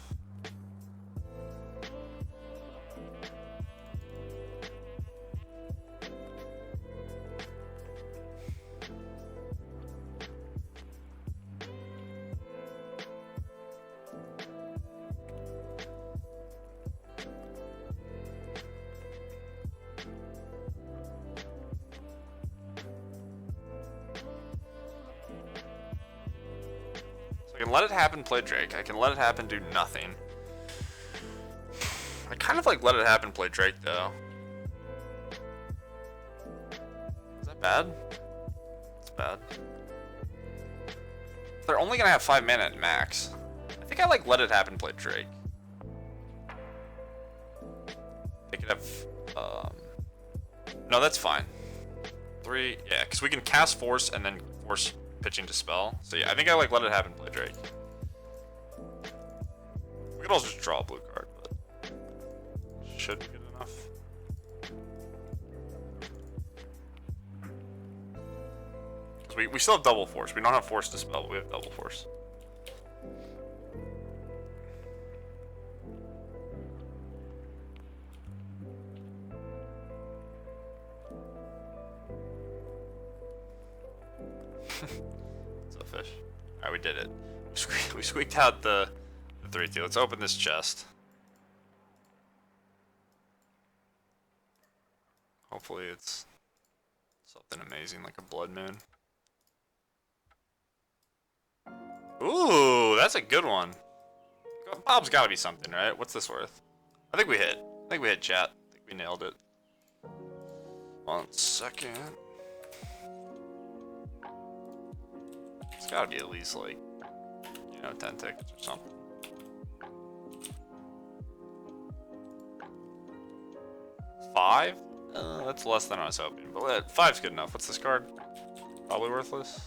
Speaker 1: I can let it happen, play Drake. I can let it happen, do nothing. I kind of like let it happen, play Drake, though. Is that bad? It's bad. They're only gonna have 5 mana at max. I think I like let it happen, play Drake. They could have, no, that's fine. 3, yeah, because we can cast Force and then Force pitching Dispel. So yeah, I think I like let it happen, play Drake. We could also just draw a blue card, but should be good enough. Because we still have double Force. We don't have Force Dispel, but we have double Force. It's a fish. Alright, we did it. We squeaked out the 3-2. Let's open this chest. Hopefully it's something amazing like a Blood Moon. Ooh, that's a good one. Bob's got to be something, right? What's this worth? I think we hit. I think we hit, chat. I think we nailed it. 1 second. It's got to be at least like, you know, 10 tickets or something. Five? That's less than I was hoping, but 5's good enough. What's this card? Probably worthless.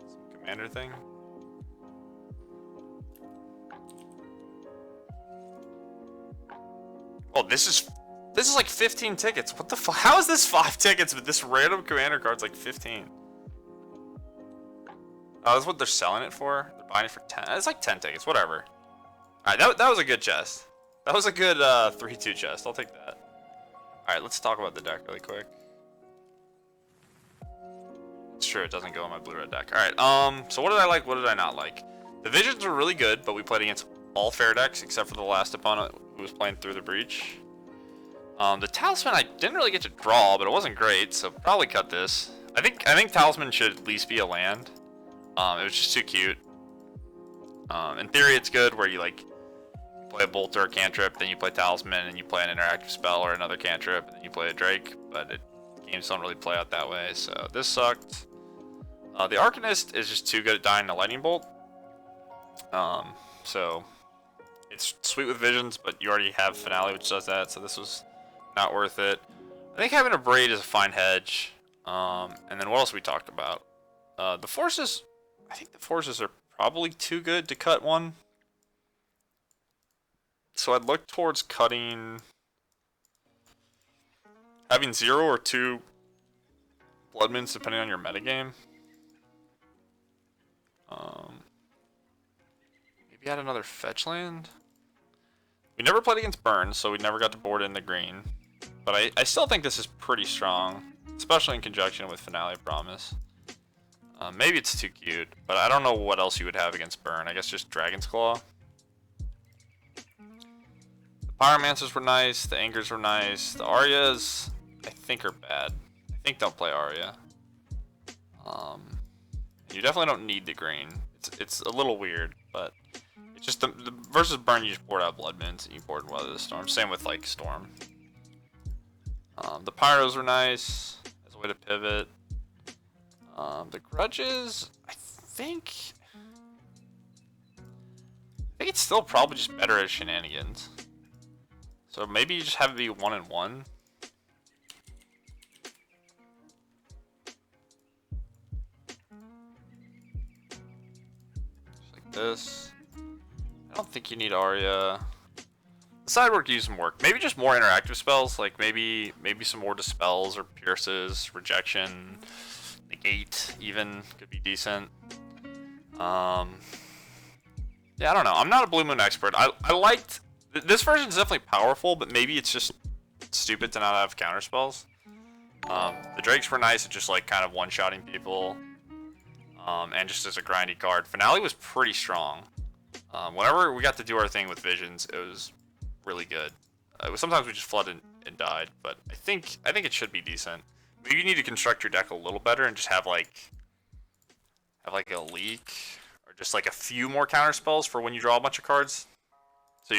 Speaker 1: Some commander thing. Oh, this is like 15 tickets. What the fuck? How is this 5 tickets, but this random commander card's like 15? Oh, that's what they're selling it for? They're buying it for 10. It's like 10 tickets, whatever. Alright, that was a good chest. That was a good 3-2 chest. I'll take that. Alright, let's talk about the deck really quick. It's true, it doesn't go in my blue-red deck. Alright, so what did I like, what did I not like? The Visions were really good, but we played against all fair decks except for the last opponent who was playing Through the Breach. The Talisman I didn't really get to draw, but it wasn't great, so probably cut this. I think Talisman should at least be a land. It was just too cute. In theory, it's good where you like play a Bolt or a Cantrip, then you play Talisman, and you play an interactive spell or another Cantrip, and then you play a Drake. But games don't really play out that way, so this sucked. The Arcanist is just too good at dying to Lightning Bolt. So it's sweet with Visions, but you already have Finale, which does that, so this was not worth it. I think having a Braid is a fine hedge. And then what else we talked about? The Forces, I think the Forces are probably too good to cut one. So I'd look towards cutting, having 0 or 2 Blood Moons depending on your metagame. Maybe add another fetch land. We never played against Burn, so we never got to board in the green. But I still think this is pretty strong, especially in conjunction with Finale Promise. Maybe it's too cute, but I don't know what else you would have against Burn. I guess just Dragon's Claw. The Pyromancers were nice, the Angers were nice, the Aryas I think are bad. I think don't play Arya. You definitely don't need the green. It's a little weird, but it's just the versus Burn, you just board out Blood Moons and you board Weather the Storm. Same with like Storm. The Pyros were nice as a way to pivot. The Grudges, I think it's still probably just better at shenanigans. So maybe you just have it be 1 and 1. Just like this. I don't think you need Arya. The side work use some work. Maybe just more interactive spells, like maybe some more Dispels or Pierces, Rejection, Negate even could be decent. Yeah, I don't know. I'm not a Blue Moon expert. I liked this version is definitely powerful, but maybe it's just stupid to not have counter spells. The Drakes were nice at just like kind of one-shotting people, and just as a grindy card. Finale was pretty strong. Whenever we got to do our thing with Visions, it was really good. Sometimes we just flooded and died, but I think it should be decent. Maybe you need to construct your deck a little better and just have like a leak or just like a few more counter spells for when you draw a bunch of cards.